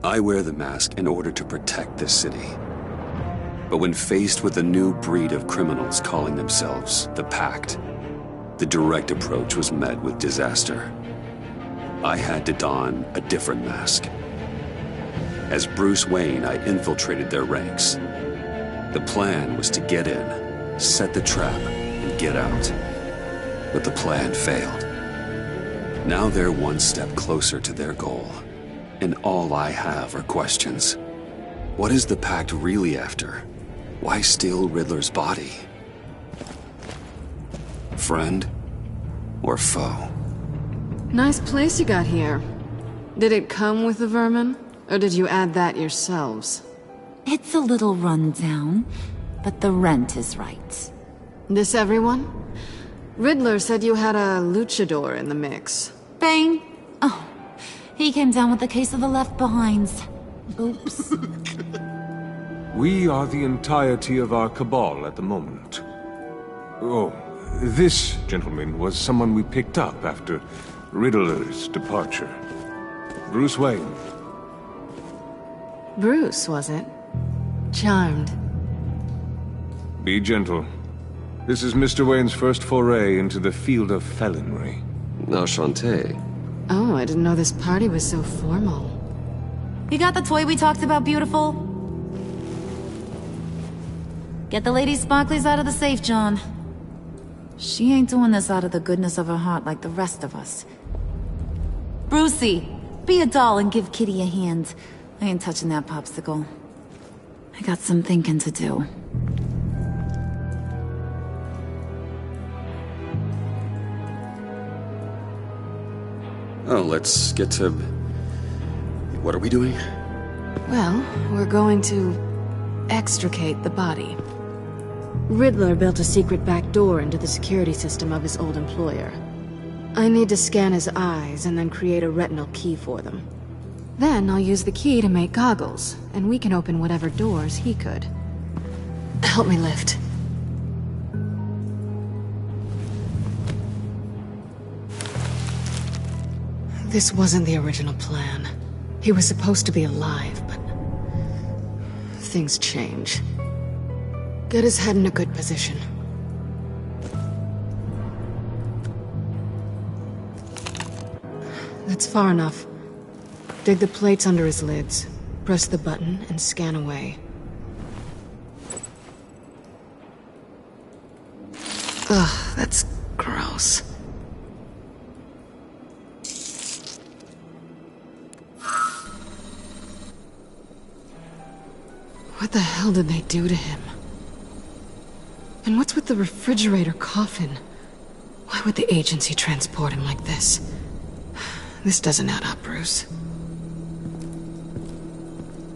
I wear the mask in order to protect this city. But when faced with a new breed of criminals calling themselves the Pact, the direct approach was met with disaster. I had to don a different mask. As Bruce Wayne, I infiltrated their ranks. The plan was to get in, set the trap, and get out. But the plan failed. Now they're one step closer to their goal, and all I have are questions. What is the Pact really after? Why steal Riddler's body? Friend or foe? Nice place you got here. Did it come with the vermin, or did you add that yourselves? It's a little run down, but the rent is right. This everyone? Riddler said you had a luchador in the mix. Feind? Oh, he came down with a case of the left behinds. Oops. We are the entirety of our cabal at the moment. Oh, this gentleman was someone we picked up after Riddler's departure. Bruce Wayne. Bruce, was it? Charmed. Be gentle. This is Mr. Wayne's first foray into the field of felonry. Enchanté. Oh, I didn't know this party was so formal. You got the toy we talked about, beautiful? Get the lady sparklies out of the safe, John. She ain't doing this out of the goodness of her heart like the rest of us. Brucey, be a doll and give Kitty a hand. I ain't touching that popsicle. I got some thinking to do. Oh, let's get to... What are we doing? Well, we're going to extricate the body. Riddler built a secret back door into the security system of his old employer. I need to scan his eyes and then create a retinal key for them. Then I'll use the key to make goggles, and we can open whatever doors he could. Help me lift. This wasn't the original plan. He was supposed to be alive, but... things change. Get his head in a good position. That's far enough. Dig the plates under his lids. Press the button and scan away. Ugh, that's gross. What the hell did they do to him? And what's with the refrigerator coffin? Why would the agency transport him like this? This doesn't add up, Bruce.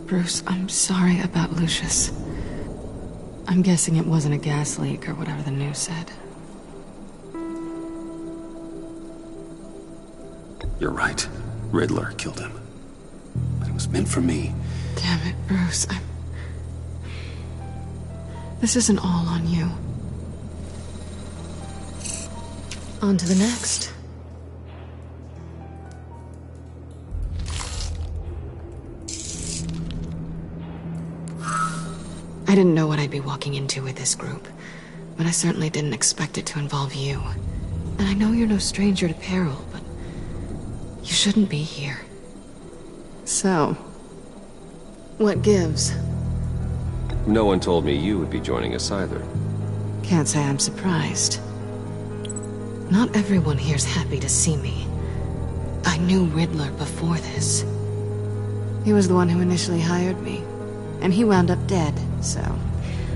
Bruce, I'm sorry about Lucius. I'm guessing it wasn't a gas leak or whatever the news said. You're right. Riddler killed him. But it was meant for me. Damn it, Bruce. This isn't all on you. On to the next. I didn't know what I'd be walking into with this group, but I certainly didn't expect it to involve you. And I know you're no stranger to peril, but you shouldn't be here. So, what gives? No one told me you would be joining us either. Can't say I'm surprised. Not everyone here's happy to see me. I knew Riddler before this. He was the one who initially hired me, and he wound up dead, so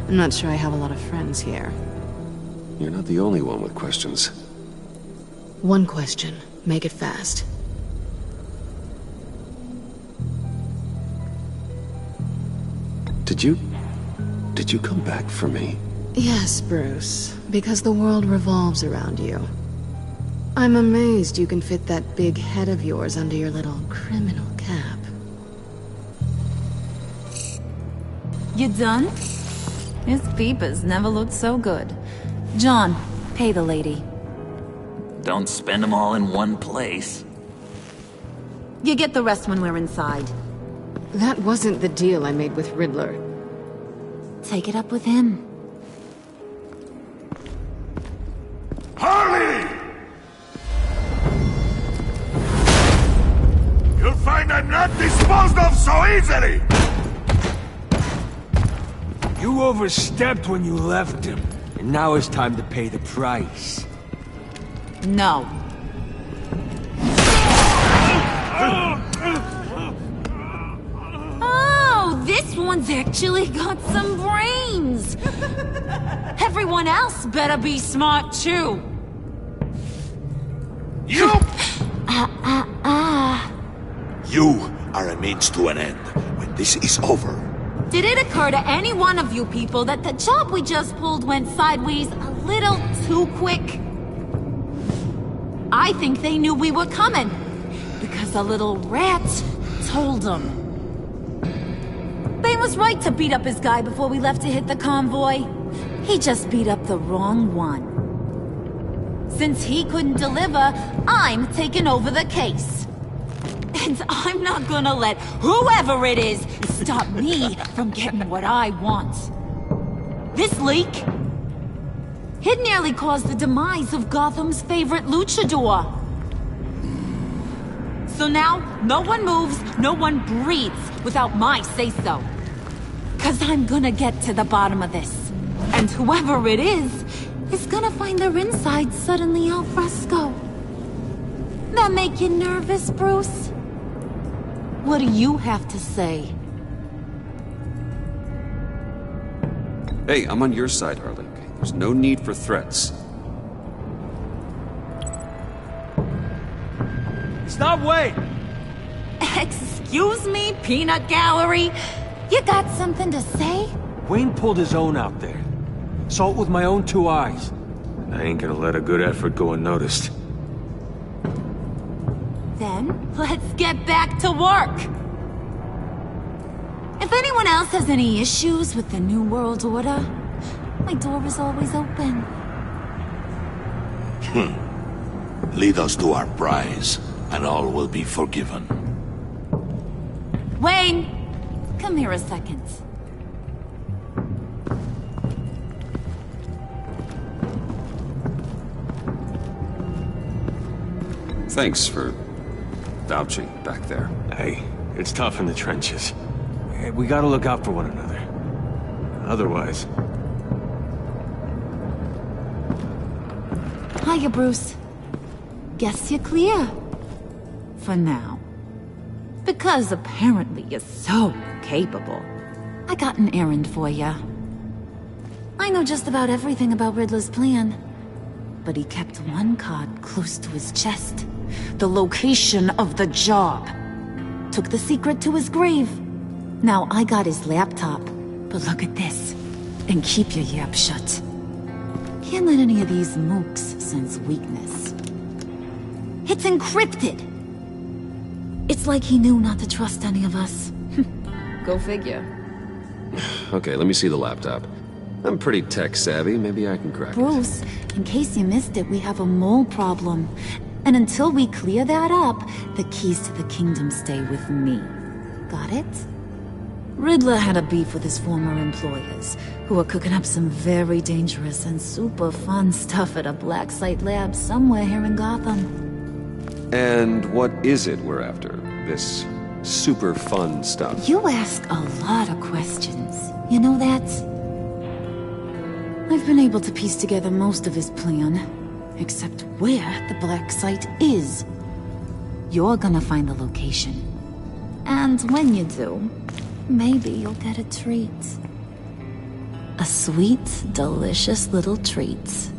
I'm not sure I have a lot of friends here. You're not the only one with questions. One question. Make it fast. Did you come back for me? Yes, Bruce, because the world revolves around you. I'm amazed you can fit that big head of yours under your little criminal cap. You done? His peepers never looked so good. John, pay the lady. Don't spend them all in one place. You get the rest when we're inside. That wasn't the deal I made with Riddler. Take it up with him. Harley! You'll find I'm not disposed of so easily! You overstepped when you left him, and now it's time to pay the price. No. Oh, this one's actually got some brains! Everyone else better be smart too! You! You are a means to an end. When this is over, Did it occur to any one of you people that the job we just pulled went sideways a little too quick? I think they knew we were coming, because a little rat told them. Feind was right to beat up his guy before we left to hit the convoy. He just beat up the wrong one. Since he couldn't deliver, I'm taking over the case. And I'm not gonna let whoever it is stop me from getting what I want. This leak, it nearly caused the demise of Gotham's favorite luchador. So now, no one moves, no one breathes without my say-so. 'Cause I'm gonna get to the bottom of this. And whoever it is gonna find their insides suddenly al fresco. That make you nervous, Bruce? What do you have to say? Hey, I'm on your side, Harley. There's no need for threats. Stop, wait! Excuse me, peanut gallery? You got something to say? Wayne pulled his own out there. Saw it with my own 2 eyes. I ain't gonna let a good effort go unnoticed. Then, let's get back to work. If anyone else has any issues with the New World Order, my door is always open. Lead us to our prize, and all will be forgiven. Wayne, come here a second. Thanks for vouching back there. Hey, it's tough in the trenches. Hey, we gotta look out for one another. Otherwise... Hiya, Bruce. Guess you're clear. For now. Because apparently you're so capable. I got an errand for ya. I know just about everything about Riddler's plan. But he kept one card close to his chest. The location of the job. Took the secret to his grave. Now I got his laptop. But look at this. And keep your yap shut. Can't let any of these mooks sense weakness. It's encrypted! It's like he knew not to trust any of us. Go figure. Okay, let me see the laptop. I'm pretty tech-savvy. Maybe I can crack it. Bruce, in case you missed it, we have a mole problem. And until we clear that up, the keys to the kingdom stay with me. Got it? Riddler had a beef with his former employers, who were cooking up some very dangerous and super fun stuff at a black site lab somewhere here in Gotham. And what is it we're after? This super fun stuff? You ask a lot of questions. You know that? I've been able to piece together most of his plan, except where the black site is. You're gonna find the location. And when you do, maybe you'll get a treat. A sweet, delicious little treat.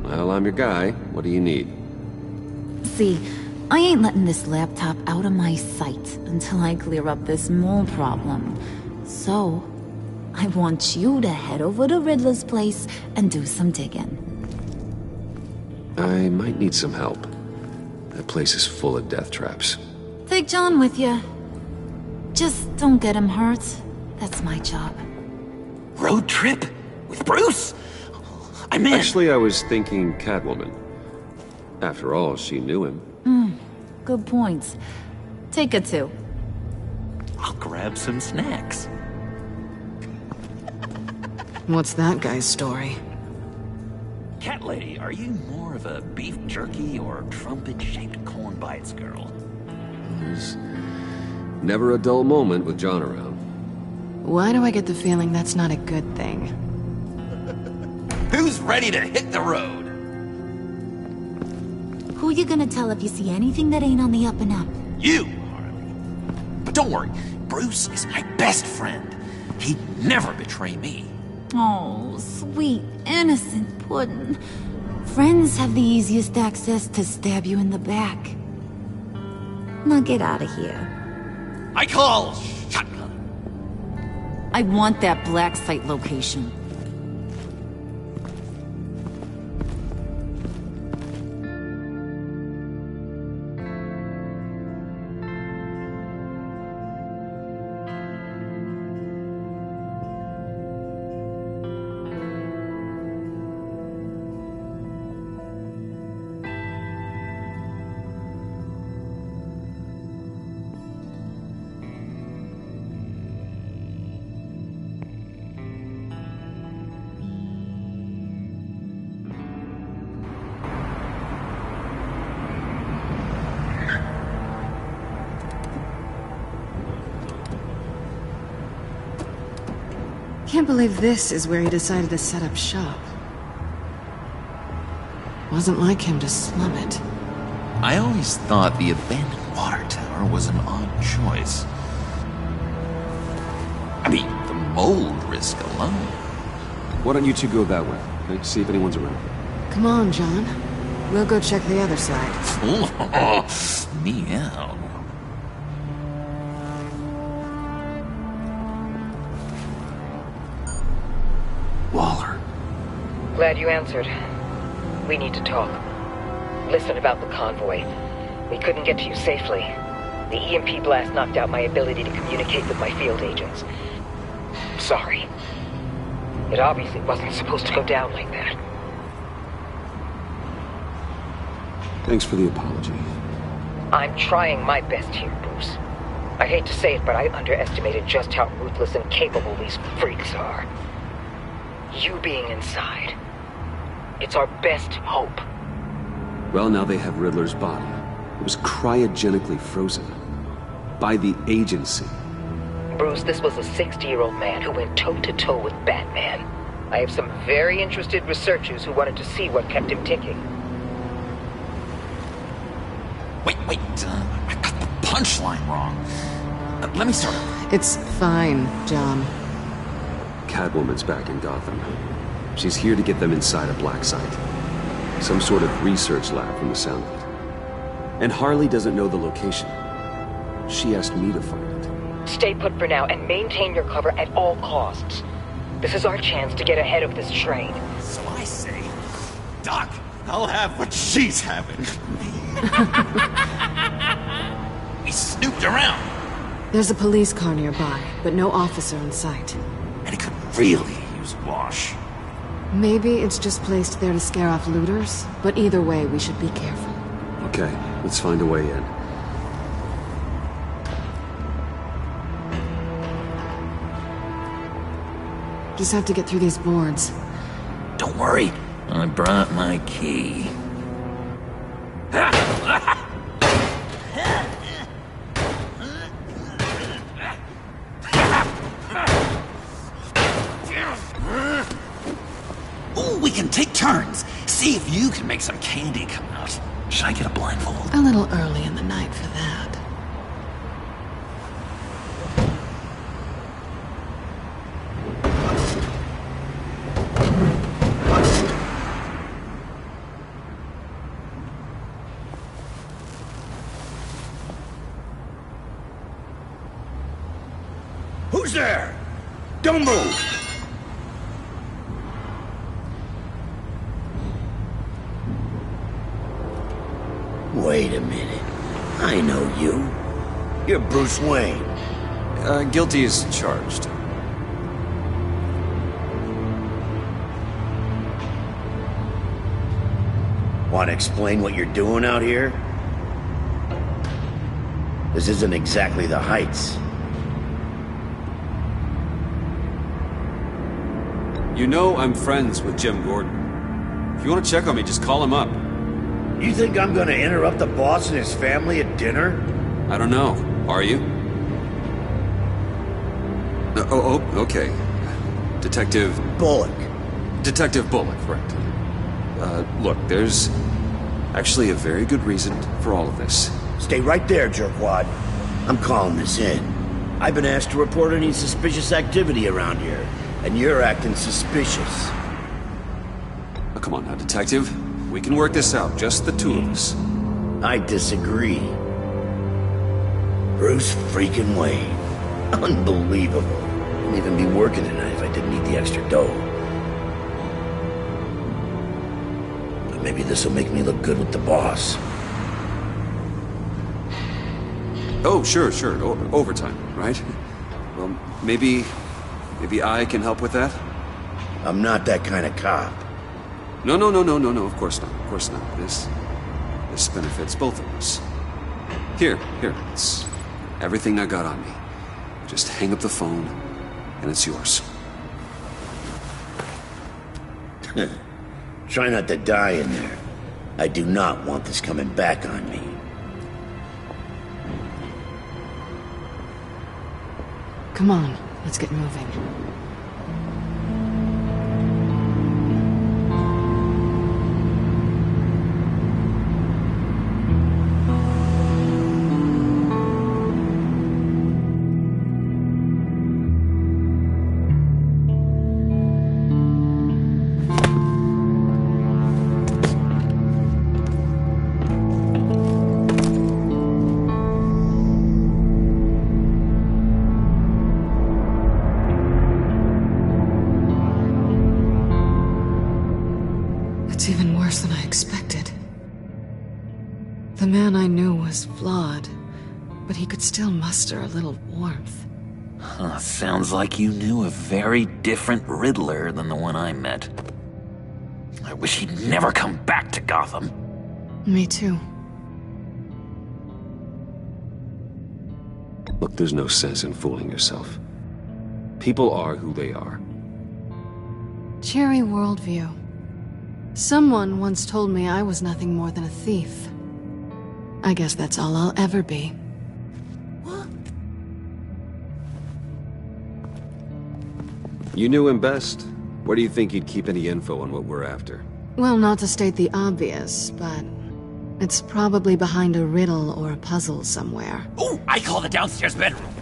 Well, I'm your guy. What do you need? See, I ain't letting this laptop out of my sight until I clear up this mole problem. So, I want you to head over to Riddler's place and do some digging. I might need some help. That place is full of death traps. Take John with you. Just don't get him hurt. That's my job. Road trip? With Bruce? I'm in. Actually, I was thinking Catwoman. After all, she knew him. Good points. Take her too. I'll grab some snacks. What's that guy's story? Cat lady, are you more of a beef jerky or trumpet-shaped corn bites girl? There's never a dull moment with John around. Why do I get the feeling that's not a good thing? Who's ready to hit the road? Who you gonna tell if you see anything that ain't on the up and up? You, Harley. But don't worry, Bruce is my best friend. He'd never betray me. Oh, sweet, innocent puddin'. Friends have the easiest access to stab you in the back. Now get out of here. I call shotgun. I want that black site location. Can't believe this is where he decided to set up shop. Wasn't like him to slum it. I always thought the abandoned water tower was an odd choice. I mean, the mold risk alone. Why don't you two go that way? Okay? See if anyone's around. Come on, John. We'll go check the other side. Meow. Waller. Glad you answered. We need to talk. Listen about the convoy. We couldn't get to you safely. The EMP blast knocked out my ability to communicate with my field agents. Sorry. It obviously wasn't supposed to go down like that. Thanks for the apology. I'm trying my best here, Bruce. I hate to say it, but I underestimated just how ruthless and capable these freaks are. You being inside, it's our best hope. Well, now they have Riddler's body. It was cryogenically frozen. By the agency. Bruce, this was a 60-year-old man who went toe-to-toe with Batman. I have some very interested researchers who wanted to see what kept him ticking. Wait, I got the punchline wrong. Let me start over. It's fine, John. Catwoman's back in Gotham. She's here to get them inside a black site. Some sort of research lab from the sound of it. And Harley doesn't know the location. She asked me to find it. Stay put for now and maintain your cover at all costs. This is our chance to get ahead of this train. So I say, Doc, I'll have what she's having. He snooped around. There's a police car nearby, but no officer in sight. And he could really use a wash. Maybe it's just placed there to scare off looters, but either way, we should be careful. Okay, let's find a way in. Just have to get through these boards. Don't worry, I brought my key. Ooh, we can take turns. See if you can make some candy come out. Should I get a blindfold? A little early in the night for that. Who's there? Don't move! Wait a minute. I know you. You're Bruce Wayne. Guilty as charged. Want to explain what you're doing out here? This isn't exactly the Heights. You know I'm friends with Jim Gordon. If you want to check on me, just call him up. You think I'm gonna interrupt the boss and his family at dinner? I don't know. Are you? Okay. Detective... Bullock. Detective Bullock, correct. Look, there's actually a very good reason for all of this. Stay right there, jerkwad. I'm calling this in. I've been asked to report any suspicious activity around here, and you're acting suspicious. Oh, come on now, Detective. We can work this out, just the two of us. I disagree. Bruce freaking Wayne. Unbelievable. Wouldn't even be working tonight if I didn't need the extra dough. But maybe this'll make me look good with the boss. Oh, sure. Overtime, right? Well, maybe I can help with that? I'm not that kind of cop. No, of course not. This benefits both of us. Here, it's everything I got on me. Just hang up the phone, and it's yours. Try not to die in there. I do not want this coming back on me. Come on, let's get moving. It's even worse than I expected. The man I knew was flawed, but he could still muster a little warmth. Sounds like you knew a very different Riddler than the one I met. I wish he'd never come back to Gotham. Me too. Look, there's no sense in fooling yourself. People are who they are. Cheery worldview. Someone once told me I was nothing more than a thief. I guess that's all I'll ever be. You knew him best. Where do you think he'd keep any info on what we're after? Well, not to state the obvious, but it's probably behind a riddle or a puzzle somewhere. Oh, I call the downstairs bedroom.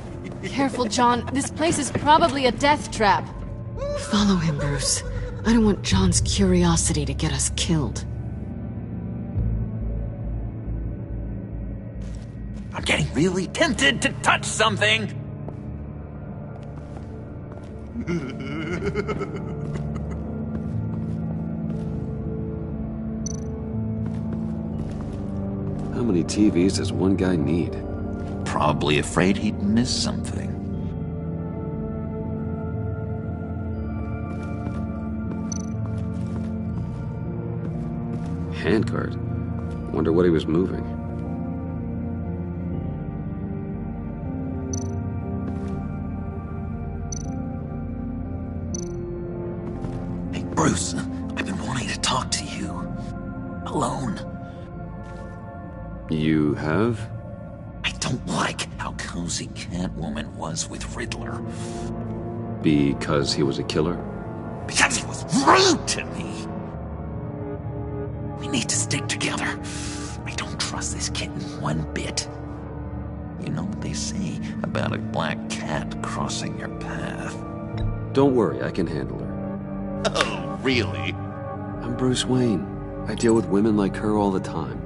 Careful, John. This place is probably a death trap. Follow him, Bruce. I don't want John's curiosity to get us killed. I'm getting really tempted to touch something. How many TVs does one guy need? Probably afraid he'd miss something. Handcart. Wonder what he was moving. Hey, Bruce, I've been wanting to talk to you. Alone. You have? I don't like how cozy Catwoman was with Riddler. Because he was a killer? Because he was rude to me. We need to stick together. I don't trust this kitten one bit. You know what they say about a black cat crossing your path? Don't worry, I can handle her. Oh, really? I'm Bruce Wayne. I deal with women like her all the time.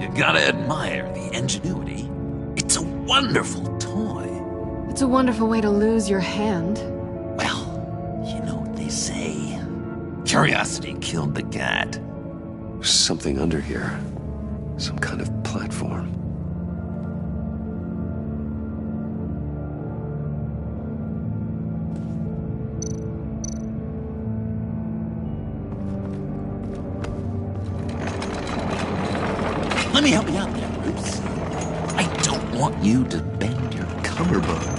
You gotta admire the ingenuity. It's a wonderful toy. It's a wonderful way to lose your hand. Well, you know what they say. Curiosity killed the cat. There's something under here. Some kind of platform. Let me help you out there, Bruce. I don't want you to bend your collarbone.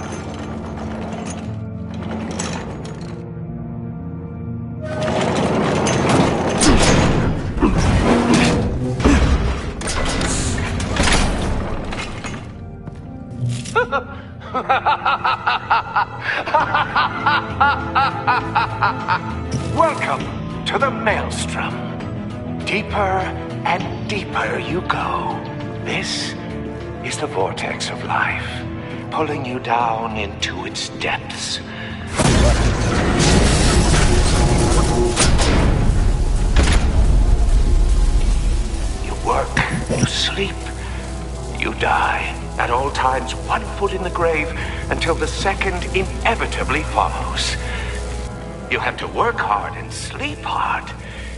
Welcome to the Maelstrom. Deeper and deeper you go. This is the vortex of life, pulling you down into its depths. You work, you sleep, you die. At all times, 1 foot in the grave until the second inevitably follows. You have to work hard and sleep hard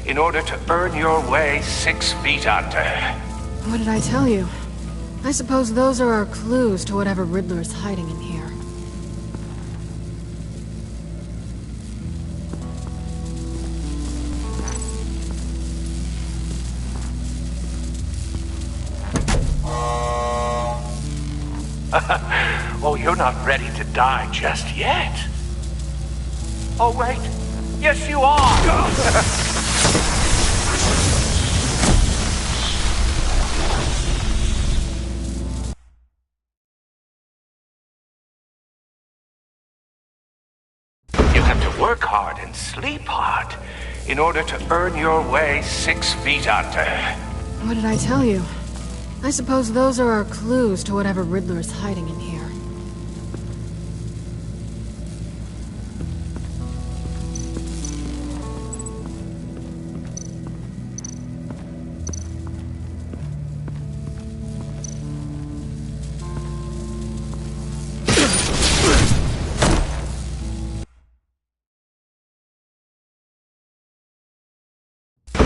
in order to earn your way 6 feet under. What did I tell you? I suppose those are our clues to whatever Riddler is hiding in here. Oh, you're not ready to die just yet. Oh, wait. Yes, you are! You have to work hard and sleep hard in order to earn your way 6 feet under. What did I tell you? I suppose those are our clues to whatever Riddler is hiding in here.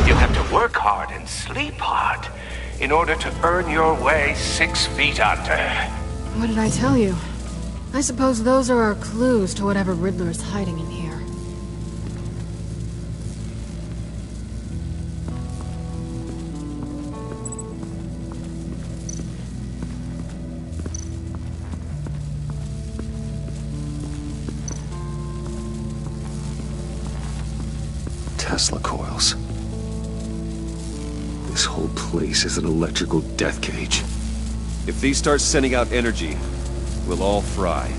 You have to work hard and sleep hard in order to earn your way 6 feet under. What did I tell you? I suppose those are our clues to whatever Riddler is hiding in here. Tesla coils. This whole place is an electrical death cage. If these start sending out energy, we'll all fry.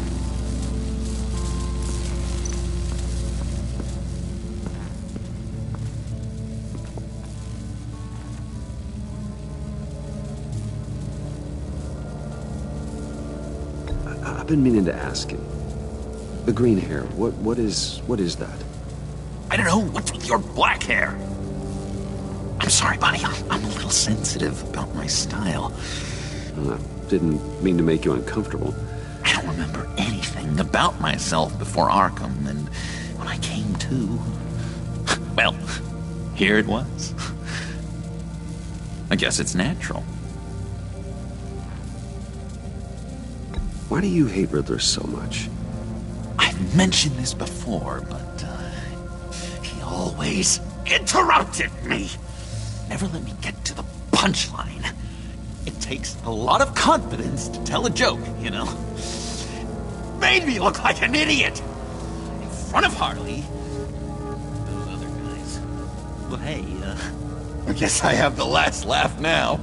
I've been meaning to ask you. The green hair, what is that? I don't know, what's with your black hair? I'm sorry, buddy, I'm a little sensitive about my style. Didn't mean to make you uncomfortable. I don't remember anything about myself before Arkham, and when I came to... well, here it was. I guess it's natural. Why do you hate Riddler so much? I've mentioned this before, but he always interrupted me. Never let me get to the punchline. It takes a lot of confidence to tell a joke, you know? Made me look like an idiot! In front of Harley. Those other guys. But hey, I guess I have the last laugh now.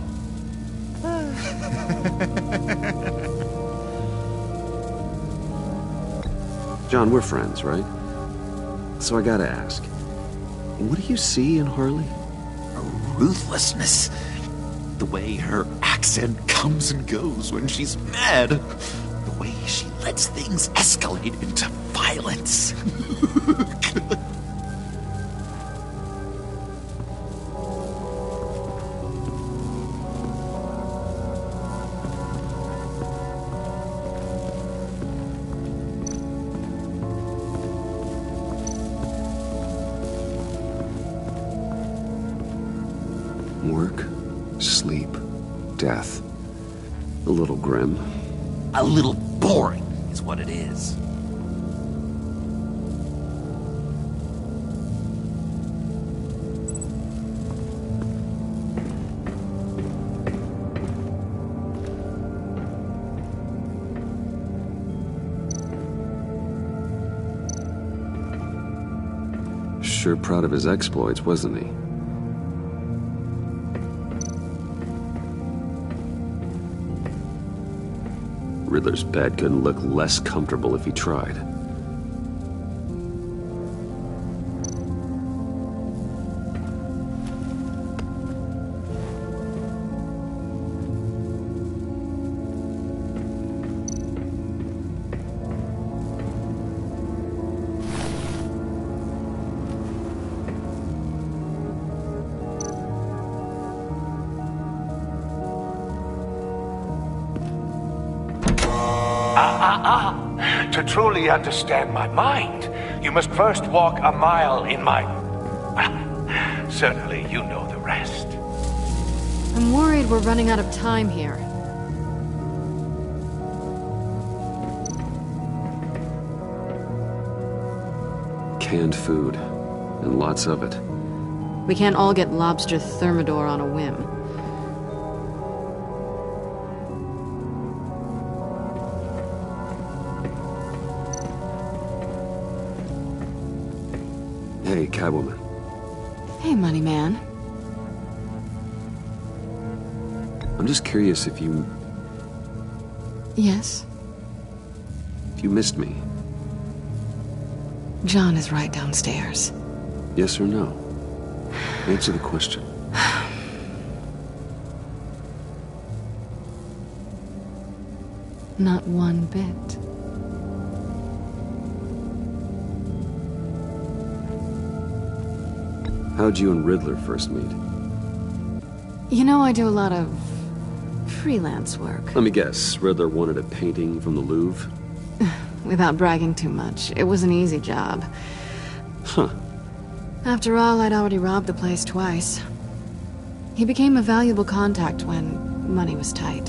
John, we're friends, right? So I gotta ask. What do you see in Harley? Ruthlessness. The way her accent comes and goes when she's mad. The way she lets things escalate into violence. Work, sleep, death. A little grim. A little boring is what it is. Sure proud of his exploits, wasn't he? Riddler's bed couldn't look less comfortable if he tried. To truly understand my mind, you must first walk a mile in my... Well, certainly you know the rest. I'm worried we're running out of time here. Canned food, and lots of it. We can't all get lobster thermidor on a whim. Hey, Catwoman. Hey, money man. I'm just curious if you Yes? missed me. John is right downstairs. Yes or no? Answer the question. Not one bit. How'd you and Riddler first meet? You know, I do a lot of freelance work. Let me guess, Riddler wanted a painting from the Louvre? Without bragging too much, it was an easy job. Huh. After all, I'd already robbed the place twice. He became a valuable contact when money was tight.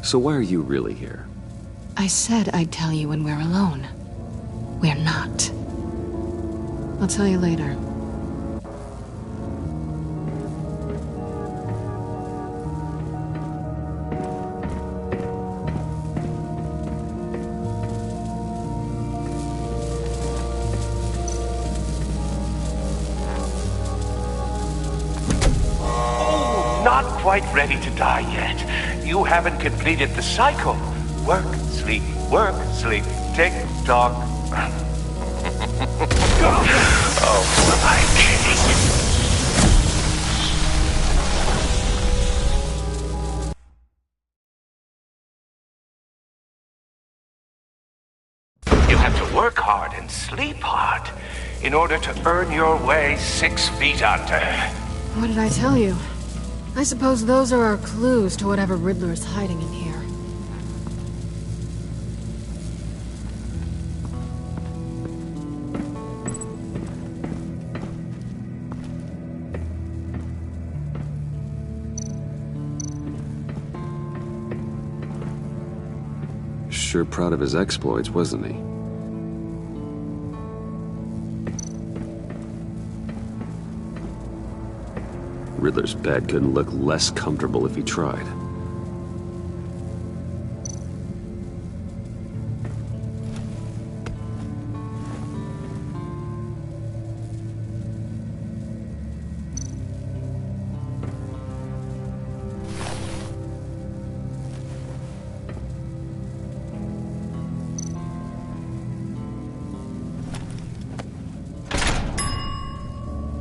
So why are you really here? I said I'd tell you when we're alone. We're not. I'll tell you later. Not quite ready to die yet. You haven't completed the cycle. Work, sleep, tick tock. Oh, my king. You have to work hard and sleep hard in order to earn your way 6 feet under. What did I tell you? I suppose those are our clues to whatever Riddler is hiding in here. Sure proud of his exploits, wasn't he? Riddler's bed couldn't look less comfortable if he tried.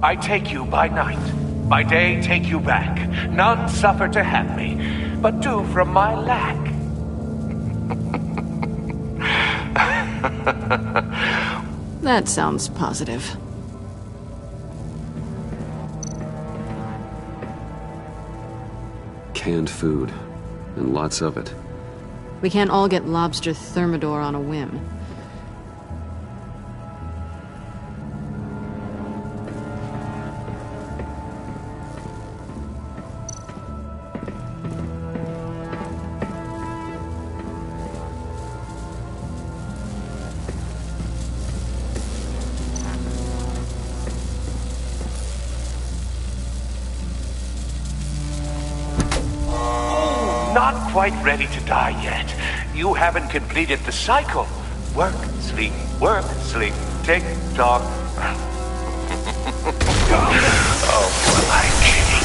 I take you by night. By day, take you back. None suffer to have me, but do from my lack. That sounds positive. Canned food, and lots of it. We can't all get lobster thermidor on a whim. Not quite ready to die yet. You haven't completed the cycle. Work, sleep, Tick-tock. Oh, well, I'm kidding.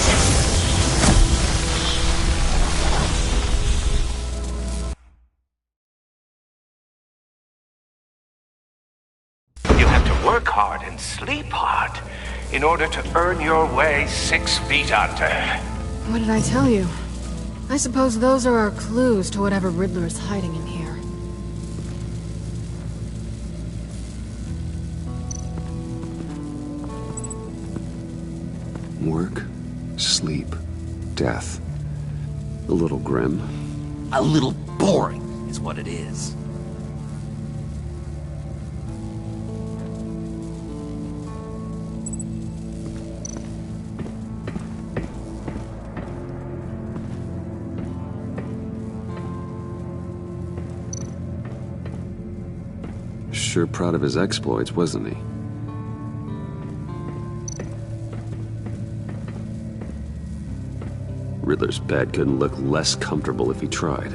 You have to work hard and sleep hard in order to earn your way 6 feet under. What did I tell you? I suppose those are our clues to whatever Riddler is hiding in here. Work, sleep, death. A little grim. A little boring is what it is. Sure proud of his exploits, wasn't he? Riddler's bed couldn't look less comfortable if he tried.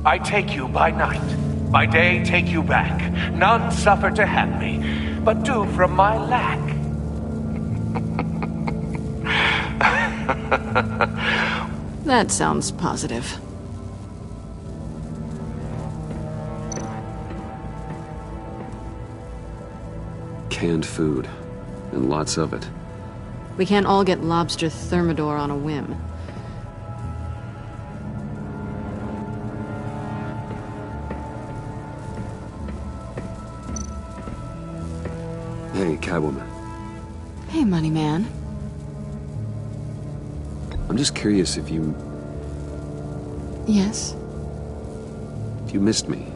I take you by night. By day, take you back. None suffer to have me, but do from my lack. That sounds positive. Canned food, and lots of it. We can't all get lobster thermidor on a whim. Hey, Catwoman. Hey, money man. I'm just curious if you Yes? missed me.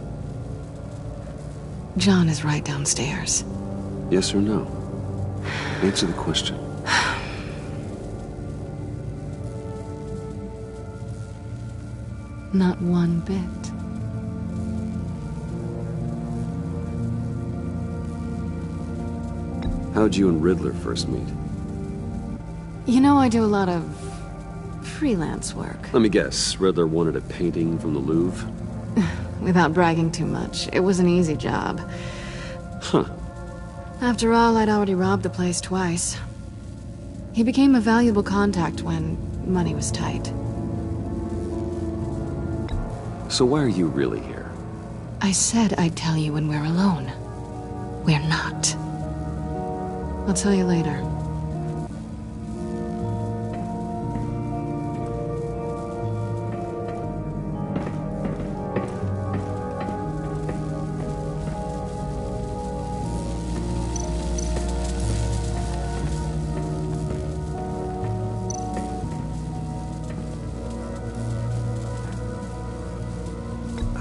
John is right downstairs. Yes or no? Answer the question. Not one bit. How'd you and Riddler first meet? You know, I do a lot of freelance work. Let me guess, Riddler wanted a painting from the Louvre? Without bragging too much, it was an easy job. Huh. After all, I'd already robbed the place twice. He became a valuable contact when money was tight. So why are you really here? I said I'd tell you when we're alone. We're not. I'll tell you later.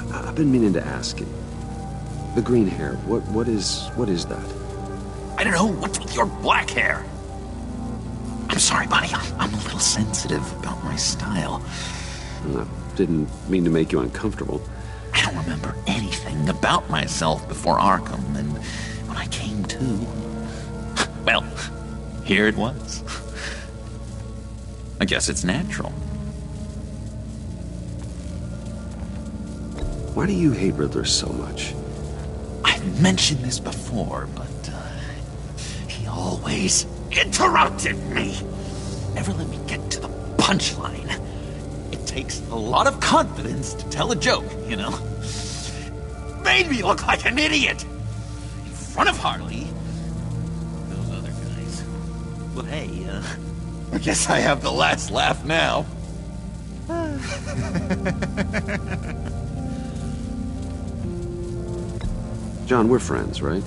I've been meaning to ask you. The green hair, what is that? I don't know, what's with your black hair? I'm sorry, buddy, I'm a little sensitive about my style. Didn't mean to make you uncomfortable. I don't remember anything about myself before Arkham, and when I came to, well, here it was. I guess it's natural. Why do you hate Riddler so much? I've mentioned this before, but he always interrupted me. Never let me get to the punchline. It takes a lot of confidence to tell a joke, you know? Made me look like an idiot! In front of Harley. Those other guys. Well, hey, I guess I have the last laugh now. John, we're friends, right?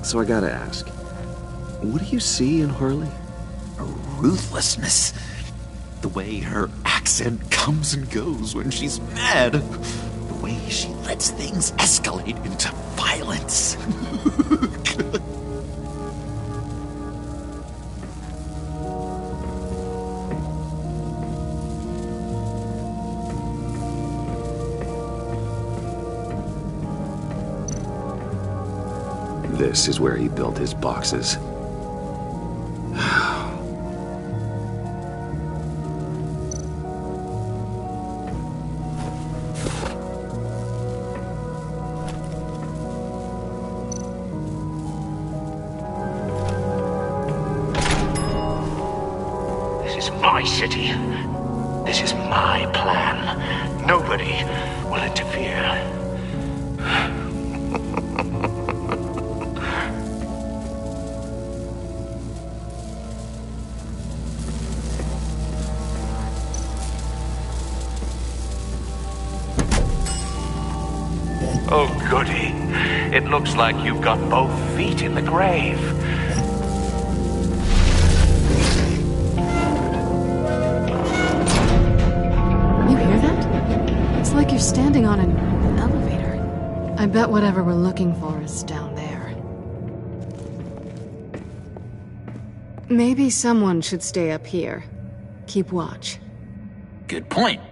So I gotta ask, what do you see in Harley? A ruthlessness. The way her accent comes and goes when she's mad. The way she lets things escalate into violence. This is where he built his boxes. This is my city. This is my plan. Nobody will interfere. Oh, goody. It looks like you've got both feet in the grave. You hear that? It's like you're standing on an elevator. I bet whatever we're looking for is down there. Maybe someone should stay up here. Keep watch. Good point.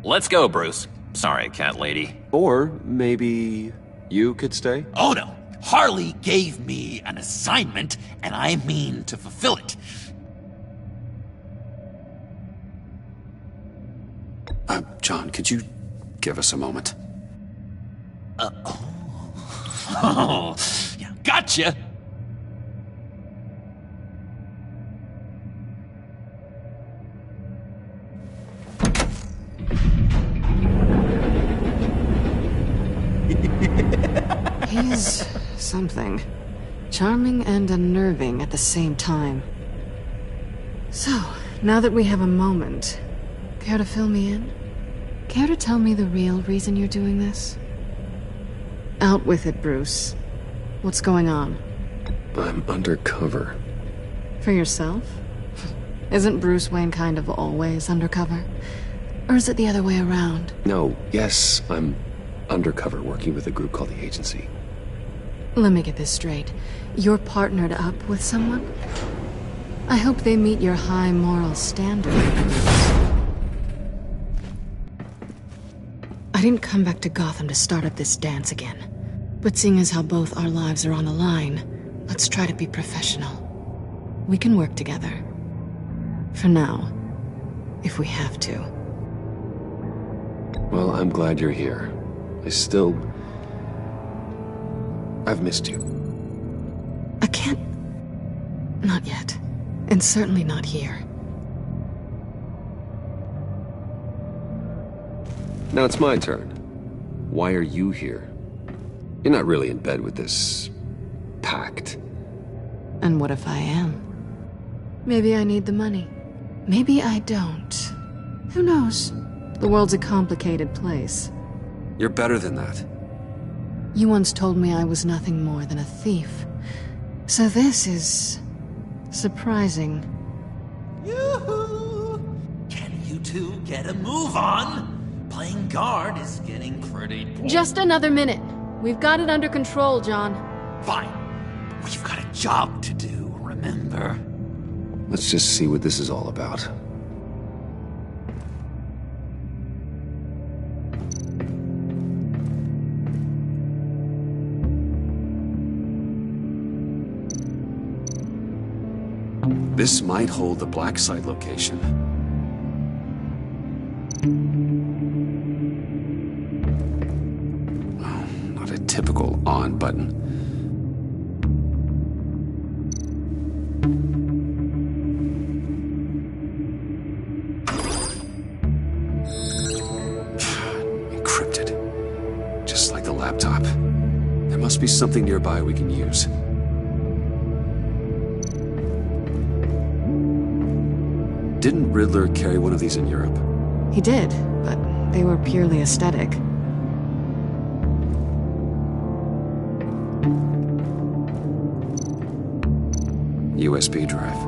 Let's go, Bruce. Sorry, cat lady. Or maybe you could stay? Oh no! Harley gave me an assignment, and I mean to fulfill it. John, could you give us a moment? Oh, yeah, gotcha! He's something. Charming and unnerving at the same time. So, now that we have a moment, care to fill me in? Care to tell me the real reason you're doing this? Out with it, Bruce. What's going on? I'm undercover. For yourself? Isn't Bruce Wayne kind of always undercover? Or is it the other way around? No, yes, I'm undercover working with a group called the Agency. Let me get this straight. You're partnered up with someone? I hope they meet your high moral standard. I didn't come back to Gotham to start up this dance again. But seeing as how both our lives are on the line, let's try to be professional. We can work together. For now. If we have to. Well, I'm glad you're here. I've missed you. I can't... Not yet. And certainly not here. Now it's my turn. Why are you here? You're not really in bed with this... pact. And what if I am? Maybe I need the money. Maybe I don't. Who knows? The world's a complicated place. You're better than that. You once told me I was nothing more than a thief. So this is... surprising. Yoo-hoo! Can you two get a move on? Playing guard is getting pretty boring. Just another minute. We've got it under control, John. Fine. We've got a job to do, remember? Let's just see what this is all about. This might hold the black site location. Oh, not a typical on button. Encrypted. Just like the laptop. There must be something nearby we can use. Didn't Riddler carry one of these in Europe? He did, but they were purely aesthetic. USB drive.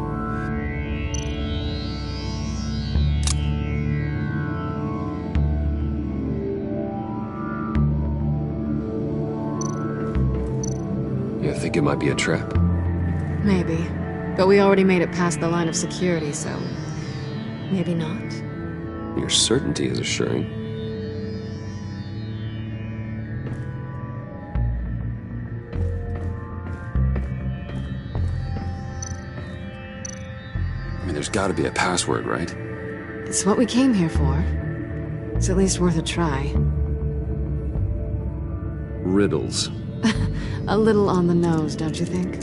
You think it might be a trap? Maybe. But we already made it past the line of security, so... maybe not. Your certainty is assuring. There's gotta be a password, right? It's what we came here for. It's at least worth a try. Riddles. A little on the nose, don't you think?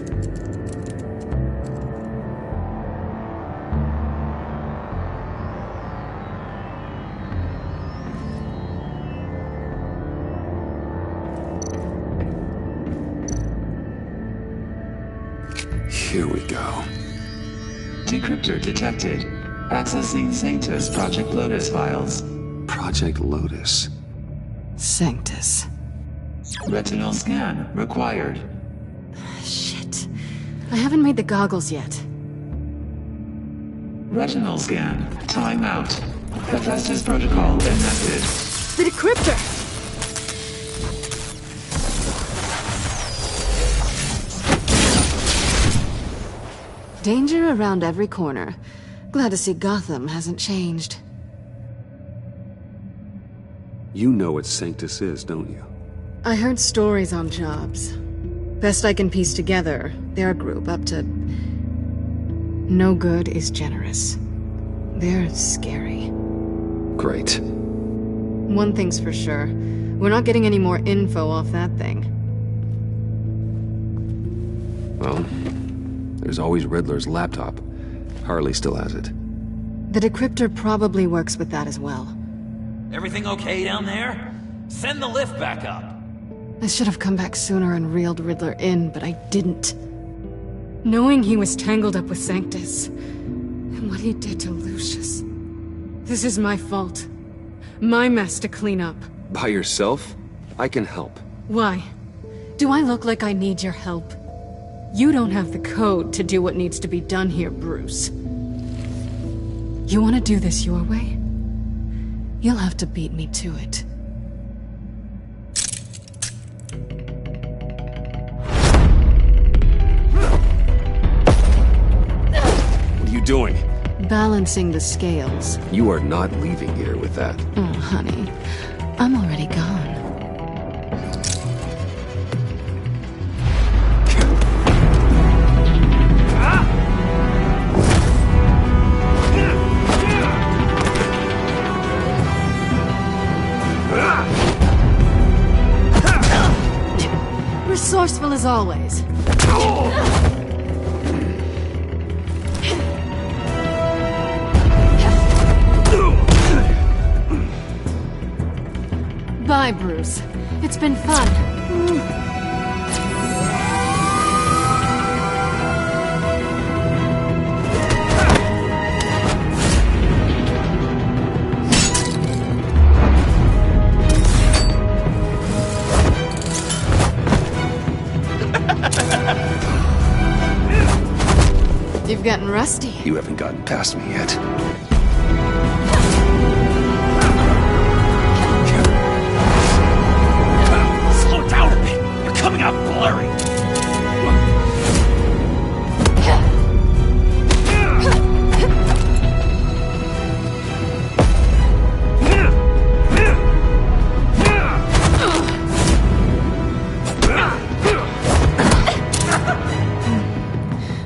Here we go. Decryptor detected. Accessing Sanctus Project Lotus files. Project Lotus. Sanctus. Retinal scan required. Shit. I haven't made the goggles yet. Retinal scan. Timeout. Hephaestus protocol enacted. The decryptor! Danger around every corner. Glad to see Gotham hasn't changed. You know what Sanctus is, don't you? I heard stories on jobs. Best I can piece together, they're a group up to... No good is generous. They're scary. Great. One thing's for sure. We're not getting any more info off that thing. Well, there's always Riddler's laptop. Harley still has it. The decryptor probably works with that as well. Everything okay down there? Send the lift back up. I should have come back sooner and reeled Riddler in, but I didn't. Knowing he was tangled up with Sanctus, and what he did to Lucius. This is my fault. My mess to clean up. By yourself? I can help. Why? Do I look like I need your help? You don't have the code to do what needs to be done here, Bruce. You want to do this your way? You'll have to beat me to it. What are you doing? Balancing the scales. You are not leaving here with that. Oh, honey. I'm already gone. Resourceful as always. Bye, Bruce. It's been fun. You've gotten rusty. You haven't gotten past me yet. Slow down a bit. You're coming out blurry.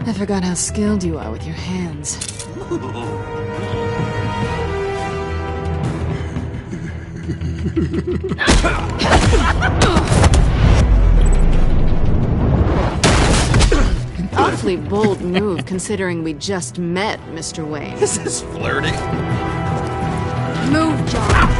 I forgot how skilled you are with your hands. Awfully bold move, considering we just met, Mr. Wayne. This is flirting. Move, John.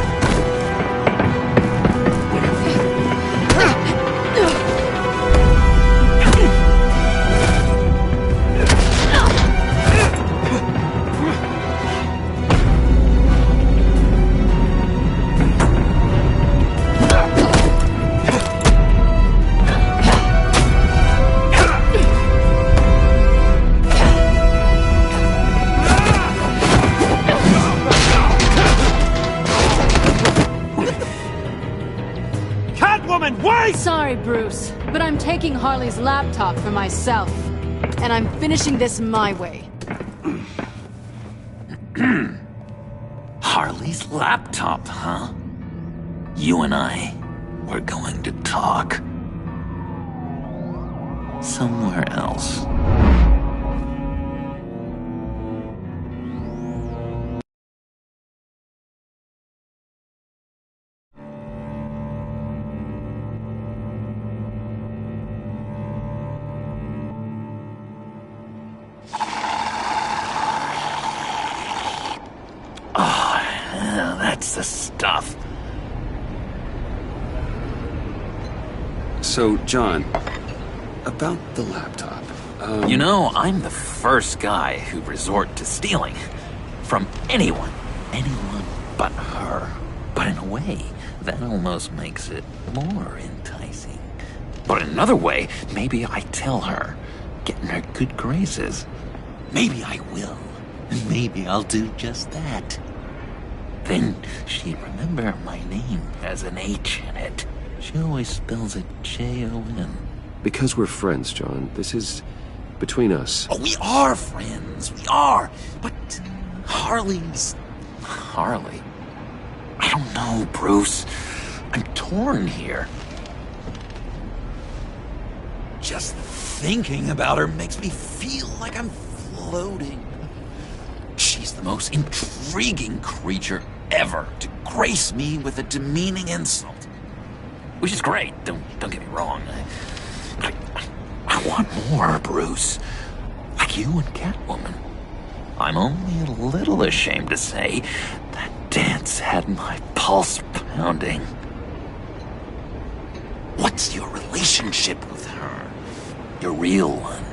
Sorry, Bruce, but I'm taking Harley's laptop for myself. And I'm finishing this my way. Harley's laptop, huh? You and I, we're going to talk. Somewhere else. Now that's the stuff. So, John, about the laptop. You know, I'm the first guy who'd resort to stealing. From anyone. Anyone but her. But in a way, that almost makes it more enticing. But in another way, maybe I tell her, get in her good graces. Maybe I will. And maybe I'll do just that. Then she'd remember my name has an H in it. She always spells it Jon. Because we're friends, John. This is between us. Oh, we are friends. We are. But Harley's... Harley? I don't know, Bruce. I'm torn here. Just thinking about her makes me feel like I'm floating. She's the most intriguing creature ever to grace me with a demeaning insult. Which is great, don't get me wrong. I want more, Bruce. Like you and Catwoman. I'm only a little ashamed to say that dance had my pulse pounding. What's your relationship with her? Your real one?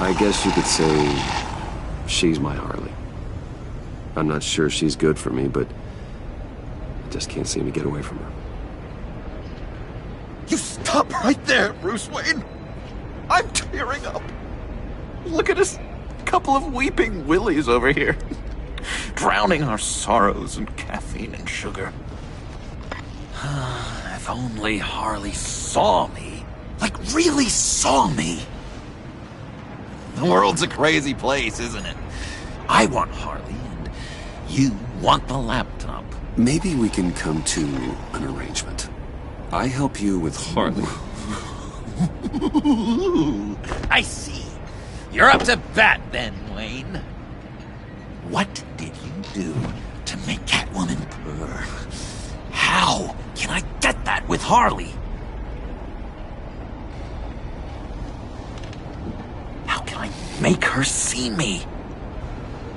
I guess you could say she's my Harley. I'm not sure she's good for me, but I just can't seem to get away from her. You stop right there, Bruce Wayne. I'm tearing up. Look at us, couple of weeping willies over here. Drowning our sorrows in caffeine and sugar. If only Harley saw me. Like, really saw me. The world's a crazy place, isn't it? I want Harley, and you want the laptop. Maybe we can come to an arrangement. I help you with Harley. I see. You're up to bat then, Wayne. What did you do to make Catwoman purr? How can I get that with Harley? How can I make her see me?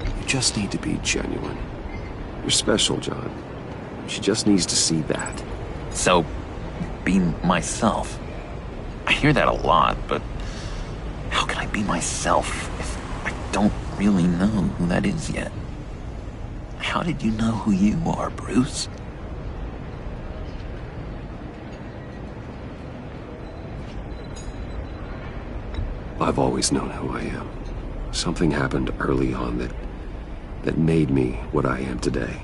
You just need to be genuine. You're special, John. She just needs to see that. So, be myself. I hear that a lot, but how can I be myself if I don't really know who that is yet? How did you know who you are, Bruce? I've always known who I am. Something happened early on that made me what I am today.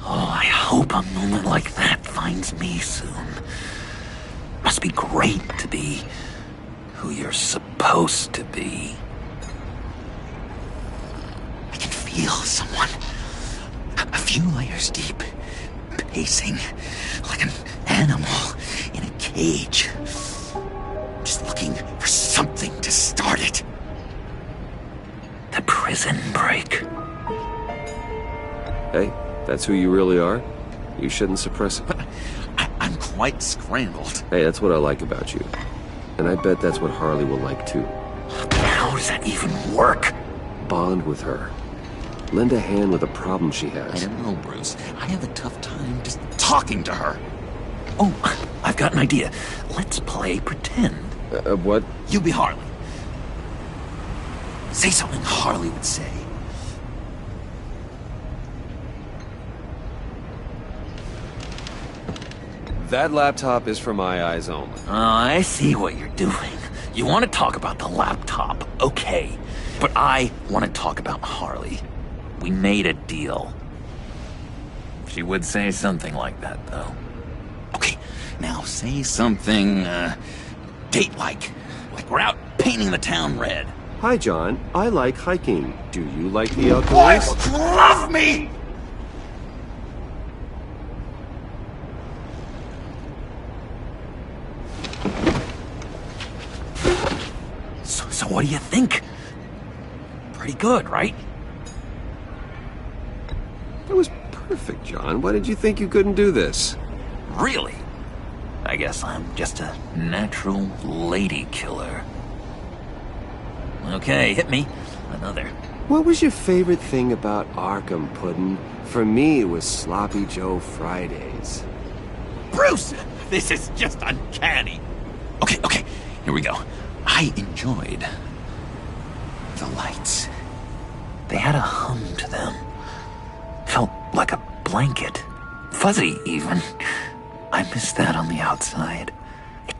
Oh, I hope a moment like that finds me soon. Must be great to be who you're supposed to be. I can feel someone a few layers deep, pacing like an animal in a cage. Just looking for something to start it. The prison break. Hey, that's who you really are. You shouldn't suppress it. I'm quite scrambled. Hey, that's what I like about you. And I bet that's what Harley will like too. But how does that even work? Bond with her. Lend a hand with a problem she has. I don't know, Bruce. I have a tough time just talking to her. Oh, I've got an idea. Let's play pretend. What? You be Harley. Say something Harley would say. That laptop is for my eyes only. Oh, I see what you're doing. You want to talk about the laptop, okay. But I want to talk about Harley. We made a deal. She would say something like that, though. Okay, now say something, date-like. Like we're out painting the town red. Hi, John. I like hiking. Do you like the outdoors? Boys, love me! So what do you think? Pretty good, right? That was perfect, John. Why did you think you couldn't do this? Really? I guess I'm just a natural lady killer. Okay, hit me. another. What was your favorite thing about Arkham, Puddin'? For me, it was Sloppy Joe Fridays. Bruce! This is just uncanny. Okay, here we go. I enjoyed the lights. They had a hum to them. Felt like a blanket. Fuzzy, even. I miss that on the outside.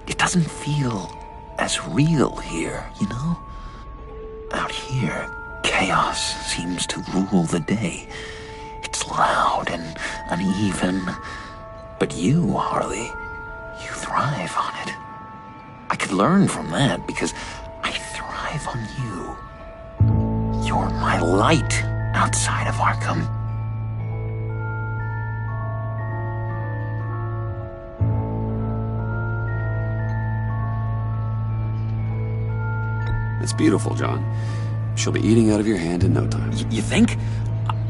It doesn't feel as real here, you know? Out here, chaos seems to rule the day. It's loud and uneven. But you, Harley, you thrive on it. I could learn from that because I thrive on you. You're my light outside of Arkham. It's beautiful, John. She'll be eating out of your hand in no time. You think?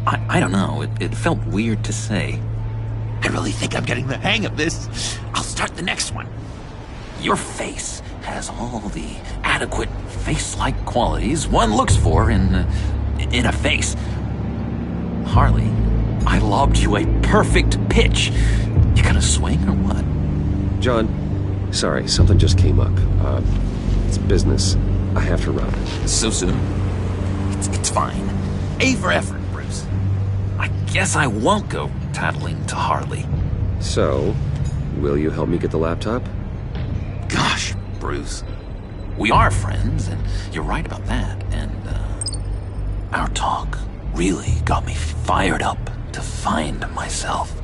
I don't know. It felt weird to say. I really think I'm getting the hang of this. I'll start the next one. Your face has all the adequate face-like qualities one looks for in a face. Harley, I lobbed you a perfect pitch. You gonna swing or what? John, sorry, something just came up. It's business. I have to run. So soon? It's fine. A for effort, Bruce. I guess I won't go tattling to Harley. So, will you help me get the laptop? Gosh, Bruce. We are friends, and you're right about that. And, our talk really got me fired up to find myself.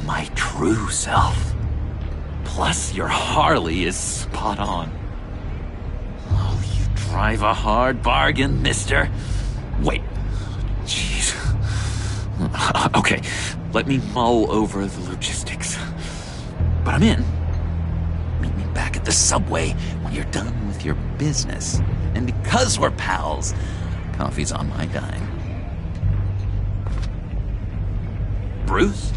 My true self. Plus, your Harley is spot on. Oh, you drive a hard bargain, mister. Wait. Jeez. Okay, let me mull over the logistics. But I'm in. Meet me back at the subway when you're done with your business. And because we're pals, coffee's on my dime. Bruce?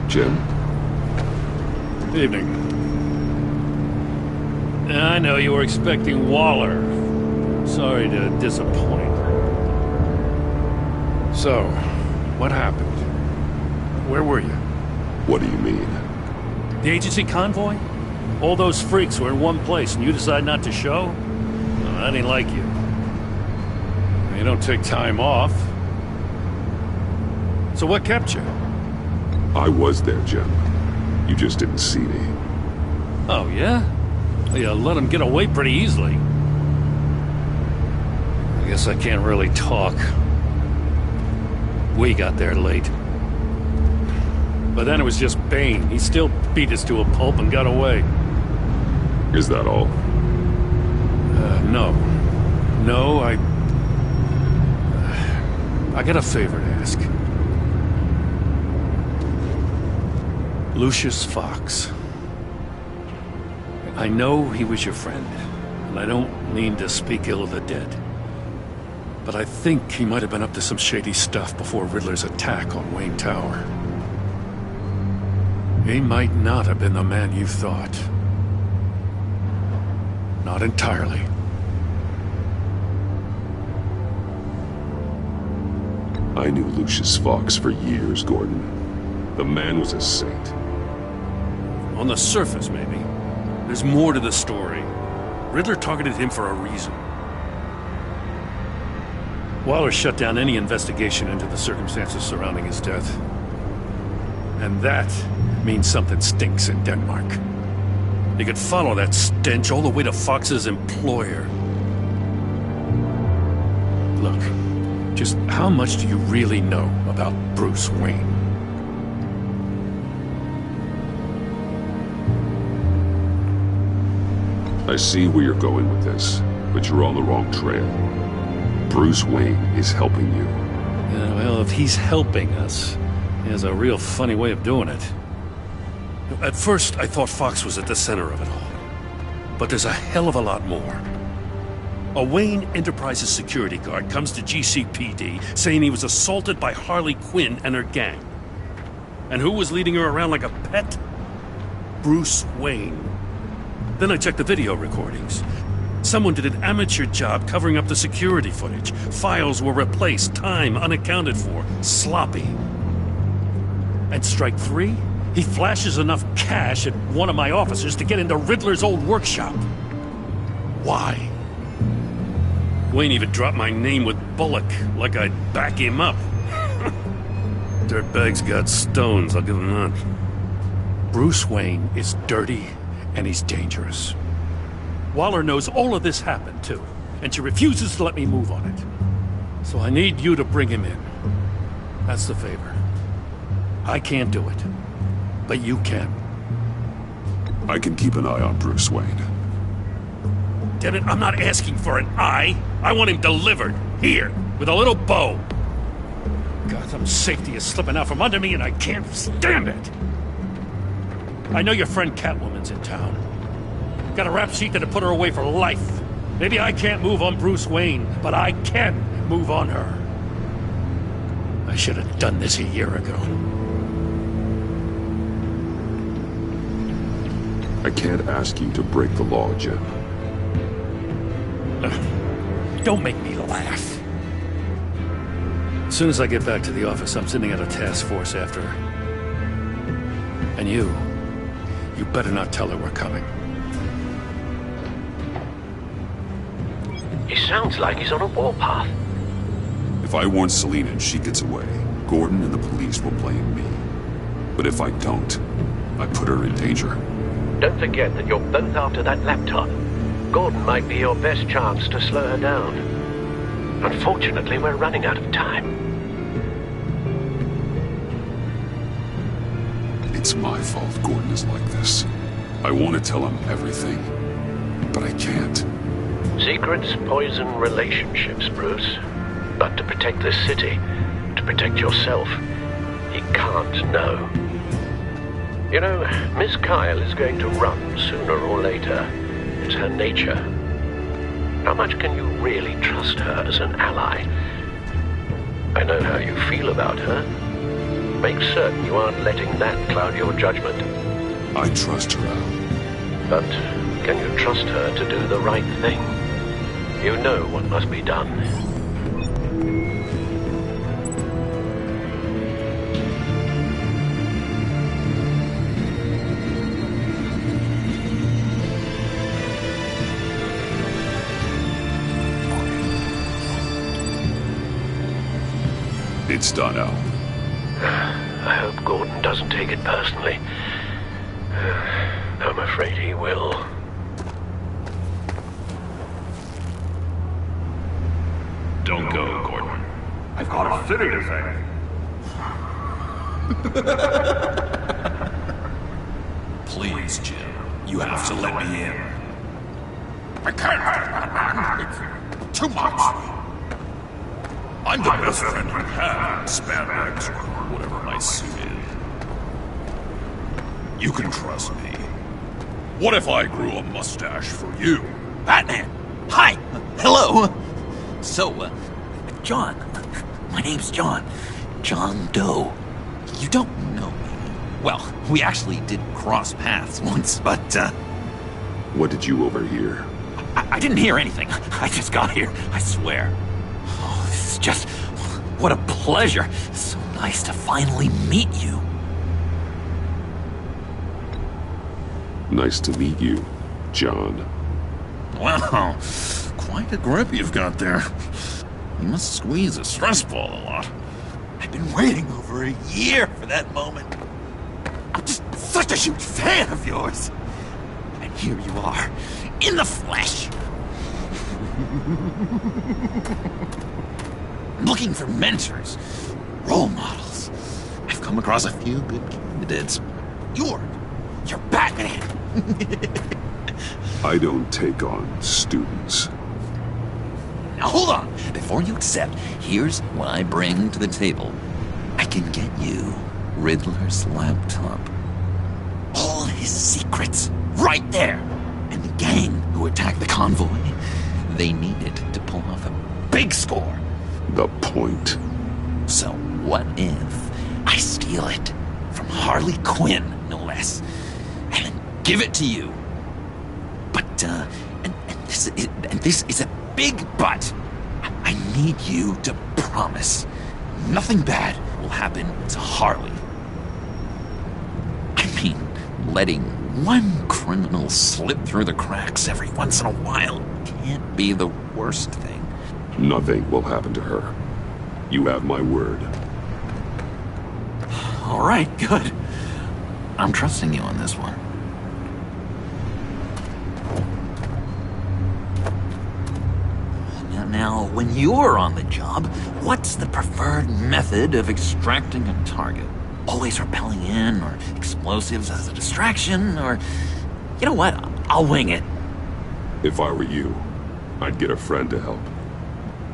Jim? Evening. I know you were expecting Waller. Sorry to disappoint. So, what happened? Where were you? What do you mean? The agency convoy? All those freaks were in one place and you decide not to show? Well, that ain't like you. You don't take time off. So what kept you? I was there, Jim. You just didn't see me. Oh, yeah? Well, you let him get away pretty easily. I guess I can't really talk. We got there late. But then it was just Bane. He still beat us to a pulp and got away. Is that all? No. No, I got a favor to ask. Lucius Fox. I know he was your friend, and I don't mean to speak ill of the dead. But I think he might have been up to some shady stuff before Riddler's attack on Wayne Tower. He might not have been the man you thought. Not entirely. I knew Lucius Fox for years, Gordon. The man was a saint. On the surface, maybe. There's more to the story. Riddler targeted him for a reason. Waller shut down any investigation into the circumstances surrounding his death. And that means something stinks in Denmark. You could follow that stench all the way to Fox's employer. Look, just how much do you really know about Bruce Wayne? I see where you're going with this, but you're on the wrong trail. Bruce Wayne is helping you. Yeah, well, if he's helping us, he has a real funny way of doing it. At first, I thought Fox was at the center of it all. But there's a hell of a lot more. A Wayne Enterprises security guard comes to GCPD saying he was assaulted by Harley Quinn and her gang. And who was leading her around like a pet? Bruce Wayne. Then I checked the video recordings. Someone did an amateur job covering up the security footage. Files were replaced, time unaccounted for, sloppy. And strike three? He flashes enough cash at one of my officers to get into Riddler's old workshop. Why? Wayne even dropped my name with Bullock, like I'd back him up. Dirtbag's got stones, I'll give him that. Bruce Wayne is dirty, and he's dangerous. Waller knows all of this happened, too, and she refuses to let me move on it. So I need you to bring him in. That's the favor. I can't do it, but you can. I can keep an eye on Bruce Wayne. Damn it, I'm not asking for an eye. I want him delivered, here, with a little bow. Gotham's safety is slipping out from under me and I can't stand it. I know your friend Catwoman's in town. Got a rap sheet that'll put her away for life. Maybe I can't move on Bruce Wayne, but I can move on her. I should have done this a year ago. I can't ask you to break the law, Jim. Don't make me laugh. As soon as I get back to the office, I'm sending out a task force after her. And you better not tell her we're coming. He sounds like he's on a warpath. If I warn Selina and she gets away, Gordon and the police will blame me. But if I don't, I put her in danger. Don't forget that you're both after that laptop. Gordon might be your best chance to slow her down. Unfortunately, we're running out of time. It's my fault Gordon is like this. I want to tell him everything, but I can't. Secrets poison relationships, Bruce. But to protect this city, to protect yourself, he can't know. You know, Miss Kyle is going to run sooner or later. It's her nature. How much can you really trust her as an ally? I know how you feel about her. Make certain you aren't letting that cloud your judgment. I trust her, Al. But can you trust her to do the right thing? You know what must be done. It's done, Al. I hope Gordon doesn't take it personally. I'm afraid he will. Don't go, Gordon. I've got a city to save. Please, Jim. You have to let me in. I can't, Batman. Too much. I'm the best friend you have, spandex, or whatever my suit is. You can trust me. What if I grew a mustache for you? Batman! Hi! Hello! So, John. My name's John. John Doe. You don't know me. Well, we actually did cross paths once, but, What did you overhear? I didn't hear anything. I just got here, I swear. Oh, this is just... what a pleasure. It's so nice to finally meet you. Nice to meet you, John. Wow, quite a grip you've got there. You must squeeze a stress ball a lot. I've been waiting over a year for that moment. I'm just such a huge fan of yours. And here you are, in the flesh. I'm looking for mentors, role models. I've come across a few good candidates. You're Batman. I don't take on students. Now hold on! Before you accept, here's what I bring to the table. I can get you Riddler's laptop. All his secrets, right there! And the gang who attacked the convoy, they needed to pull off a big score. The point. So what if I steal it from Harley Quinn, no less, and then give it to you? But, and this is a big but. I need you to promise nothing bad will happen to Harley. I mean, letting one criminal slip through the cracks every once in a while can't be the worst thing. Nothing will happen to her. You have my word. All right, good. I'm trusting you on this one. Now, when you're on the job, what's the preferred method of extracting a target? Always rappelling in, or explosives as a distraction, or... You know what? I'll wing it. If I were you, I'd get a friend to help.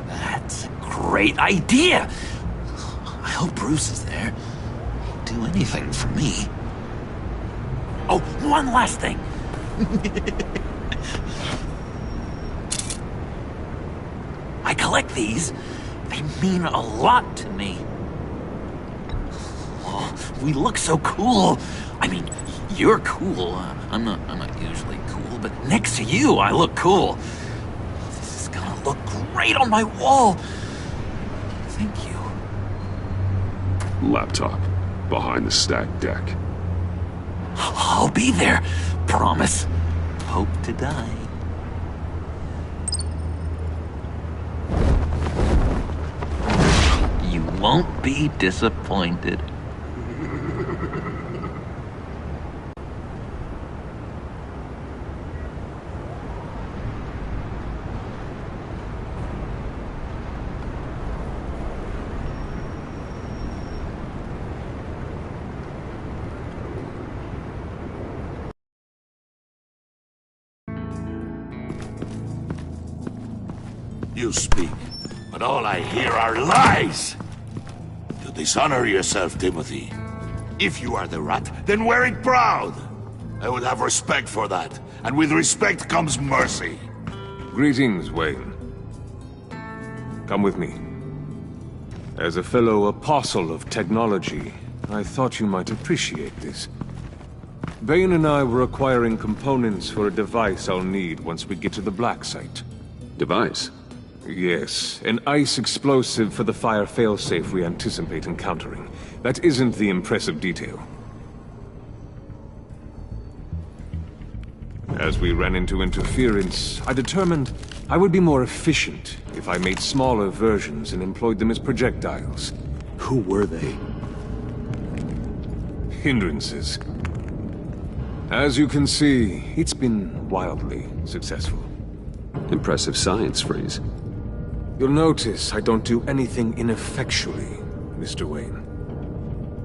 That's a great idea! I hope Bruce is there. He'll do anything for me. Oh, one last thing! I collect these. They mean a lot to me. Oh, we look so cool. I mean, you're cool. I'm not usually cool, but next to you, I look cool. This is gonna look great on my wall. Thank you. Laptop. Behind the stacked deck. I'll be there. Promise. Hope to die. You won't be disappointed. You speak, but all I hear are lies! You dishonor yourself, Timothy. If you are the rat, then wear it proud! I would have respect for that, and with respect comes mercy. Greetings, Wayne. Come with me. As a fellow apostle of technology, I thought you might appreciate this. Bane and I were acquiring components for a device I'll need once we get to the Black Site. Device? Yes, an ice explosive for the fire failsafe we anticipate encountering. That isn't the impressive detail. As we ran into interference, I determined I would be more efficient if I made smaller versions and employed them as projectiles. Who were they? Hindrances. As you can see, it's been wildly successful. Impressive science, Freeze. You'll notice I don't do anything ineffectually, Mr. Wayne.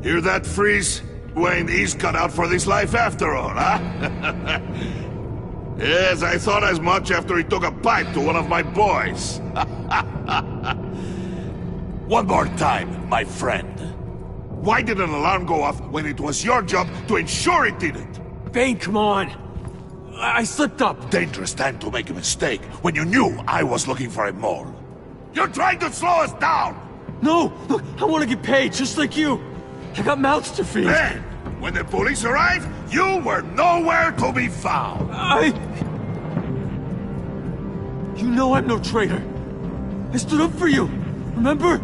Hear that, Freeze? Wayne, he's cut out for this life after all, huh? Yes, I thought as much after he took a pipe to one of my boys. One more time, my friend. Why did an alarm go off when it was your job to ensure it didn't? Bane, come on! I slipped up! Dangerous time to make a mistake when you knew I was looking for a mole. You're trying to slow us down! No! Look, I want to get paid, just like you! I got mouths to feed! Then, when the police arrived, you were nowhere to be found! You know I'm no traitor! I stood up for you, remember?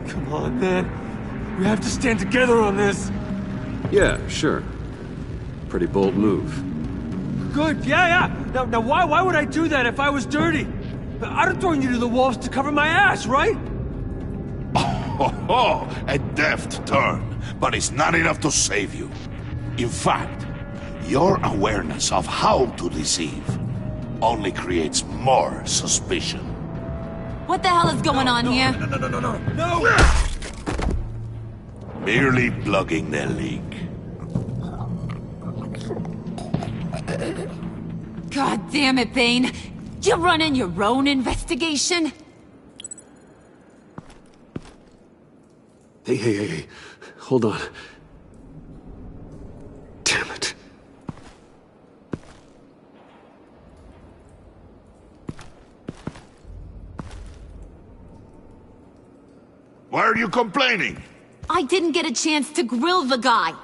Come on, man. We have to stand together on this! Yeah, sure. Pretty bold move. Good, yeah. Now why would I do that if I was dirty? I'd have thrown you to the wolves to cover my ass, right? Oh, a deft turn, but it's not enough to save you. In fact, your awareness of how to deceive only creates more suspicion. What the hell is going on here? No! Merely plugging the leak. God damn it, Bane. You're running your own investigation? Hey. Hold on. Damn it. Why are you complaining? I didn't get a chance to grill the guy.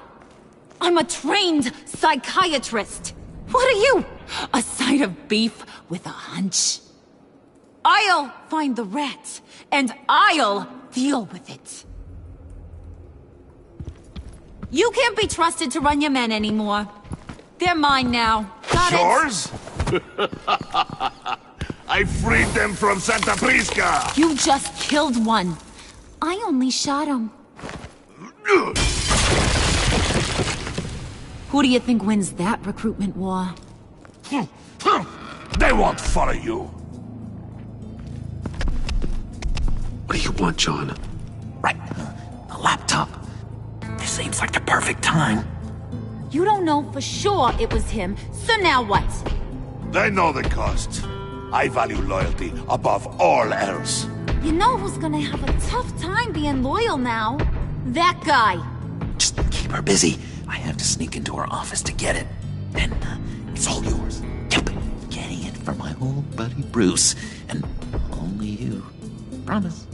I'm a trained psychiatrist. What are you? A side of beef with a hunch? I'll find the rat, and I'll deal with it. You can't be trusted to run your men anymore. They're mine now. Got Yours? I freed them from Santa Prisca! You just killed one. I only shot him. Who do you think wins that recruitment war? They won't follow you. What do you want, John? Right. The laptop. This seems like the perfect time. You don't know for sure it was him, so now what? They know the cost. I value loyalty above all else. You know who's gonna have a tough time being loyal now? That guy. Just keep her busy. I have to sneak into her office to get it. Then it's all yours. Yep. Getting it from my old buddy Bruce. And only you. Promise.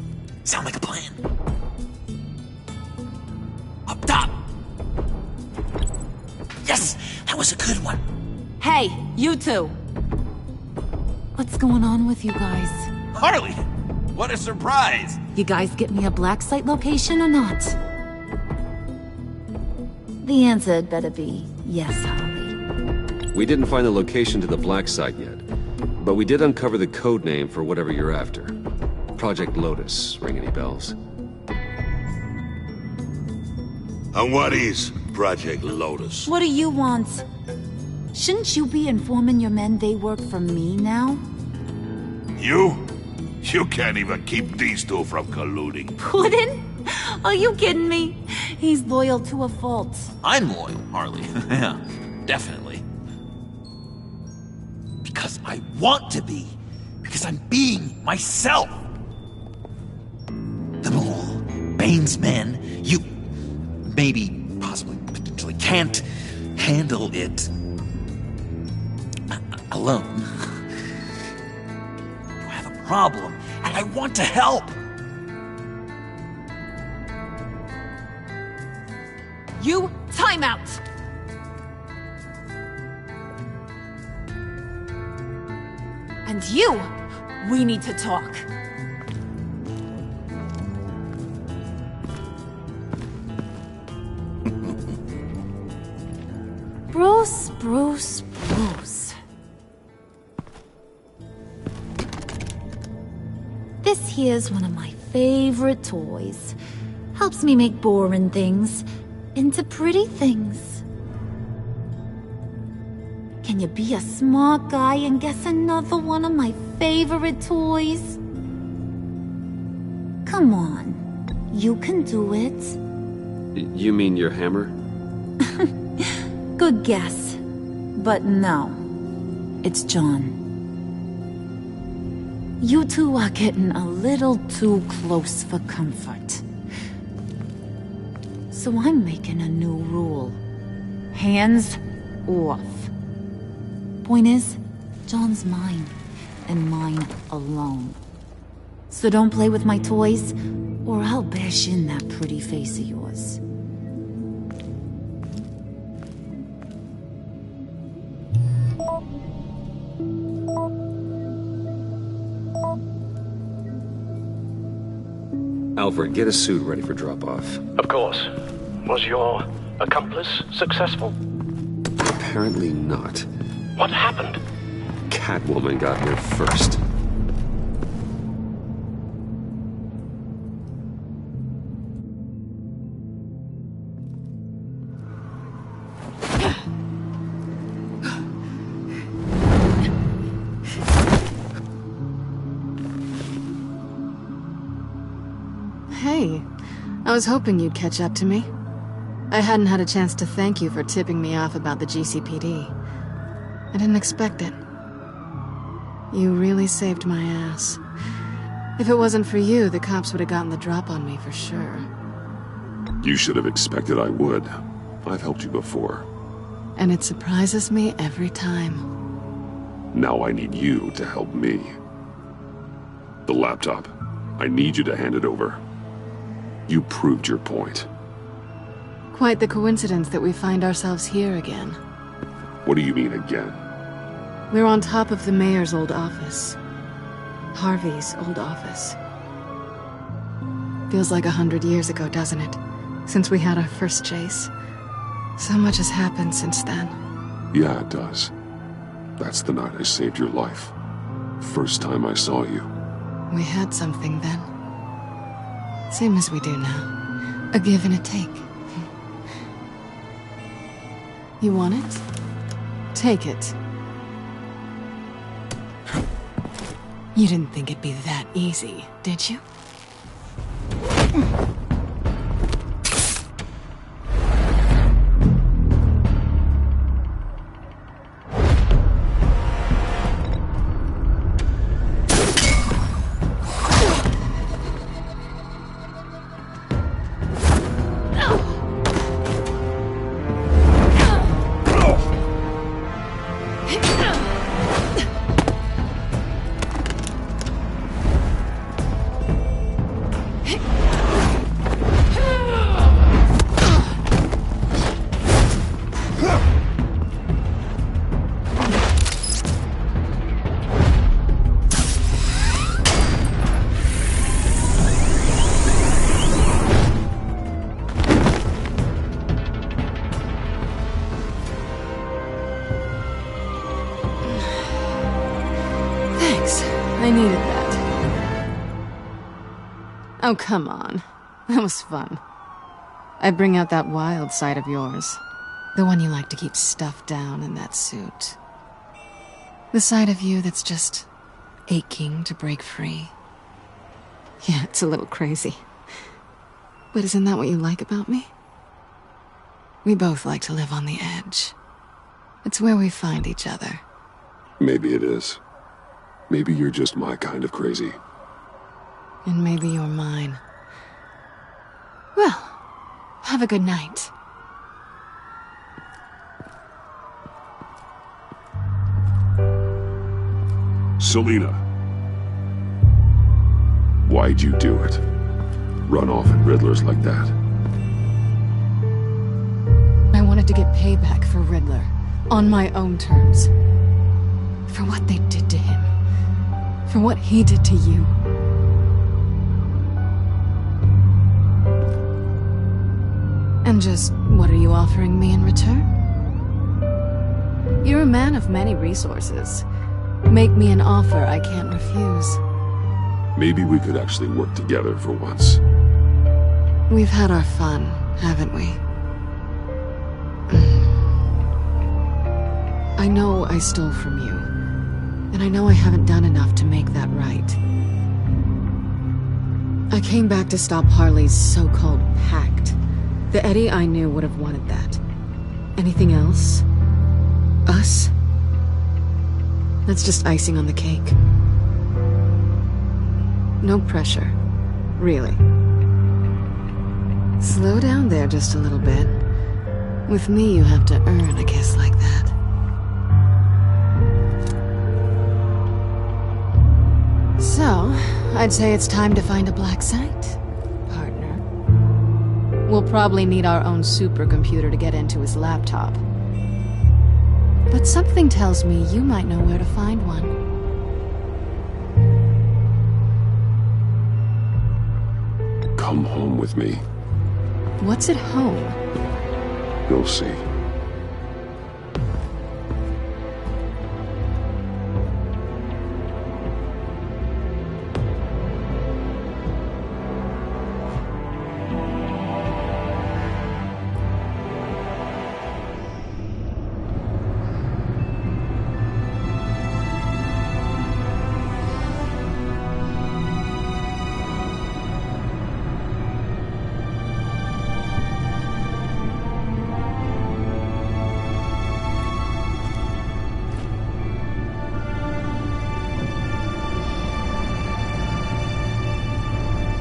Sound like a plan? Up top! Yes! That was a good one. Hey, you two. What's going on with you guys? Harley! What a surprise! You guys get me a black site location or not? The answer had better be yes, Harley. We didn't find the location to the black site yet, but we did uncover the code name for whatever you're after. Project Lotus. Ring any bells? And what is Project Lotus? What do you want? Shouldn't you be informing your men they work for me now? You? You can't even keep these two from colluding. Puddin'? Are you kidding me? He's loyal to a fault. I'm loyal, Harley. Yeah, definitely. Because I want to be. Because I'm being myself. Them all. Bane's men. You. Maybe, possibly, potentially can't handle it alone. You have a problem, and I want to help. You, time out! And you, we need to talk. Bruce. This here's one of my favorite toys. Helps me make boring things into pretty things. Can you be a smart guy and guess another one of my favorite toys? Come on, you can do it. You mean your hammer? Good guess. But no, it's John. You two are getting a little too close for comfort. So I'm making a new rule. Hands off. Point is, John's mine, and mine alone. So don't play with my toys, or I'll bash in that pretty face of yours. Alfred, get a suit ready for drop-off. Of course. Was your accomplice successful? Apparently not. What happened? Catwoman got here first. Hey, I was hoping you'd catch up to me. I hadn't had a chance to thank you for tipping me off about the GCPD. I didn't expect it. You really saved my ass. If it wasn't for you, the cops would have gotten the drop on me for sure. You should have expected I would. I've helped you before. And it surprises me every time. Now I need you to help me. The laptop. I need you to hand it over. You proved your point. Quite the coincidence that we find ourselves here again. What do you mean again? We're on top of the mayor's old office. Harvey's old office. Feels like 100 years ago, doesn't it? Since we had our first chase. So much has happened since then. Yeah, it does. That's the night I saved your life. First time I saw you. We had something then. Same as we do now. A give and a take. You want it? Take it. You didn't think it'd be that easy, did you? I needed that. Oh, come on. That was fun. I bring out that wild side of yours. The one you like to keep stuffed down in that suit. The side of you that's just aching to break free. Yeah, it's a little crazy. But isn't that what you like about me? We both like to live on the edge. It's where we find each other. Maybe it is. Maybe you're just my kind of crazy. And maybe you're mine. Well, have a good night. Selina. Why'd you do it? Run off at Riddlers like that? I wanted to get payback for Riddler. On my own terms. For what they did to him. For what he did to you. And just what are you offering me in return? You're a man of many resources. Make me an offer I can't refuse. Maybe we could actually work together for once. We've had our fun, haven't we? I know I stole from you. And I know I haven't done enough to make that right. I came back to stop Harley's so-called pact. The Eddie I knew would have wanted that. Anything else? Us? That's just icing on the cake. No pressure. Really. Slow down there just a little bit. With me, you have to earn a kiss like that. So, I'd say it's time to find a black site, partner. We'll probably need our own supercomputer to get into his laptop. But something tells me you might know where to find one. Come home with me. What's at home? You'll see.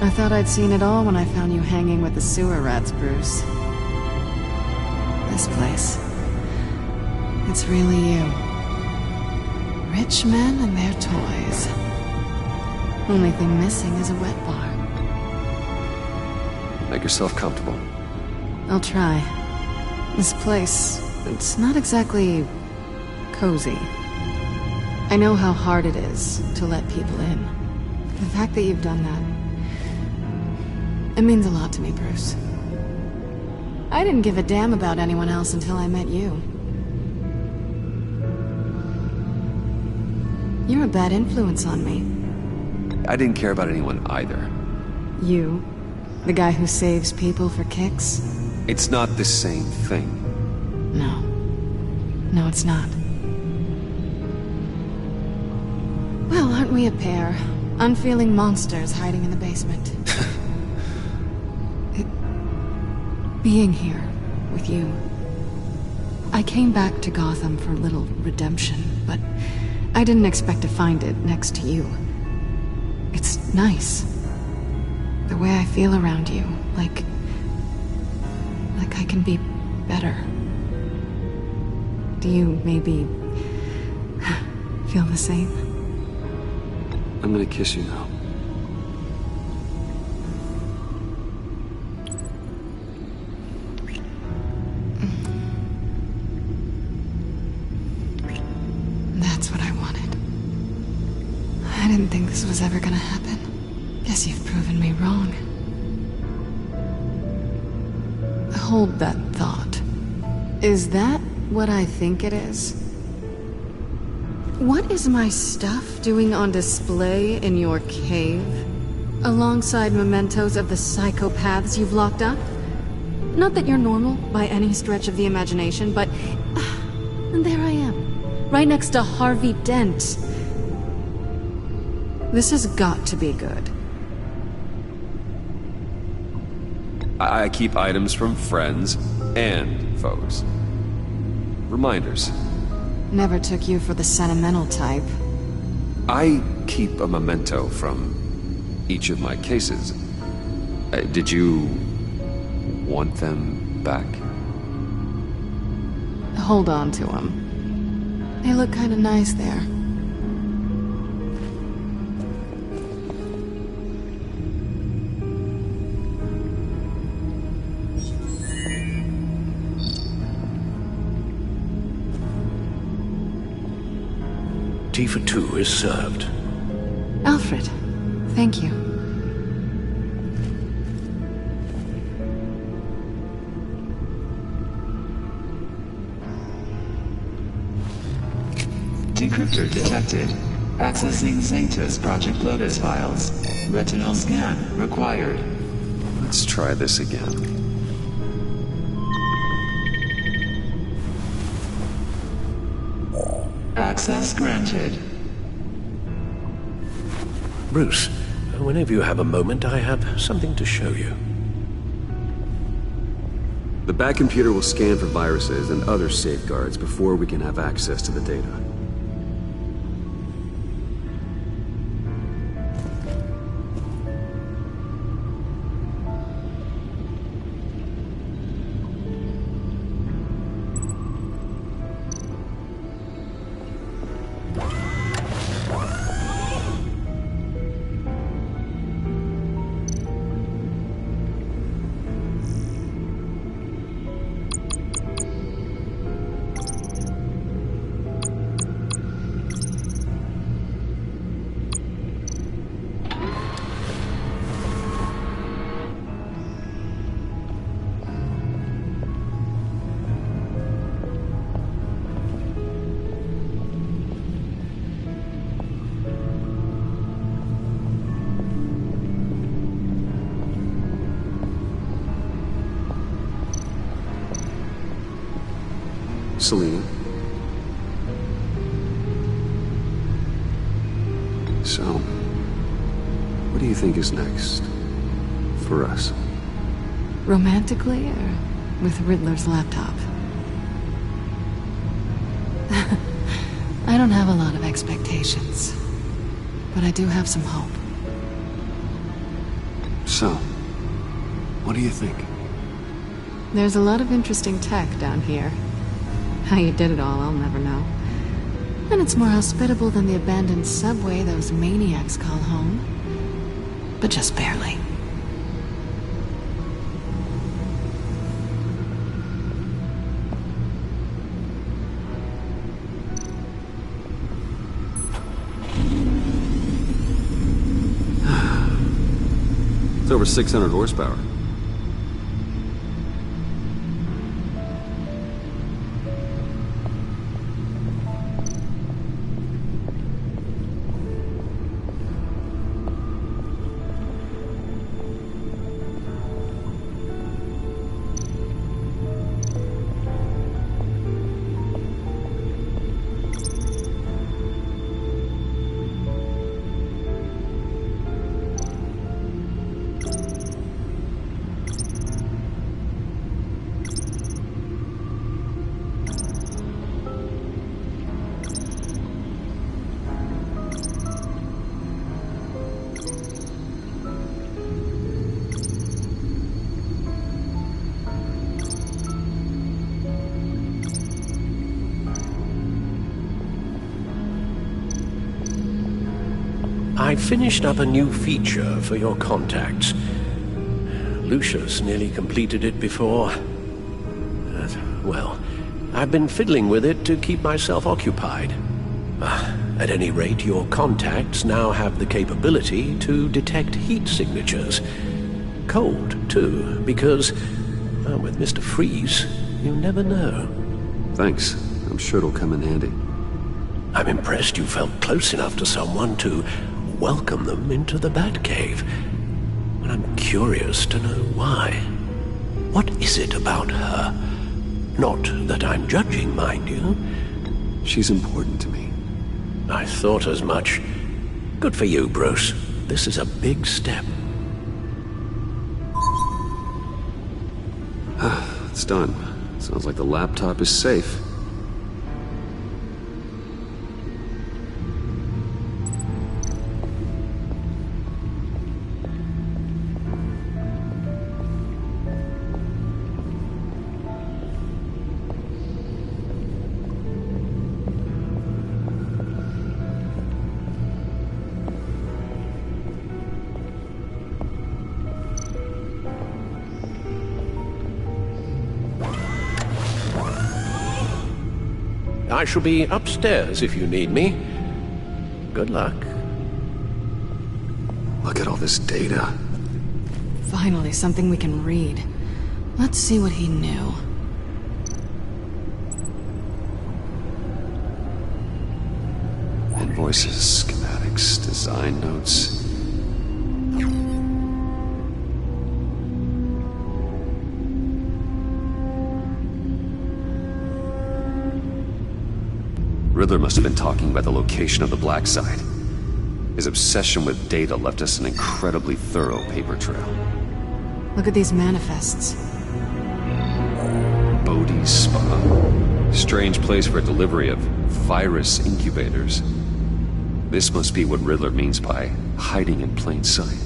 I thought I'd seen it all when I found you hanging with the sewer rats, Bruce. This place. It's really you. Rich men and their toys. Only thing missing is a wet bar. Make yourself comfortable. I'll try. This place, it's not exactly cozy. I know how hard it is to let people in. The fact that you've done that, it means a lot to me, Bruce. I didn't give a damn about anyone else until I met you. You're a bad influence on me. I didn't care about anyone either. You? The guy who saves people for kicks? It's not the same thing. No. No, it's not. Well, aren't we a pair? Unfeeling monsters hiding in the basement. Being here with you. I came back to Gotham for a little redemption, but I didn't expect to find it next to you. It's nice. The way I feel around you, like I can be better. Do you maybe feel the same? I'm gonna kiss you now. That's what I wanted. I didn't think this was ever gonna happen. Guess you've proven me wrong. Hold that thought. Is that what I think it is? What is my stuff doing on display in your cave? Alongside mementos of the psychopaths you've locked up? Not that you're normal by any stretch of the imagination, but... and there I am. Right next to Harvey Dent. This has got to be good. I keep items from friends and foes. Reminders. Never took you for the sentimental type. I keep a memento from each of my cases. Did you want them back? Hold on to them. They look kind of nice there. Tea for two is served. Alfred, thank you. Decryptor detected. Accessing Sanctus Project Lotus files. Retinal scan required. Let's try this again. Access granted. Bruce, whenever you have a moment, I have something to show you. The back computer will scan for viruses and other safeguards before we can have access to the data. Selina. So, what do you think is next for us? Romantically, or with Riddler's laptop? I don't have a lot of expectations, but I do have some hope. So, what do you think? There's a lot of interesting tech down here. How you did it all, I'll never know. And it's more hospitable than the abandoned subway those maniacs call home. But just barely. It's over 600 horsepower. I finished up a new feature for your contacts. Lucius nearly completed it before. Well, I've been fiddling with it to keep myself occupied. At any rate, your contacts now have the capability to detect heat signatures. Cold, too, because, with Mr. Freeze, you never know. Thanks. I'm sure it'll come in handy. I'm impressed you felt close enough to someone to welcome them into the Batcave. And I'm curious to know why. What is it about her? Not that I'm judging, mind you. She's important to me. I thought as much. Good for you, Bruce. This is a big step. It's done. Sounds like the laptop is safe. I shall be upstairs if you need me. Good luck. Look at all this data. Finally, something we can read. Let's see what he knew. Invoices, schematics, design notes. Riddler must have been talking about the location of the black site. His obsession with data left us an incredibly thorough paper trail. Look at these manifests. Bodhi's Spa. Strange place for delivery of virus incubators. This must be what Riddler means by hiding in plain sight.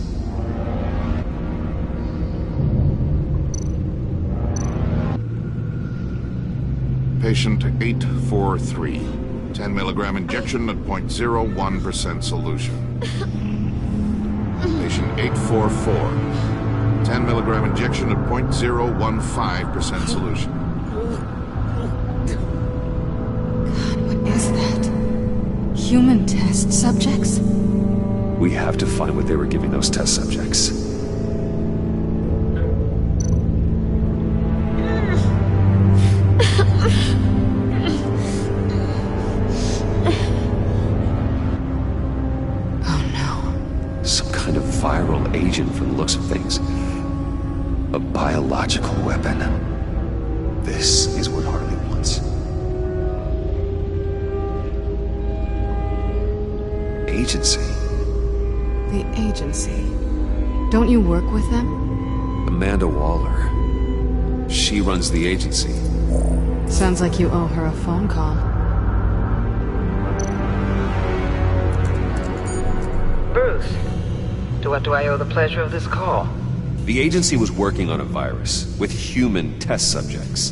Patient 843. 10 milligram injection at 0.01% solution. Patient 844. 10 milligram injection at 0.015% solution. God, what is that? Human test subjects? We have to find what they were giving those test subjects. Viral agent from the looks of things. A biological weapon. This is what Harley wants. Agency. The agency. Don't you work with them? Amanda Waller. She runs the agency. Sounds like you owe her a phone call. Bruce. To what do I owe the pleasure of this call? The agency was working on a virus with human test subjects.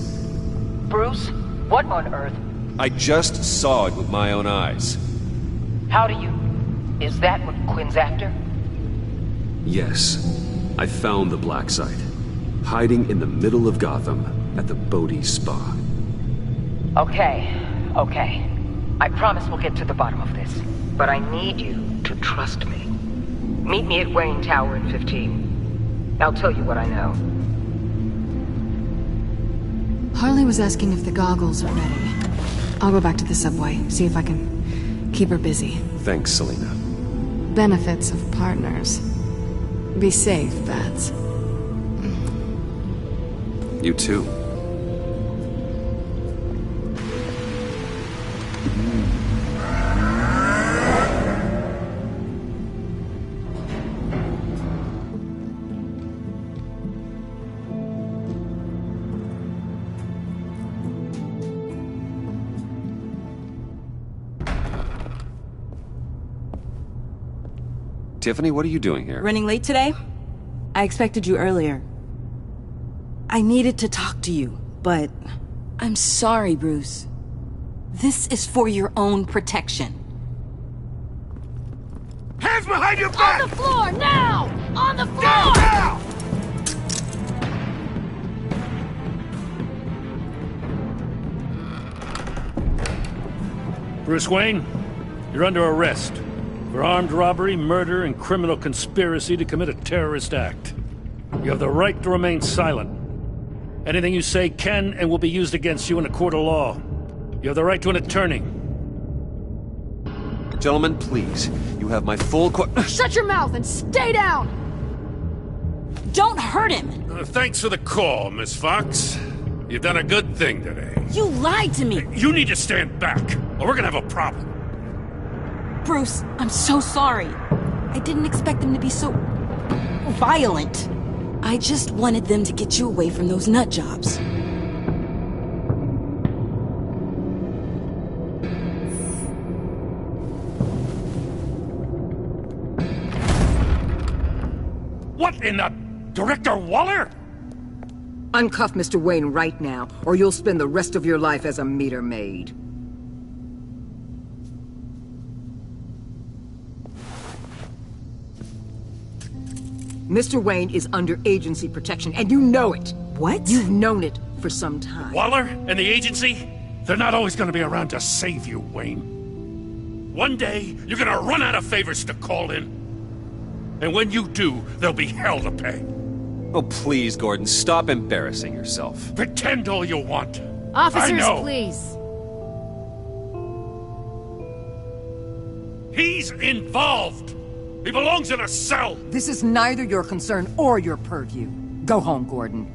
Bruce, what on earth? I just saw it with my own eyes. How do you... Is that what Quinn's after? Yes. I found the black site. Hiding in the middle of Gotham at the Bodhi Spa. Okay. I promise we'll get to the bottom of this. But I need you to trust me. Meet me at Wayne Tower in 15. I'll tell you what I know. Harley was asking if the goggles are ready. I'll go back to the subway, see if I can keep her busy. Thanks, Selina. Benefits of partners. Be safe, Bats. You too. Tiffany, what are you doing here? Running late today? I expected you earlier. I needed to talk to you, but... I'm sorry, Bruce. This is for your own protection. Hands behind your back! On the floor, now! On the floor! Down, now! Bruce Wayne, you're under arrest for armed robbery, murder, and criminal conspiracy to commit a terrorist act. You have the right to remain silent. Anything you say can and will be used against you in a court of law. You have the right to an attorney. Gentlemen, please. You have my full Shut your mouth and stay down! Don't hurt him! Thanks for the call, Miss Fox. You've done a good thing today. You lied to me! You need to stand back, or we're gonna have a problem. Bruce, I'm so sorry. I didn't expect them to be so... violent. I just wanted them to get you away from those nut jobs. What in the... Director Waller? Uncuff Mr. Wayne right now, or you'll spend the rest of your life as a meter maid. Mr. Wayne is under agency protection, and you know it. What? You've known it for some time. Waller and the agency? They're not always gonna be around to save you, Wayne. One day, you're gonna run out of favors to call in. And when you do, there'll be hell to pay. Oh, please, Gordon, stop embarrassing yourself. Pretend all you want. Officers, I know. please. He's involved. He belongs in a cell! This is neither your concern or your purview. Go home, Gordon.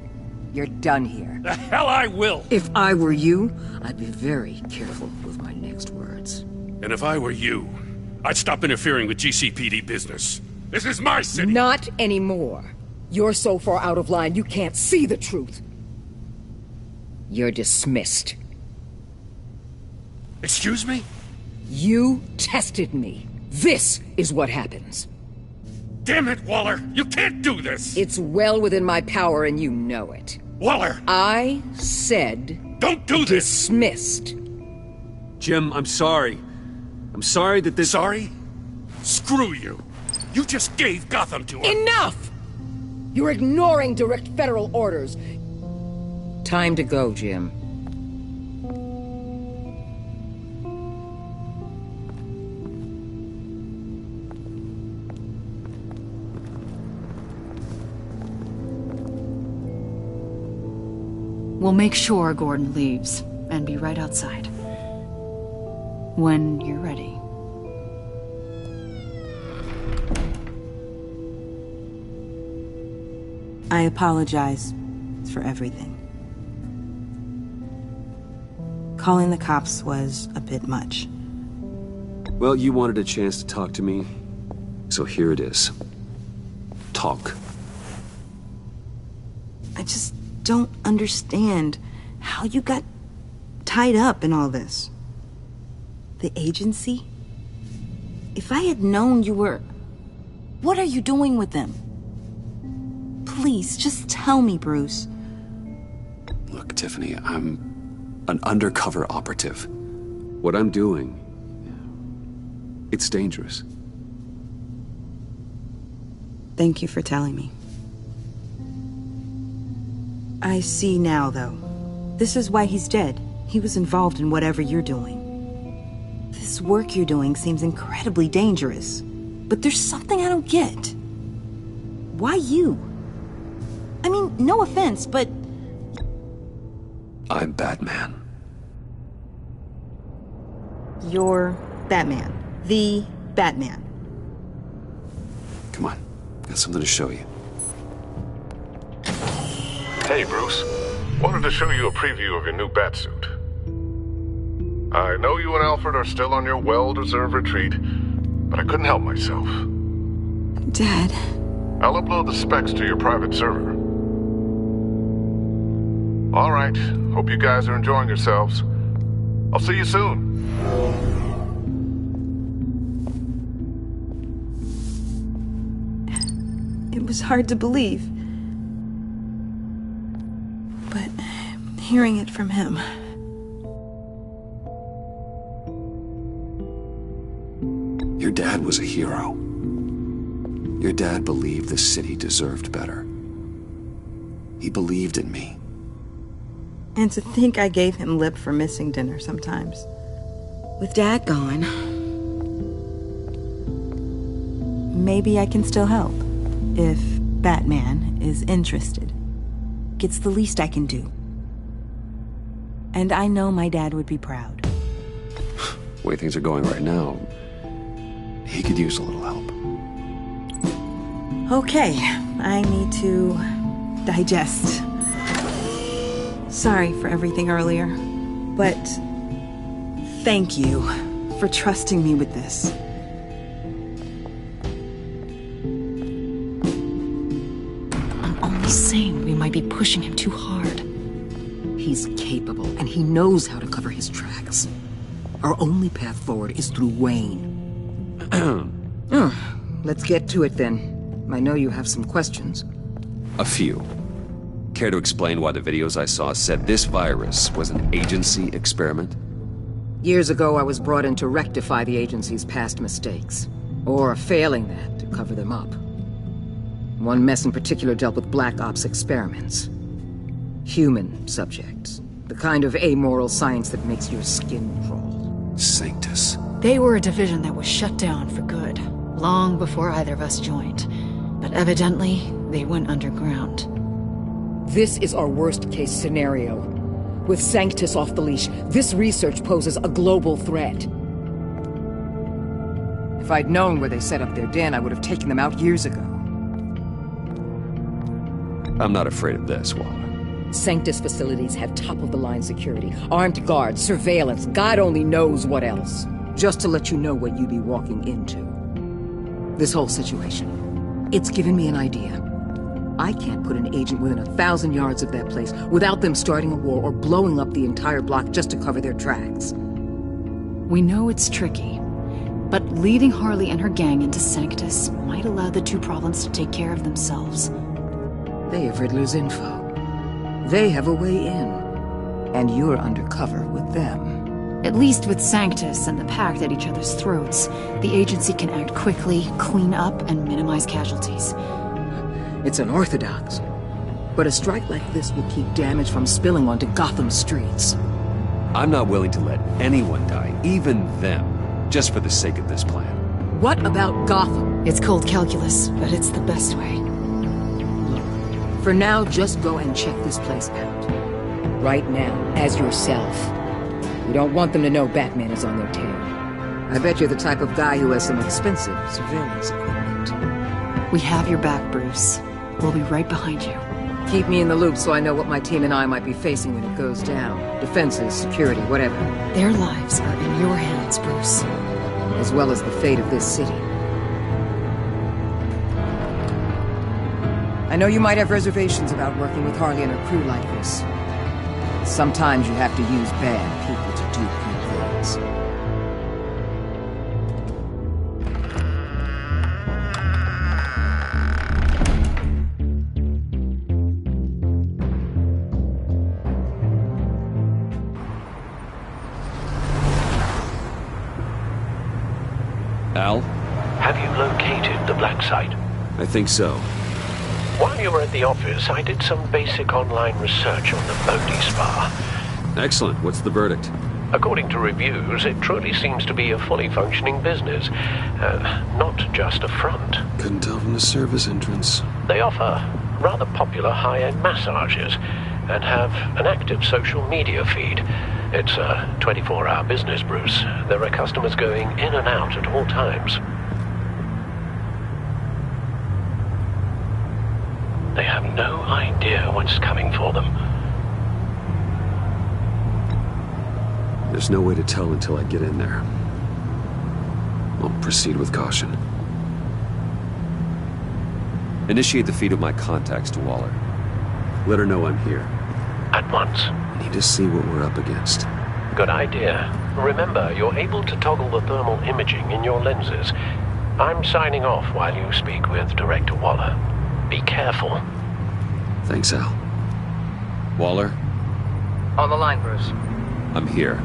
You're done here. The hell I will! If I were you, I'd be very careful with my next words. And if I were you, I'd stop interfering with GCPD business. This is my city! Not anymore. You're so far out of line you can't see the truth. You're dismissed. Excuse me? You tested me. This is what happens. Damn it, Waller! You can't do this! It's well within my power and you know it. Waller! I said... Don't do this! Dismissed. Jim, I'm sorry. I'm sorry that this... Sorry? Screw you! You just gave Gotham to her! Enough! You're ignoring direct federal orders. Time to go, Jim. We'll make sure Gordon leaves, and be right outside. When you're ready. I apologize for everything. Calling the cops was a bit much. Well, you wanted a chance to talk to me, so here it is. Talk. I just don't understand how you got tied up in all this. The agency? If I had known you were... What are you doing with them? Please, just tell me, Bruce. Look, Tiffany, I'm an undercover operative. What I'm doing, it's dangerous. Thank you for telling me. I see now, though. This is why he's dead. He was involved in whatever you're doing. This work you're doing seems incredibly dangerous. But there's something I don't get. Why you? I mean, no offense, but... I'm Batman. You're Batman. The Batman. Come on, got something to show you. Hey, Bruce. Wanted to show you a preview of your new Batsuit. I know you and Alfred are still on your well-deserved retreat, but I couldn't help myself. Dad. I'll upload the specs to your private server. All right. Hope you guys are enjoying yourselves. I'll see you soon. It was hard to believe. But hearing it from him... Your dad was a hero. Your dad believed the city deserved better. He believed in me. And to think I gave him lip for missing dinner sometimes. With Dad gone... Maybe I can still help. If Batman is interested. It's the least I can do. And I know my dad would be proud. The way things are going right now, he could use a little help. Okay, I need to digest. Sorry for everything earlier, but thank you for trusting me with this. I'm only saying we might be pushing him too hard. He's capable, and he knows how to cover his tracks. Our only path forward is through Wayne. Let's get to it then. I know you have some questions. A few. Care to explain why the videos I saw said this virus was an agency experiment? Years ago, I was brought in to rectify the agency's past mistakes. Or, failing that, to cover them up. One mess in particular dealt with Black Ops experiments. Human subjects. The kind of amoral science that makes your skin crawl. Sanctus. They were a division that was shut down for good, long before either of us joined. But evidently, they went underground. This is our worst-case scenario. With Sanctus off the leash, this research poses a global threat. If I'd known where they set up their den, I would have taken them out years ago. I'm not afraid of this, Waller. Sanctus facilities have top-of-the-line security, armed guards, surveillance, God only knows what else. Just to let you know what you'd be walking into. This whole situation, it's given me an idea. I can't put an agent within 1,000 yards of that place without them starting a war or blowing up the entire block just to cover their tracks. We know it's tricky, but leading Harley and her gang into Sanctus might allow the two problems to take care of themselves. They have Riddler's info. They have a way in. And you're undercover with them. At least with Sanctus and the Pact at each other's throats, the agency can act quickly, clean up, and minimize casualties. It's unorthodox. But a strike like this will keep damage from spilling onto Gotham streets. I'm not willing to let anyone die, even them, just for the sake of this plan. What about Gotham? It's cold calculus, but it's the best way. Look, for now, just go and check this place out. Right now, as yourself. You don't want them to know Batman is on their tail. I bet you're the type of guy who has some expensive surveillance equipment. We have your back, Bruce. We'll be right behind you. Keep me in the loop so I know what my team and I might be facing when it goes down. Defenses, security, whatever. Their lives are in your hands, Bruce. As well as the fate of this city. I know you might have reservations about working with Harley and her crew like this. Sometimes you have to use bad people to do good things. Have you located the black site? I think so. While you were at the office, I did some basic online research on the Bodhi Spa. Excellent. What's the verdict? According to reviews, it truly seems to be a fully functioning business, not just a front. Couldn't tell from the service entrance. They offer rather popular high-end massages and have an active social media feed. It's a 24-hour business, Bruce. There are customers going in and out at all times. They have no idea what's coming for them. There's no way to tell until I get in there. I'll proceed with caution. Initiate the feed of my contacts to Waller. Let her know I'm here. At once. I need to see what we're up against. Good idea. Remember, you're able to toggle the thermal imaging in your lenses. I'm signing off while you speak with Director Waller. Be careful. Thanks, Al. Waller? On the line, Bruce. I'm here.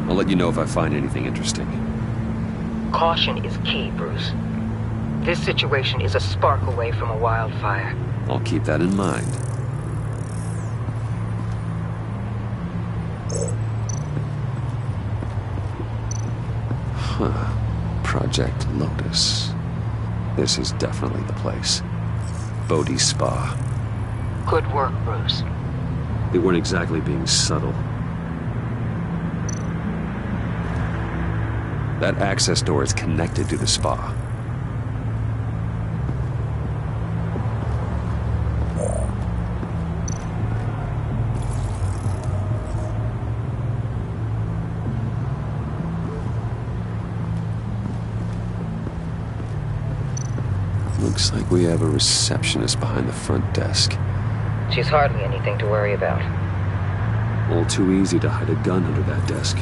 I'll let you know if I find anything interesting. Caution is key, Bruce. This situation is a spark away from a wildfire. I'll keep that in mind. Huh. Project Lotus. This is definitely the place. Bodhi Spa. Good work, Bruce. They weren't exactly being subtle. That access door is connected to the spa. Looks like we have a receptionist behind the front desk. She's hardly anything to worry about. All too easy to hide a gun under that desk.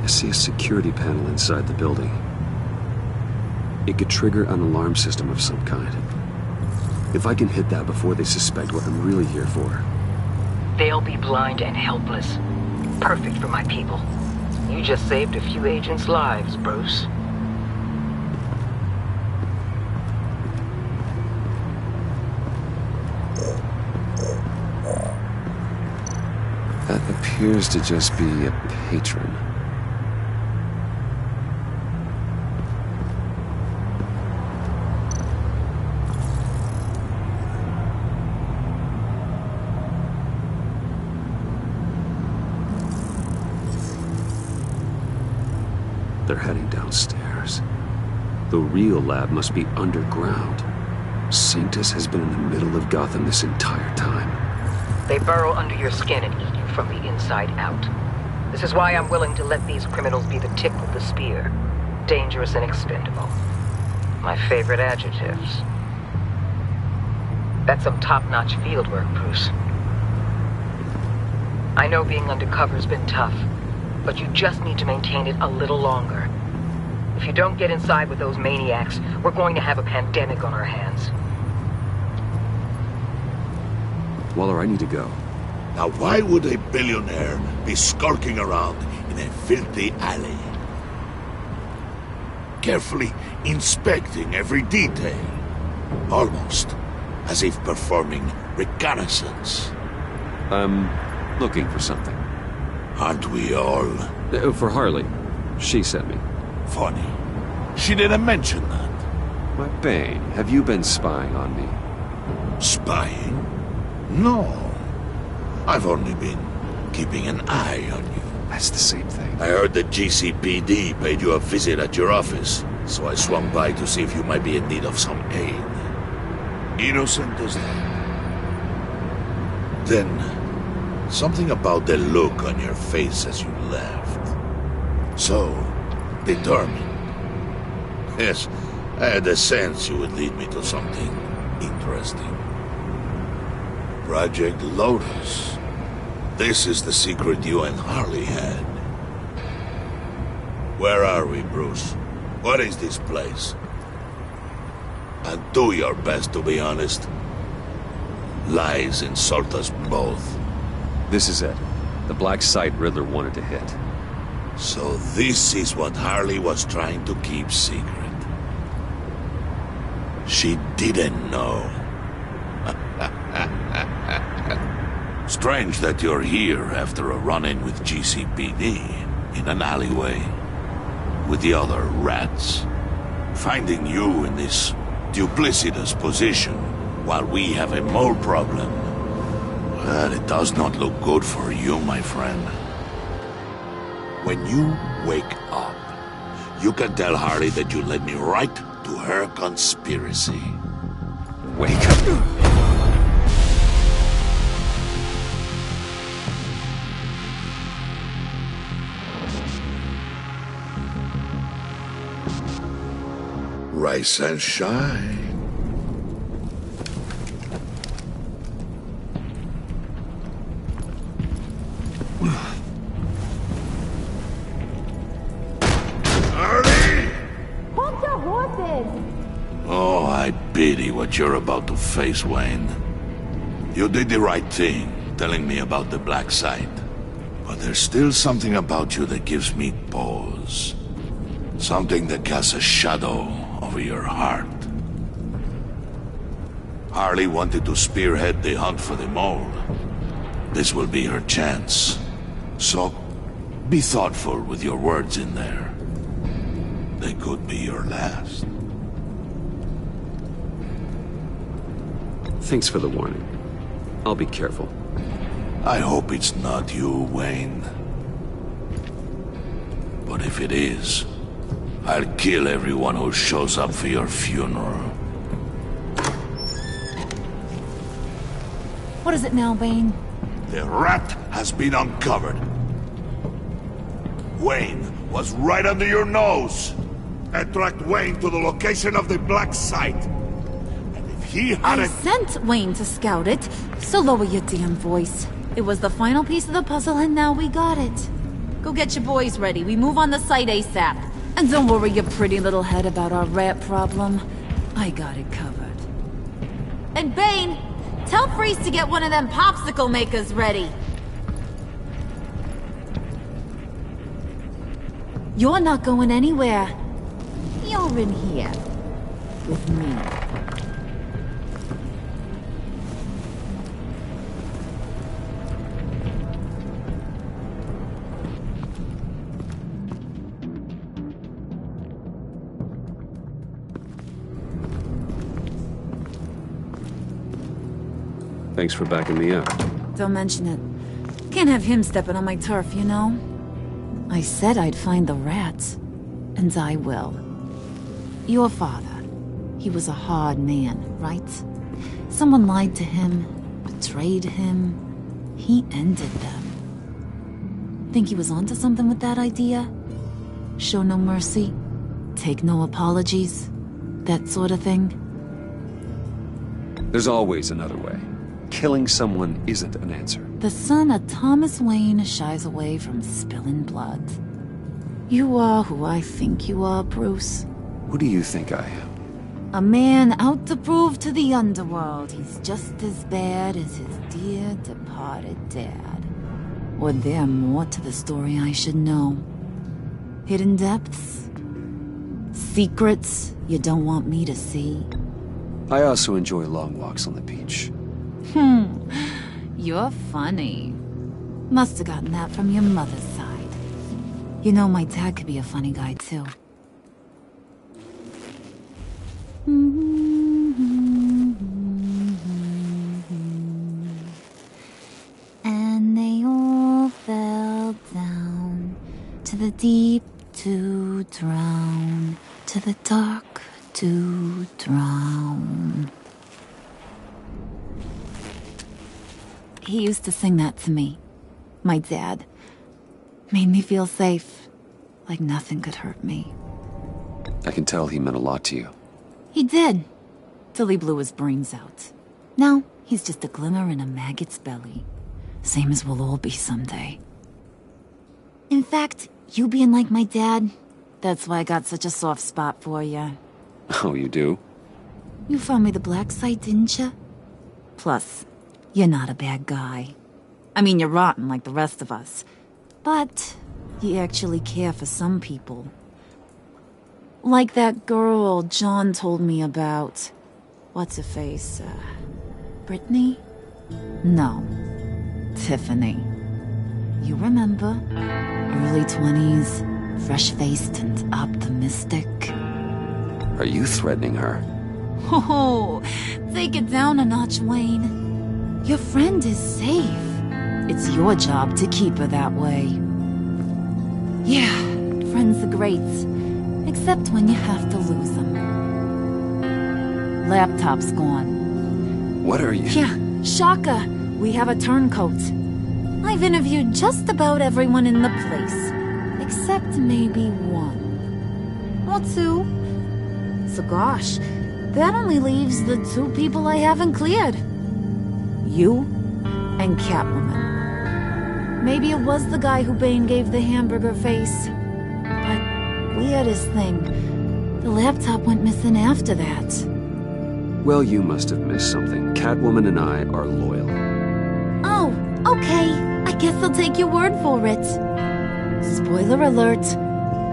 I see a security panel inside the building. It could trigger an alarm system of some kind. If I can hit that before they suspect what I'm really here for. They'll be blind and helpless. Perfect for my people. You just saved a few agents' lives, Bruce. That appears to just be a patron. They're heading downstairs. The real lab must be underground. Sanctus has been in the middle of Gotham this entire time. They burrow under your skin and eat you from the inside out. This is why I'm willing to let these criminals be the tip of the spear. Dangerous and expendable. My favorite adjectives. That's some top-notch field work, Bruce. I know being undercover's been tough, but you just need to maintain it a little longer. If you don't get inside with those maniacs, we're going to have a pandemic on our hands. Waller, I need to go. Now why would a billionaire be skulking around in a filthy alley? Carefully inspecting every detail. Almost as if performing reconnaissance. I'm looking for something. Aren't we all? For Harley. She sent me. Funny. She didn't mention that. My Bane, have you been spying on me? Spying? No. I've only been keeping an eye on you. That's the same thing. I heard the GCPD paid you a visit at your office, so I swung by to see if you might be in need of some aid. Innocent as that. Then, something about the look on your face as you left. So, determined. Yes, I had a sense you would lead me to something interesting. Project Lotus. This is the secret you and Harley had. Where are we, Bruce? What is this place? And do your best to be honest. Lies insult us both. This is it. The black site Riddler wanted to hit. So this is what Harley was trying to keep secret. She didn't know. Strange that you're here after a run-in with GCPD in an alleyway with the other rats. Finding you in this duplicitous position while we have a mole problem. Well, it does not look good for you, my friend. When you wake up, you can tell Harley that you led me right to her conspiracy. Wake up. Rise and shine. Oh, I pity what you're about to face, Wayne. You did the right thing, telling me about the black site. But there's still something about you that gives me pause. Something that casts a shadow over your heart. Harley wanted to spearhead the hunt for the mole. This will be her chance. So, be thoughtful with your words in there. They could be your last. Thanks for the warning. I'll be careful. I hope it's not you, Wayne. But if it is, I'll kill everyone who shows up for your funeral. What is it now, Bane? The rat has been uncovered. Wayne was right under your nose. I tracked Wayne to the location of the black site. And if he hadn't... I sent Wayne to scout it, so lower your damn voice. It was the final piece of the puzzle, and now we got it. Go get your boys ready. We move on the site ASAP. And don't worry your pretty little head about our rat problem. I got it covered. And Bane, tell Freeze to get one of them popsicle makers ready. You're not going anywhere. You're in here. With me. Thanks for backing me up. Don't mention it. Can't have him stepping on my turf, you know? I said I'd find the rats. And I will. Your father. He was a hard man, right? Someone lied to him, betrayed him. He ended them. Think he was onto something with that idea? Show no mercy? Take no apologies? That sort of thing? There's always another way. Killing someone isn't an answer. The son of Thomas Wayne shies away from spilling blood. You are who I think you are, Bruce. Who do you think I am? A man out to prove to the underworld he's just as bad as his dear departed dad. Or there more to the story I should know. Hidden depths? Secrets you don't want me to see? I also enjoy long walks on the beach. You're funny. Must have gotten that from your mother's side. You know, my dad could be a funny guy, too. And they all fell down to the deep to drown, to the dark to drown. He used to sing that to me. My dad. Made me feel safe. Like nothing could hurt me. I can tell he meant a lot to you. He did. Till he blew his brains out. Now, he's just a glimmer in a maggot's belly. Same as we'll all be someday. In fact, you being like my dad, That's why I got such a soft spot for you. Oh, you do? You found me the black site, didn't you? Plus, you're not a bad guy. I mean, you're rotten like the rest of us. But you actually care for some people. Like that girl John told me about. What's her face? Brittany? No. Tiffany. You remember? Early 20s, fresh-faced and optimistic. Are you threatening her? Oh, take it down a notch, Wayne. Your friend is safe. It's your job to keep her that way. Yeah, friends are great. Except when you have to lose them. Laptop's gone. What are you... Yeah, shocker. We have a turncoat. I've interviewed just about everyone in the place. Except maybe one. Or two. So gosh, that only leaves the two people I haven't cleared. You and Catwoman. Maybe it was the guy who Bane gave the hamburger face. But weirdest thing, the laptop went missing after that. Well, you must have missed something. Catwoman and I are loyal. Oh, okay. I guess I'll take your word for it. Spoiler alert,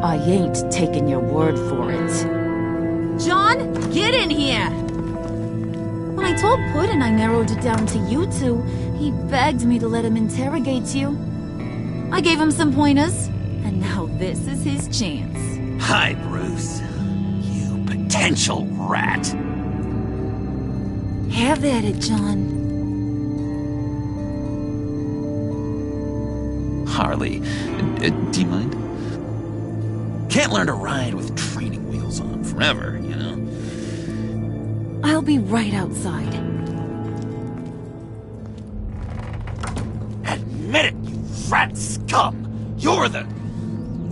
I ain't taking your word for it. John, get in here! When I told Puddin' I narrowed it down to you two, he begged me to let him interrogate you. I gave him some pointers, and now this is his chance. Hi, Bruce. You potential rat. Have at it, John. Harley, do you mind? Can't learn to ride with training wheels on forever, you know? I'll be right outside. Admit it, you rat scum! You're the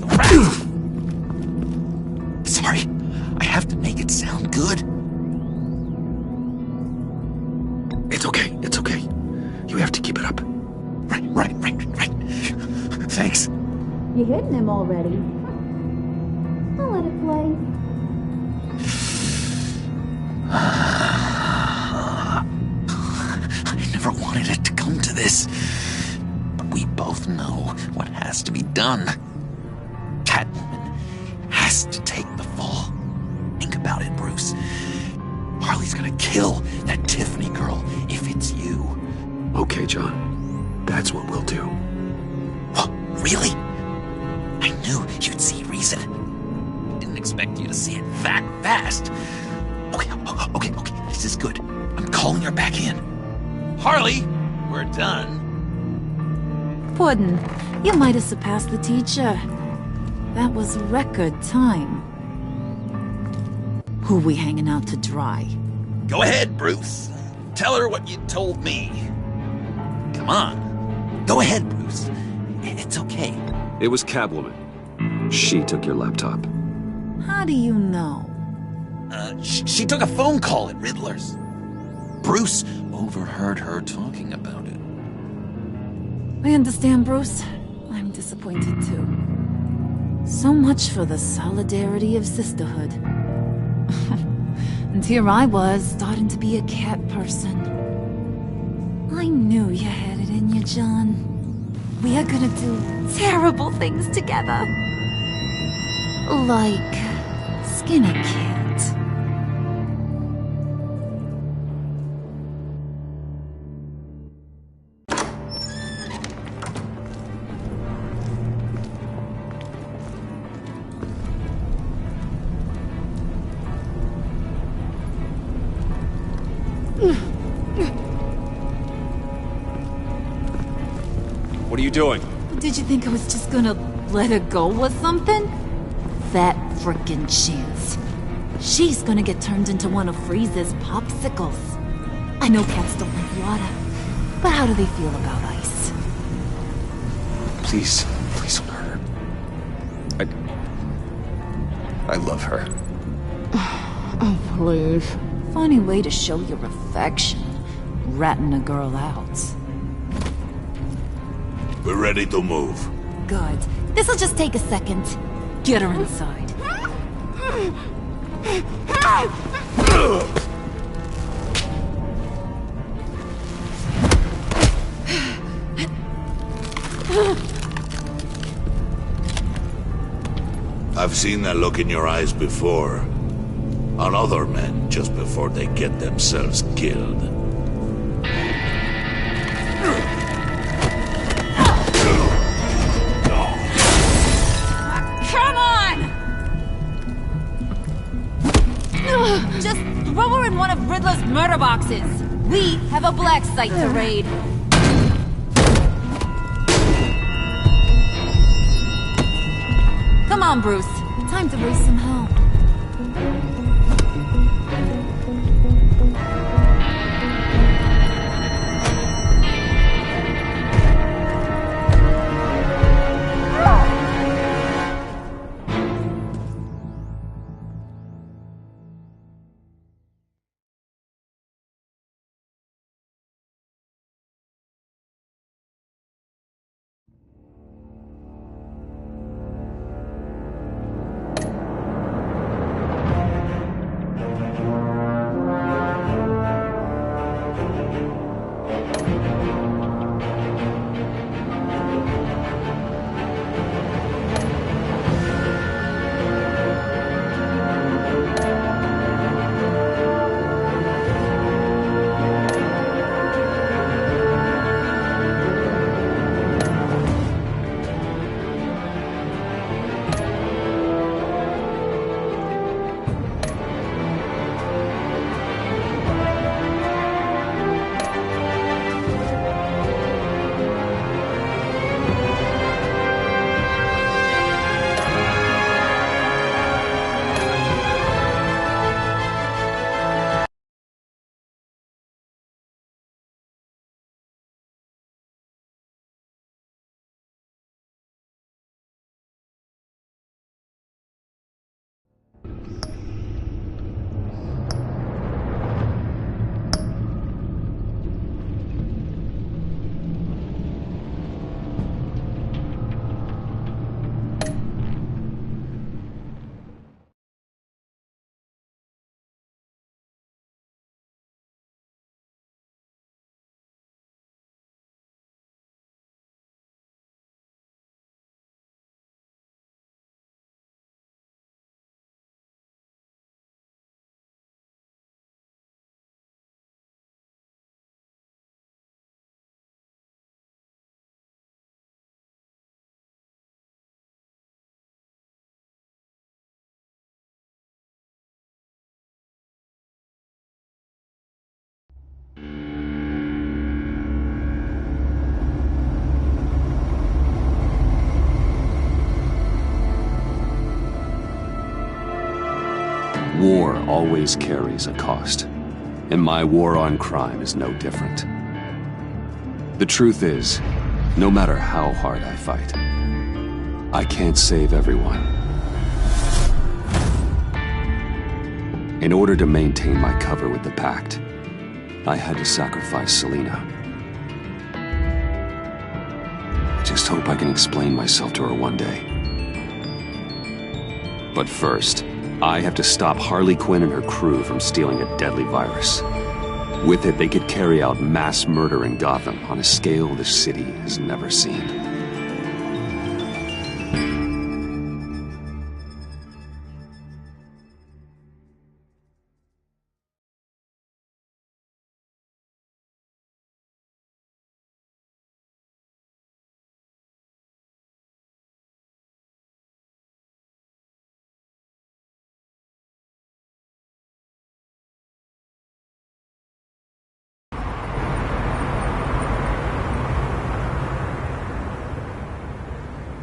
rat! Sorry, I have to make it sound good. It's okay, it's okay. You have to keep it up. Right. Thanks. You hitting him already? I'll let it play. I never wanted it to come to this. But we both know what has to be done. Catwoman has to take the fall. Think about it, Bruce. Harley's gonna kill that Tiffany girl if it's you. Okay, John. That's what we'll do. Oh, really? I knew you'd see reason. Didn't expect you to see it that fast. Okay. This is good. I'm calling her back in. Harley, we're done. Puddin', you might have surpassed the teacher. That was record time. Who we hanging out to dry? Go ahead, Bruce. Tell her what you told me. Come on. Go ahead, Bruce. It's okay. It was Catwoman. She took your laptop. How do you know? She took a phone call at Riddler's. Bruce overheard her talking about it. I understand, Bruce. I'm disappointed too. So much for the solidarity of sisterhood. And here I was, starting to be a cat person. I knew you had it in you, John. We are gonna do terrible things together. Like skin a cat. What are you doing? Did you think I was just gonna let her go or something? That frickin' chance. She's gonna get turned into one of Freeze's popsicles. I know cats don't like water, but how do they feel about ice? Please don't hurt her. I love her. Oh, please. Funny way to show your affection. Ratting a girl out. We're ready to move. Good. This'll just take a second. Get her inside. I've seen that look in your eyes before. On other men, just before they get themselves killed. Come on! Just throw her in one of Riddler's murder boxes. We have a black site to raid. Come on, Bruce. Time to raise some hell. War always carries a cost, and my war on crime is no different. The truth is, no matter how hard I fight, I can't save everyone. In order to maintain my cover with the Pact, I had to sacrifice Selina. I just hope I can explain myself to her one day. But first, I have to stop Harley Quinn and her crew from stealing a deadly virus. With it, they could carry out mass murder in Gotham on a scale the city has never seen.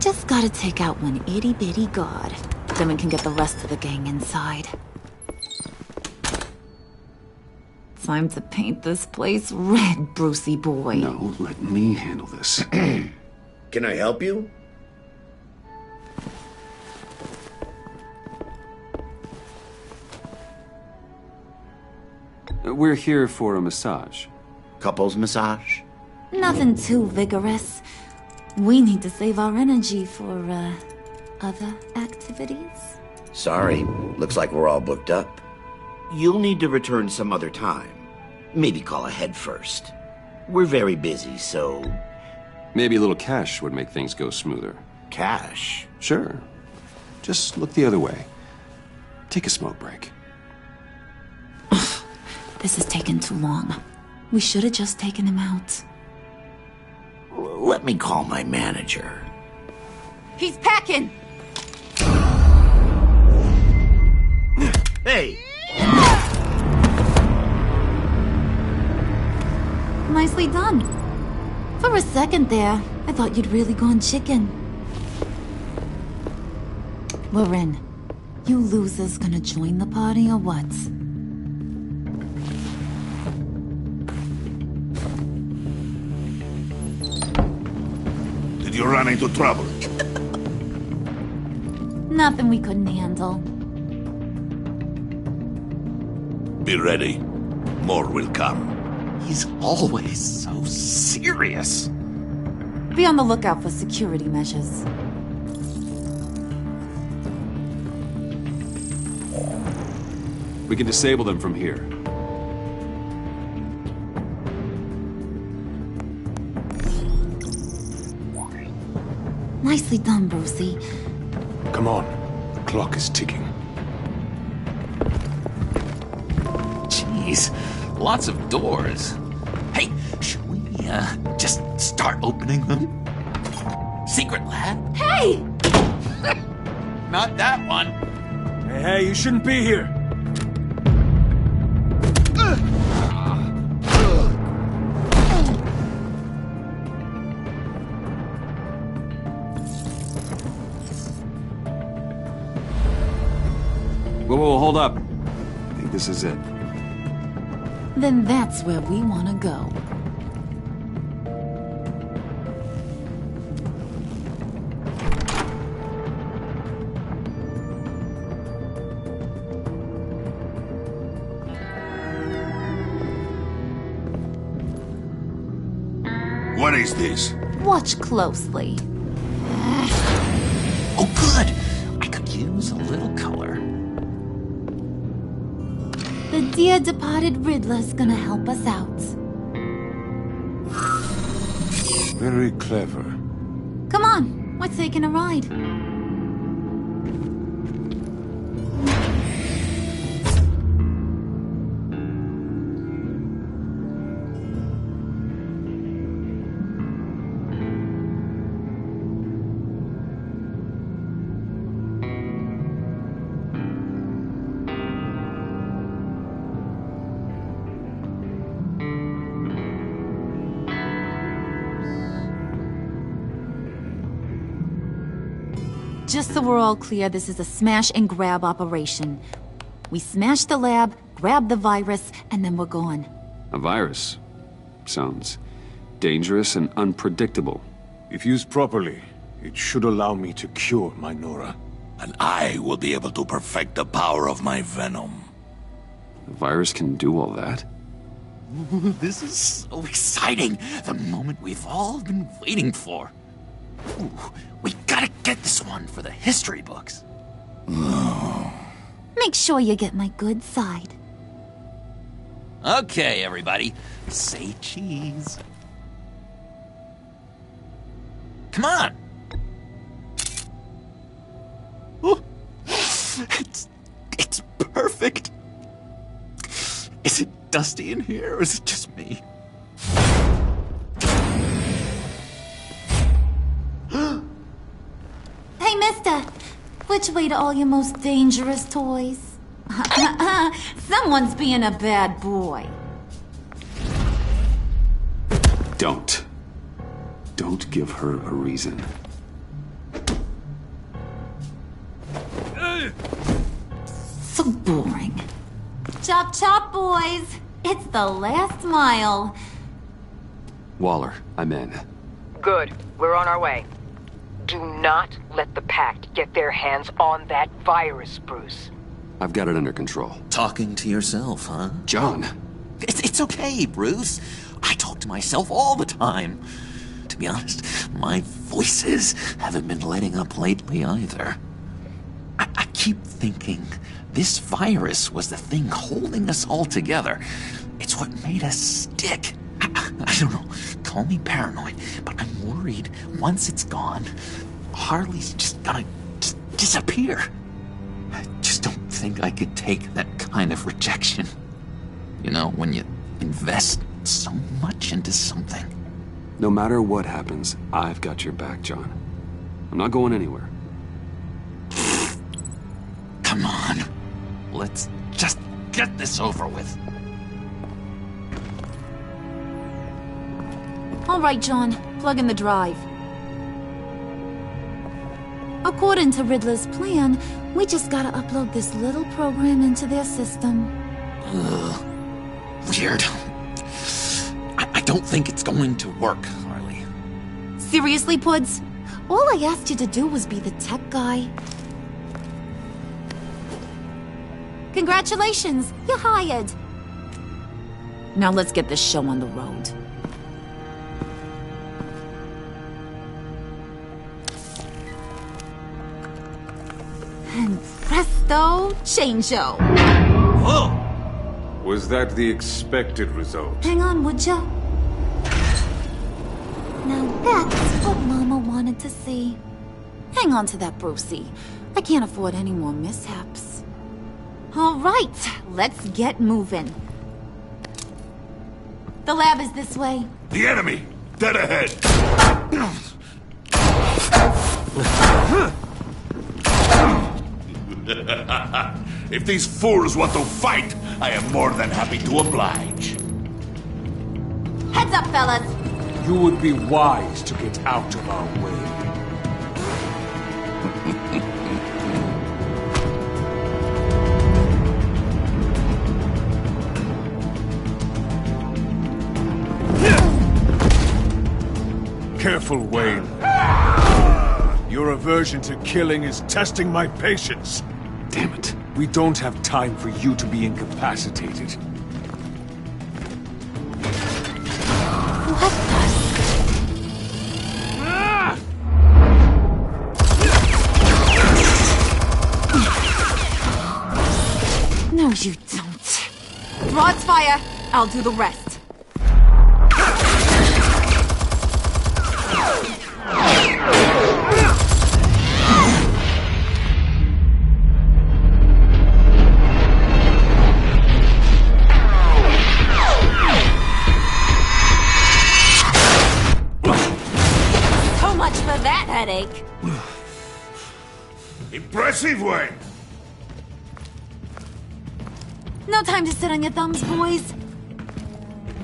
Just gotta take out one itty-bitty god. Then we can get the rest of the gang inside. Time to paint this place red, Brucey boy. No, let me handle this. Can I help you? We're here for a massage. Couples massage? Nothing too vigorous. We need to save our energy for, other activities. Sorry, looks like we're all booked up. You'll need to return some other time. Maybe call ahead first. We're very busy, so... Maybe a little cash would make things go smoother. Cash? Sure. Just look the other way. Take a smoke break. This is taking too long. We should have just taken him out. Let me call my manager. He's packing! Hey! Nicely done. For a second there, I thought you'd really gone chicken. We're in. You losers gonna join the party or what? Did you run into trouble? Nothing we couldn't handle. Be ready. More will come. He's always so serious. Be on the lookout for security measures. We can disable them from here. Nicely done, Brucey. Come on. The clock is ticking. Jeez, lots of doors. Hey, should we, just start opening them? Secret lab? Hey! Not that one. Hey, you shouldn't be here. Whoa, hold up. I think this is it. Then that's where we want to go. What is this? Watch closely. Oh, good. I could use a little color. The dear departed Riddler's gonna help us out. Very clever. Come on, we're taking a ride. Just so we're all clear, this is a smash and grab operation. We smash the lab, grab the virus, and then we're gone. A virus? Sounds dangerous and unpredictable. If used properly, it should allow me to cure my Nora. And I will be able to perfect the power of my venom. The virus can do all that? Ooh, this is so exciting. The moment we've all been waiting for. Ooh, we gotta get this one for the history books. Make sure you get my good side. Okay, everybody. Say cheese. Come on. Ooh, it's perfect. Is it dusty in here, or is it just me? Hey, mister! Which way to all your most dangerous toys? Someone's being a bad boy. Don't. Don't give her a reason. So boring. Chop chop, boys! It's the last mile. Waller, I'm in. Good. We're on our way. Do not let the Pact get their hands on that virus, Bruce. I've got it under control. Talking to yourself, huh? John! It's okay, Bruce. I talk to myself all the time. To be honest, my voices haven't been letting up lately either. I keep thinking this virus was the thing holding us all together. It's what made us stick. I don't know, call me paranoid, but I'm worried once it's gone, Harley's just gonna disappear. I just don't think I could take that kind of rejection. You know, when you invest so much into something. No matter what happens, I've got your back, John. I'm not going anywhere. Come on. Let's just get this over with. All right, John. Plug in the drive. According to Riddler's plan, we just gotta upload this little program into their system. Ugh. Weird. I don't think it's going to work, Harley. Seriously, Puds? All I asked you to do was be the tech guy. Congratulations, you're hired. Now let's get this show on the road. And presto, changeo. Whoa! Was that the expected result? Hang on, would ya? Now that's what Mama wanted to see. Hang on to that, Brucey. I can't afford any more mishaps. All right, let's get moving. The lab is this way. The enemy! Dead ahead! If these fools want to fight, I am more than happy to oblige. Heads up, fellas! You would be wise to get out of our way. Careful, Wayne. Your aversion to killing is testing my patience. Damn it. We don't have time for you to be incapacitated. What the? No, you don't. Broad's fire. I'll do the rest. Headache. Impressive, Wayne. No time to sit on your thumbs, boys.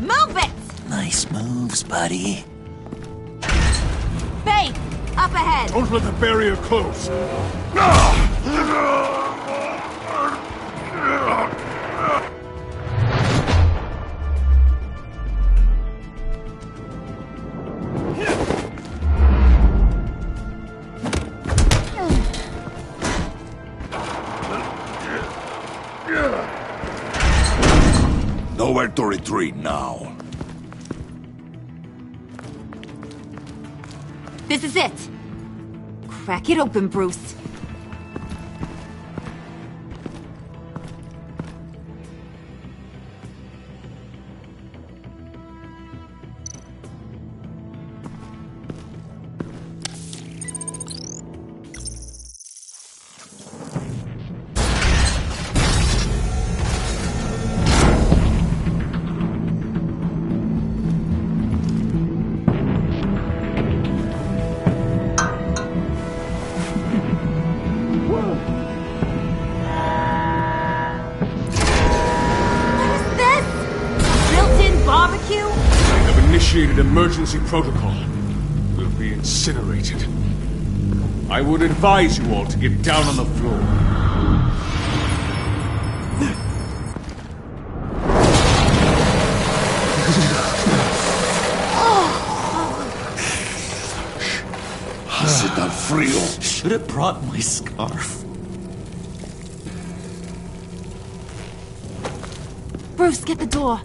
Move it! Nice moves, buddy. Feind, up ahead. Don't let the barrier close. Nowhere to retreat now. This is it. Crack it open, Bruce. Initiated emergency protocol. We'll be incinerated. I would advise you all to get down on the floor. Sit down, frio. Should have brought my scarf. Bruce, get the door.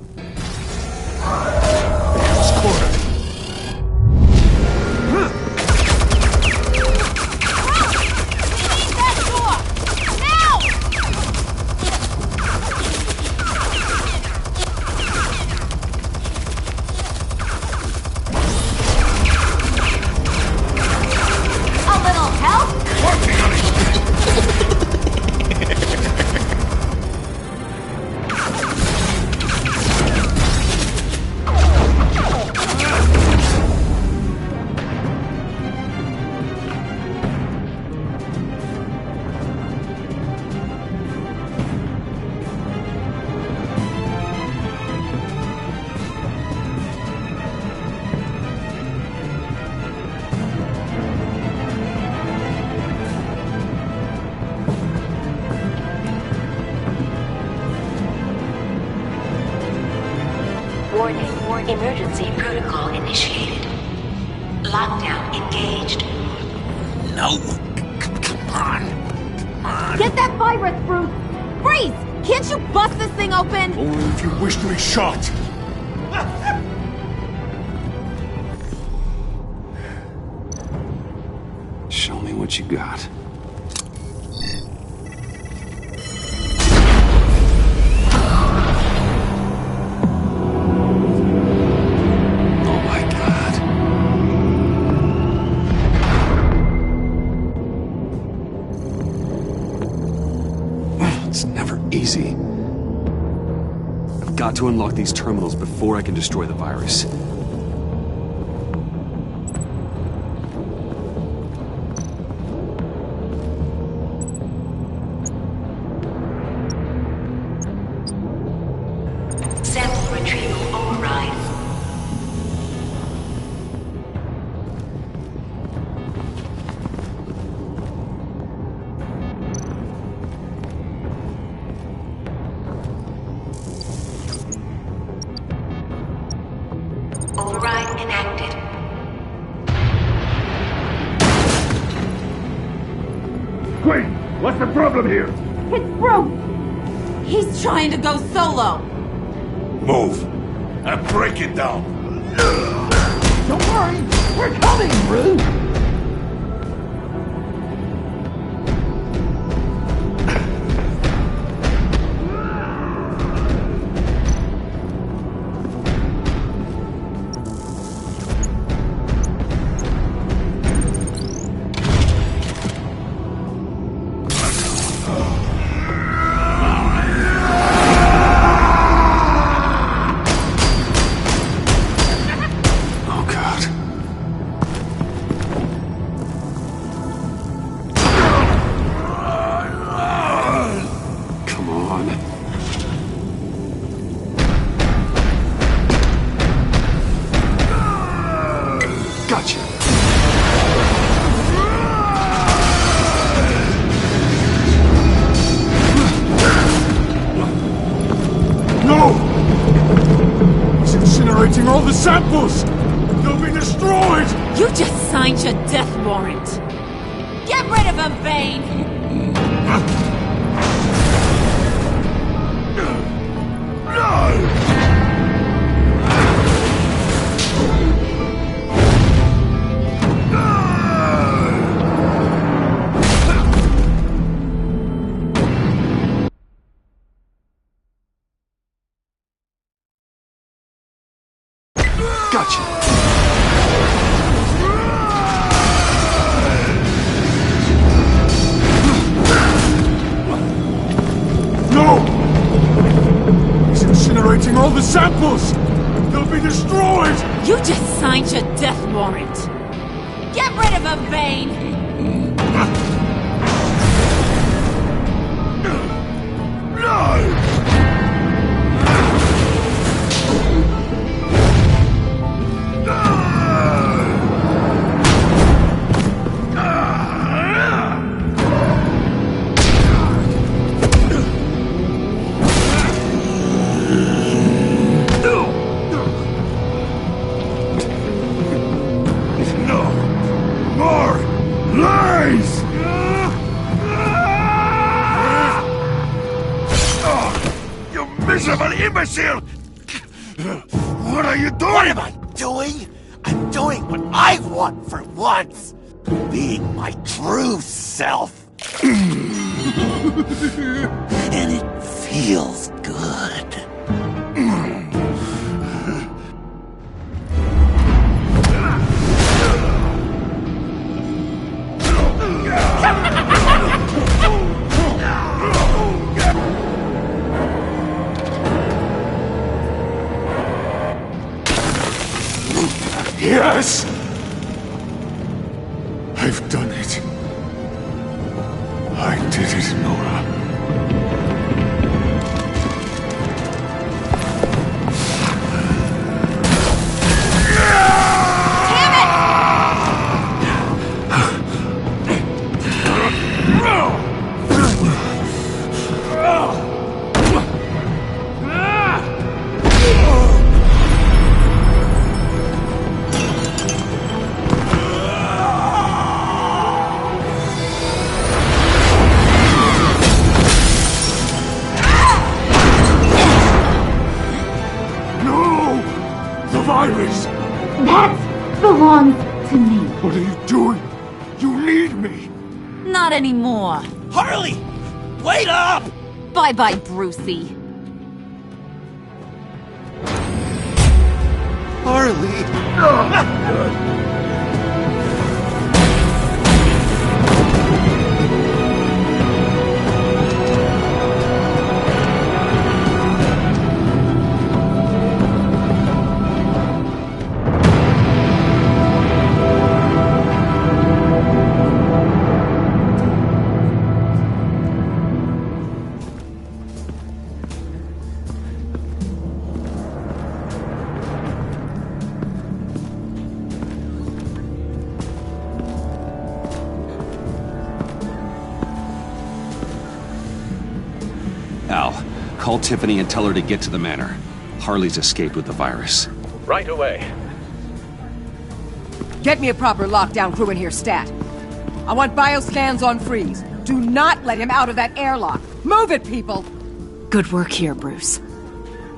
Warning. Emergency protocol initiated. Lockdown engaged. No. Come on. Get that virus, Bruce! Freeze! Can't you bust this thing open? Only if you wish to be shot. Show me what you got. Oh my God. It's never easy. I've got to unlock these terminals before I can destroy the virus. Sample retrieval override. Override enacted. Quick! What's the problem here? It's Bruce! He's trying to go solo! Move. And break it down. Don't worry, we're coming, Bruce! Gotcha. No! He's incinerating all the samples! They'll be destroyed! You just signed your death warrant! Get rid of him, Feind! Gotcha. No! He's incinerating all the samples! They'll be destroyed! You just signed your death warrant! Get rid of him, Feind! Miserable imbecile! What are you doing? What am I doing? I'm doing what I want for once! Being my true self! And it feels good. Yes! I've done it. I did it, Nora. virus! That belongs to me. What are you doing? You need me! Not anymore. Harley! Wait up! Bye-bye, Brucey. Harley! Al, call Tiffany and tell her to get to the manor. Harley's escaped with the virus. Right away. Get me a proper lockdown crew in here, stat. I want bioscans on Freeze. Do not let him out of that airlock. Move it, people! Good work here, Bruce.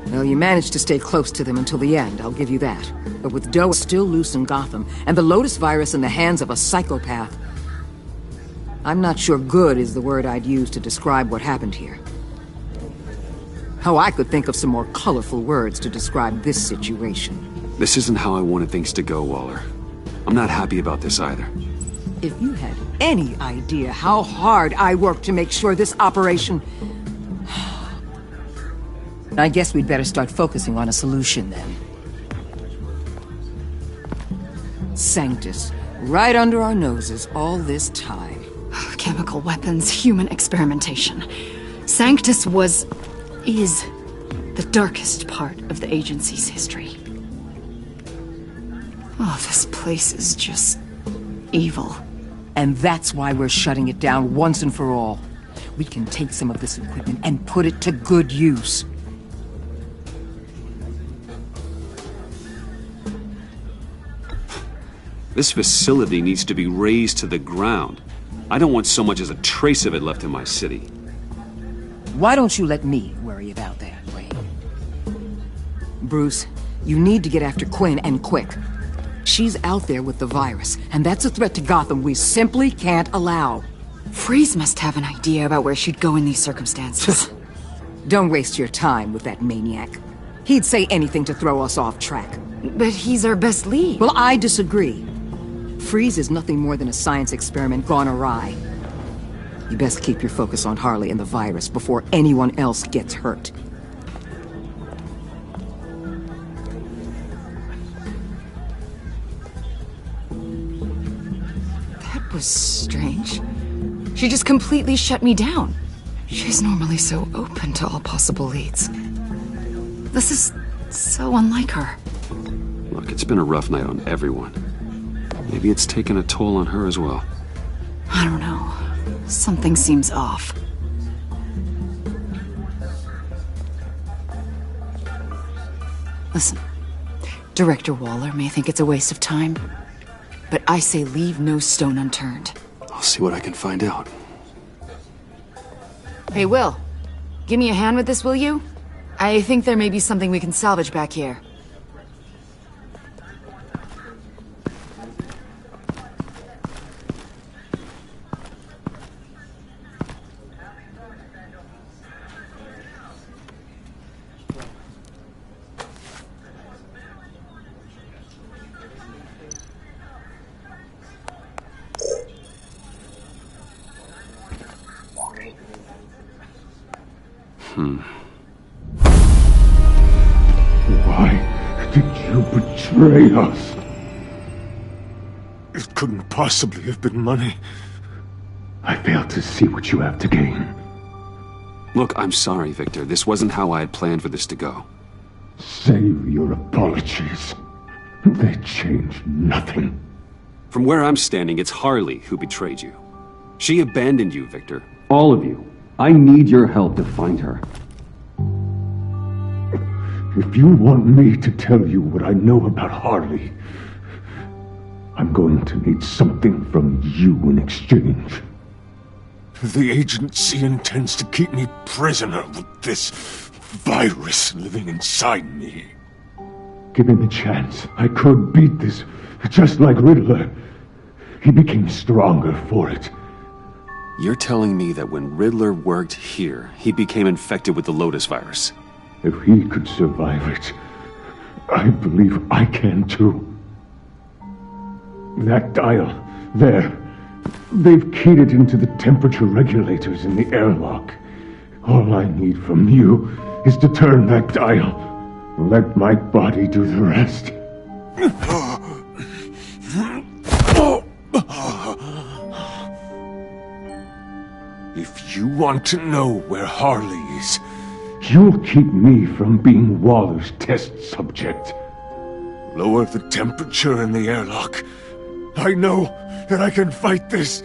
Well, you managed to stay close to them until the end, I'll give you that. But with Doe still loose in Gotham, and the Lotus virus in the hands of a psychopath, I'm not sure good is the word I'd use to describe what happened here. Oh, I could think of some more colorful words to describe this situation. This isn't how I wanted things to go, Waller. I'm not happy about this either. If you had any idea how hard I worked to make sure this operation... I guess we'd better start focusing on a solution then. Sanctus, right under our noses all this time. Chemical weapons, human experimentation. Sanctus is the darkest part of the agency's history. Oh, this place is just evil. And that's why we're shutting it down once and for all. We can take some of this equipment and put it to good use. This facility needs to be razed to the ground. I don't want so much as a trace of it left in my city. Why don't you let me worry about that, Wayne? Bruce, you need to get after Quinn, and quick. She's out there with the virus, and that's a threat to Gotham we simply can't allow. Freeze must have an idea about where she'd go in these circumstances. Don't waste your time with that maniac. He'd say anything to throw us off track. But he's our best lead. Well, I disagree. Freeze is nothing more than a science experiment gone awry. You best keep your focus on Harley and the virus before anyone else gets hurt. That was strange. She just completely shut me down. She's normally so open to all possible leads. This is so unlike her. Look, it's been a rough night on everyone. Maybe it's taken a toll on her as well. I don't know. Something seems off. Listen, Director Waller may think it's a waste of time, but I say leave no stone unturned. I'll see what I can find out. Hey, Will. Give me a hand with this, will you? I think there may be something we can salvage back here. Why did you betray us? It couldn't possibly have been money. I fail to see what you have to gain. Look, I'm sorry, Victor. This wasn't how I had planned for this to go. Save your apologies. They change nothing. From where I'm standing, it's Harley who betrayed you. She abandoned you, Victor. All of you. I need your help to find her. If you want me to tell you what I know about Harley, I'm going to need something from you in exchange. The agency intends to keep me prisoner with this virus living inside me. Give him a chance. I could beat this, just like Riddler. He became stronger for it. You're telling me that when Riddler worked here, he became infected with the Lotus virus? If he could survive it, I believe I can too. That dial, there. They've keyed it into the temperature regulators in the airlock. All I need from you is to turn that dial. Let my body do the rest. If you want to know where Harley is, you'll keep me from being Waller's test subject. Lower the temperature in the airlock. I know that I can fight this.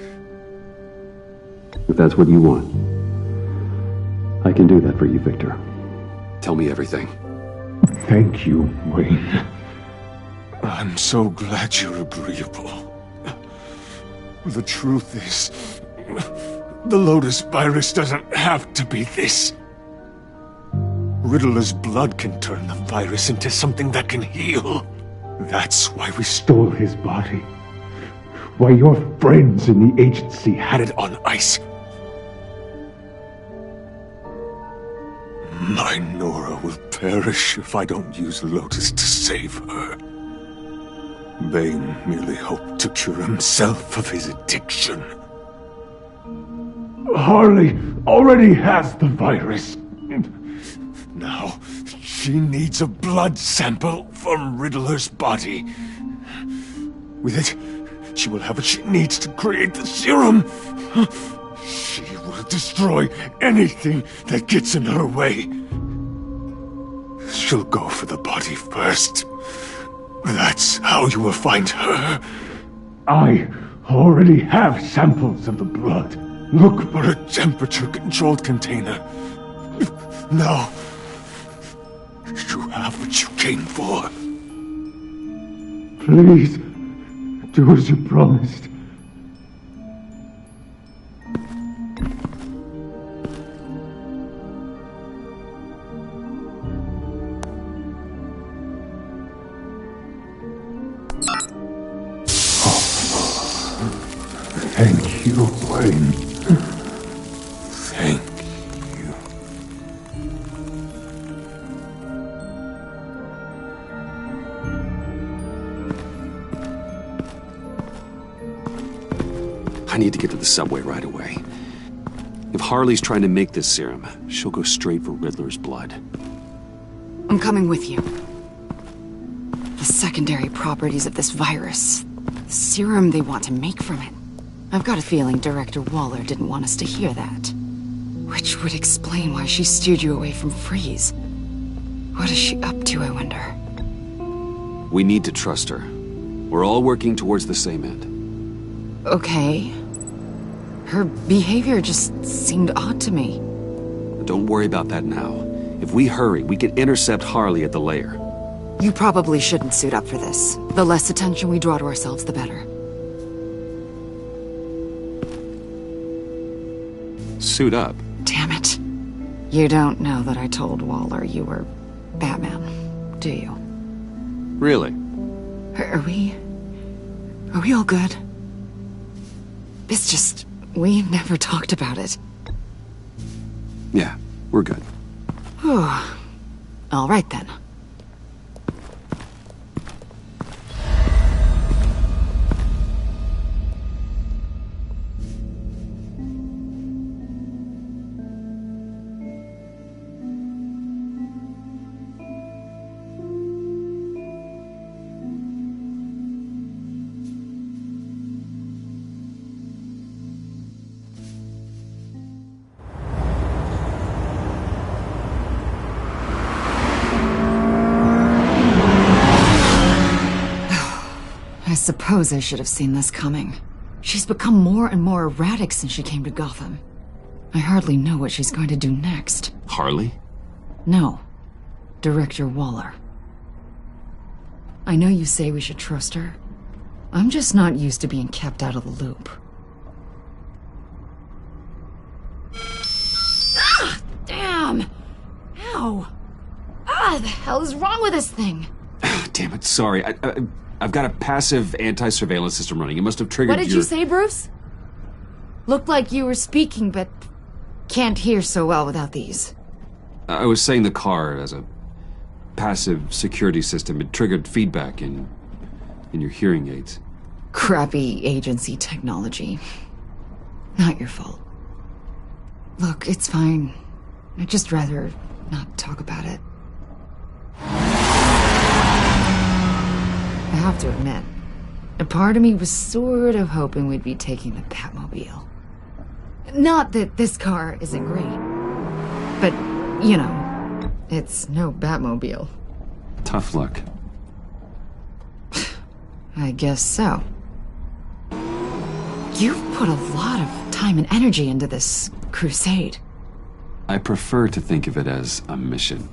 If that's what you want, I can do that for you, Victor. Tell me everything. Thank you, Wayne. I'm so glad you're agreeable. The truth is, the Lotus virus doesn't have to be this. Riddler's blood can turn the virus into something that can heal. That's why we stole his body. Why your friends in the agency had it on ice. My Nora will perish if I don't use Lotus to save her. Bane merely hoped to cure himself of his addiction. Harley already has the virus. Now, she needs a blood sample from Riddler's body. With it, she will have what she needs to create the serum. She will destroy anything that gets in her way. She'll go for the body first. That's how you will find her. I already have samples of the blood. Look for a temperature-controlled container. Now, you have what you came for. Please, do as you promised. Thank you, Wayne. Thank you. I need to get to the subway right away. If Harley's trying to make this serum, she'll go straight for Riddler's blood. I'm coming with you. The secondary properties of this virus. The serum they want to make from it. I've got a feeling Director Waller didn't want us to hear that. Which would explain why she steered you away from Freeze. What is she up to, I wonder? We need to trust her. We're all working towards the same end. Okay. Her behavior just seemed odd to me. But don't worry about that now. If we hurry, we can intercept Harley at the lair. You probably shouldn't suit up for this. The less attention we draw to ourselves, the better. Suit up? Damn it. You don't know that I told Waller you were Batman, do you? Really? Are we all good? It's just, we've never talked about it. Yeah, we're good. Whew. All right then. I suppose I should have seen this coming. She's become more and more erratic since she came to Gotham. I hardly know what she's going to do next. Harley? No. Director Waller. I know you say we should trust her. I'm just not used to being kept out of the loop. Ah! Damn! Ow! Ah, the hell is wrong with this thing? Damn it, sorry. I've got a passive anti-surveillance system running. It must have triggered What did you say, Bruce? Looked like you were speaking, but can't hear so well without these. I was saying the car as a passive security system. It triggered feedback in your hearing aids. Crappy agency technology. Not your fault. Look, it's fine. I'd just rather not talk about it. I have to admit, a part of me was sort of hoping we'd be taking the Batmobile. Not that this car isn't great, but, you know, it's no Batmobile. Tough luck. I guess so. You've put a lot of time and energy into this crusade. I prefer to think of it as a mission.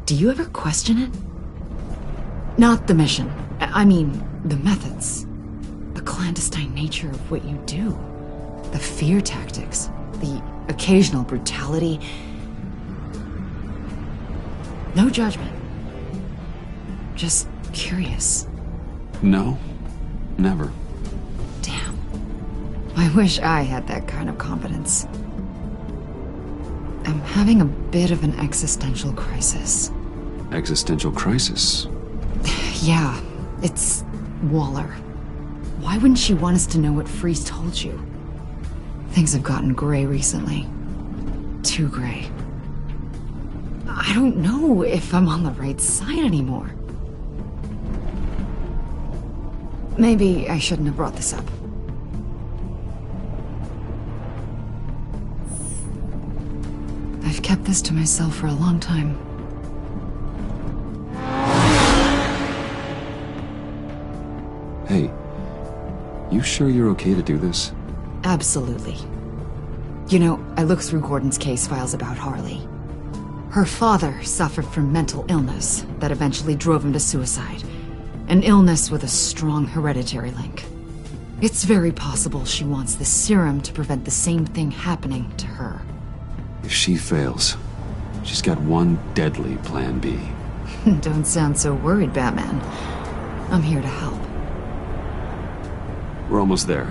Do you ever question it? Not the mission. I mean, the methods. The clandestine nature of what you do. The fear tactics. The occasional brutality. No judgment. Just curious. No, never. Damn. I wish I had that kind of confidence. I'm having a bit of an existential crisis. Existential crisis? Yeah, it's Waller. Why wouldn't she want us to know what Freeze told you? Things have gotten gray recently. Too gray. I don't know if I'm on the right side anymore. Maybe I shouldn't have brought this up. I've kept this to myself for a long time. Hey, you sure you're okay to do this? Absolutely. You know, I looked through Gordon's case files about Harley. Her father suffered from mental illness that eventually drove him to suicide. An illness with a strong hereditary link. It's very possible she wants the serum to prevent the same thing happening to her. If she fails, she's got one deadly plan B. Don't sound so worried, Batman. I'm here to help. We're almost there.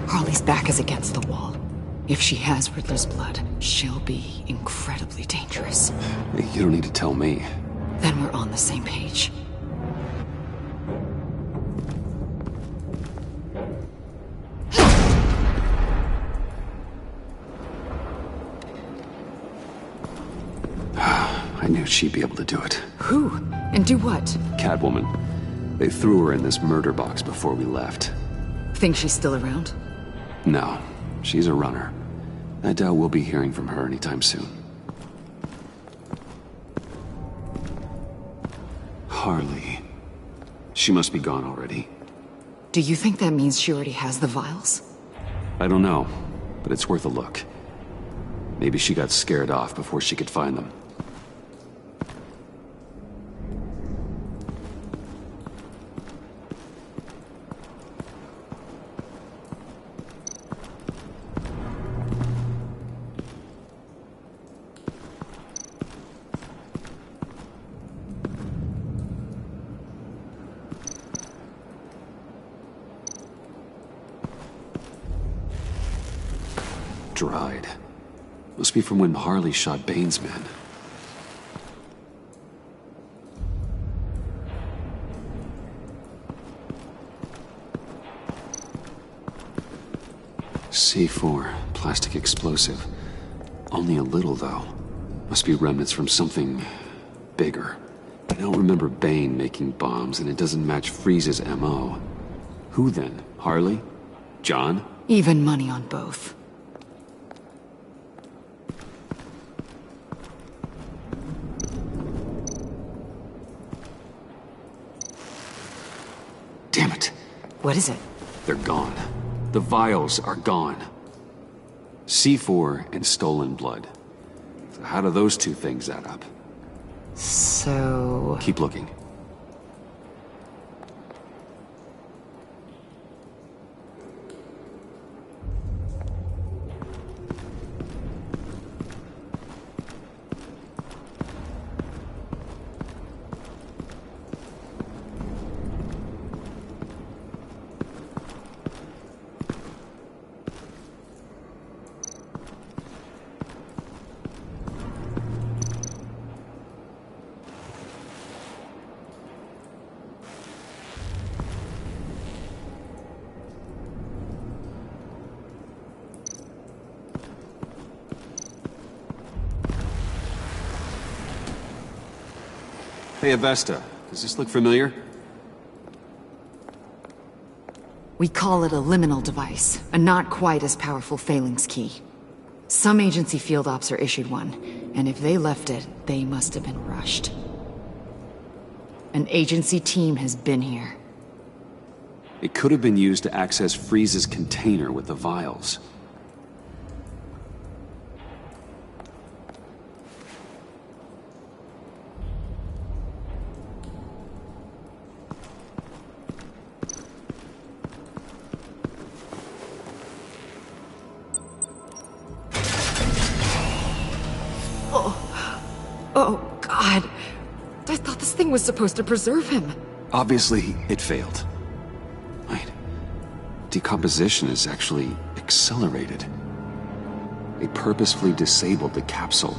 Harley's back is against the wall. If she has Riddler's blood, she'll be incredibly dangerous. You don't need to tell me. Then we're on the same page. I knew she'd be able to do it. Who? And do what? Catwoman. They threw her in this murder box before we left. Think she's still around? No, she's a runner. I doubt we'll be hearing from her anytime soon. Harley. She must be gone already. Do you think that means she already has the vials? I don't know, but it's worth a look. Maybe she got scared off before she could find them. Dried. Must be from when Harley shot Bane's men. C4, plastic explosive. Only a little, though. Must be remnants from something bigger. I don't remember Bane making bombs, and it doesn't match Freeze's MO. Who then? Harley? John? Even money on both. What is it? They're gone. The vials are gone. C4 and stolen blood. So how do those two things add up? So... Keep looking. Hey, Avesta. Does this look familiar? We call it a liminal device, a not quite as powerful phalanx key. Some agency field ops are issued one, and if they left it, they must have been rushed. An agency team has been here. It could have been used to access Freeze's container with the vials. Oh, God. I thought this thing was supposed to preserve him. Obviously, it failed. Wait. Decomposition is actually accelerated. They purposefully disabled the capsule.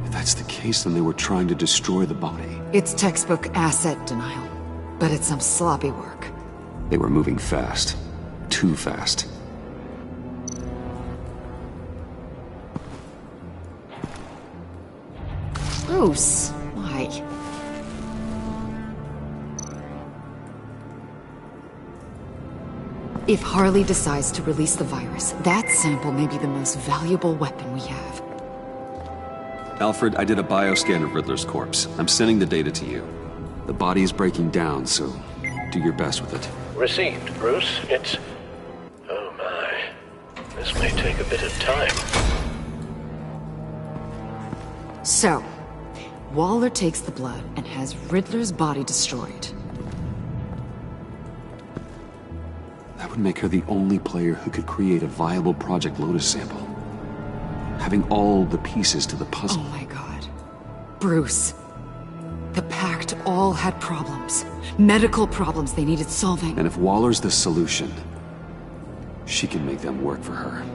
If that's the case, then they were trying to destroy the body. It's textbook asset denial, but it's some sloppy work. They were moving fast. Too fast. Bruce, why? If Harley decides to release the virus, that sample may be the most valuable weapon we have. Alfred, I did a bioscan of Riddler's corpse. I'm sending the data to you. The body is breaking down, so do your best with it. Received, Bruce. It's... Oh my. This may take a bit of time. So, Waller takes the blood and has Riddler's body destroyed. That would make her the only player who could create a viable Project Lotus sample. Having all the pieces to the puzzle. Oh my God. Bruce. The Pact all had problems. Medical problems they needed solving. And if Waller's the solution, she can make them work for her.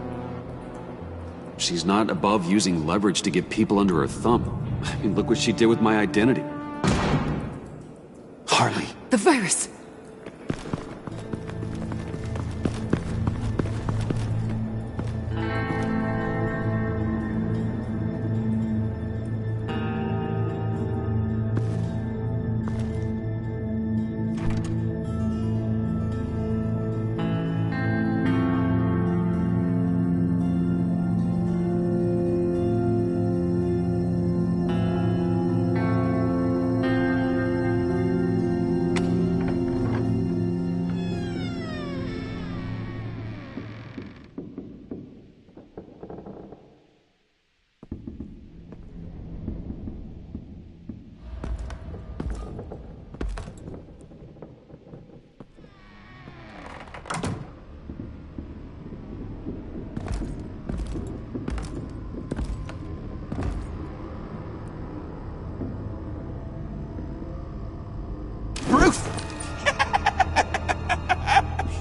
She's not above using leverage to get people under her thumb. I mean, look what she did with my identity. Harley. The virus!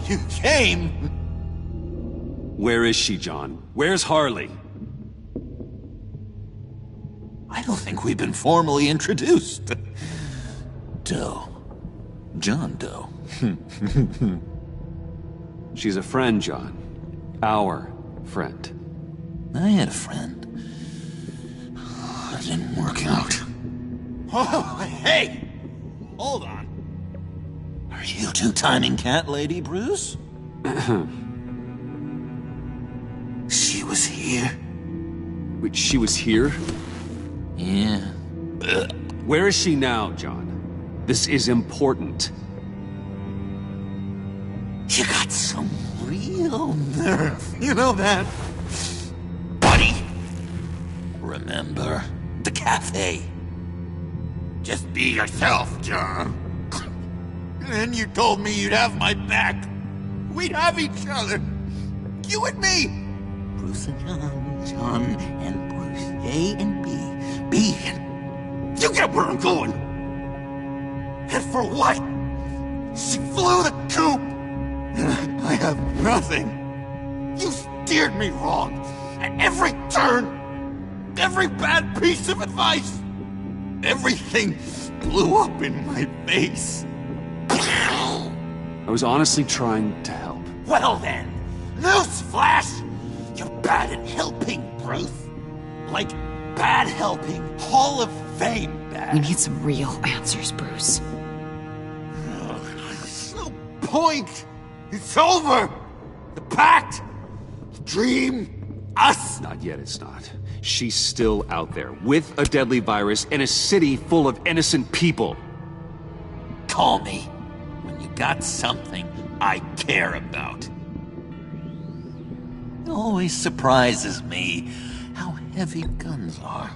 You came? Where is she, John? Where's Harley? I don't think we've been formally introduced. Doe. John Doe. She's a friend, John. Our friend. I had a friend. It didn't work out. Oh, hey! Hold on. Are you two-timing cat lady, Bruce? She was here. Wait, she was here? Yeah. Where is she now, John? This is important. You got some real nerve, you know that? Buddy! Remember the cafe? Just be yourself, John. And then you told me you'd have my back. We'd have each other. You and me. Bruce and John and Bruce. A and B. B and... You get where I'm going. And for what? She flew the coop. And I have nothing. You steered me wrong. At every turn. Every bad piece of advice. Everything blew up in my face. I was honestly trying to help. Well then, newsflash! You're bad at helping, Bruce. Like, bad helping. Hall of Fame bad. We need some real answers, Bruce. There's no point. It's over. The pact. The dream. Us. Not yet, it's not. She's still out there, with a deadly virus in a city full of innocent people. Call me when you got something I care about. It always surprises me how heavy guns are.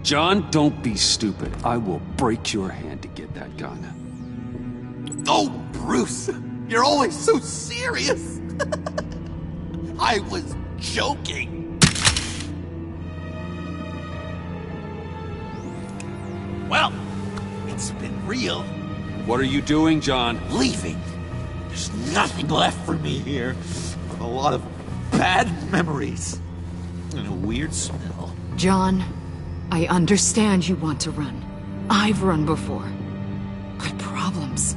John, don't be stupid. I will break your hand to get that gun. Oh, Bruce, you're always so serious. I was joking. Well, it's been real. What are you doing, John? Leaving. There's nothing left for me here. A lot of bad memories. And a weird smell. John, I understand you want to run. I've run before. But problems,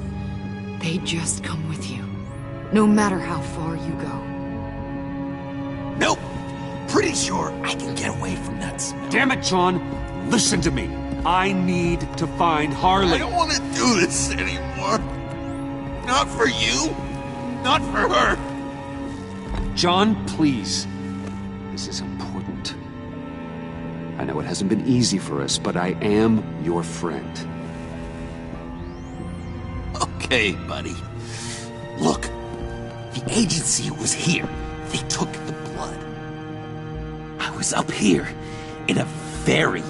they just come with you. No matter how far you go. Nope. Pretty sure I can get away from that smell. Damn it, John. Listen to me. I need to find Harley. I don't want to do this anymore. Not for you. Not for her. John, please. This is important. I know it hasn't been easy for us, but I am your friend. Okay, buddy. Look, the agency was here. They took the blood. I was up here in a very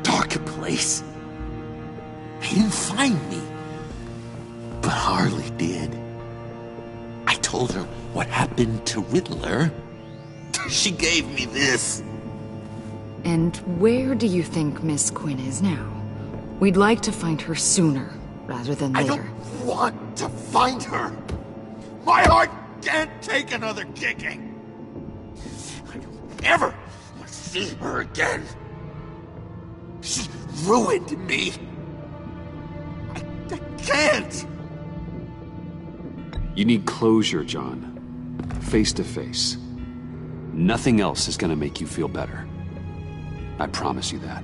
dark place. They didn't find me. But Harley did. I told her what happened to Riddler. She gave me this. And where do you think Miss Quinn is now? We'd like to find her sooner, rather than later. I don't want to find her. My heart can't take another kicking. I don't ever want to see her again. She ruined me. I can't. You need closure, John. Face to face. Nothing else is gonna make you feel better. I promise you that.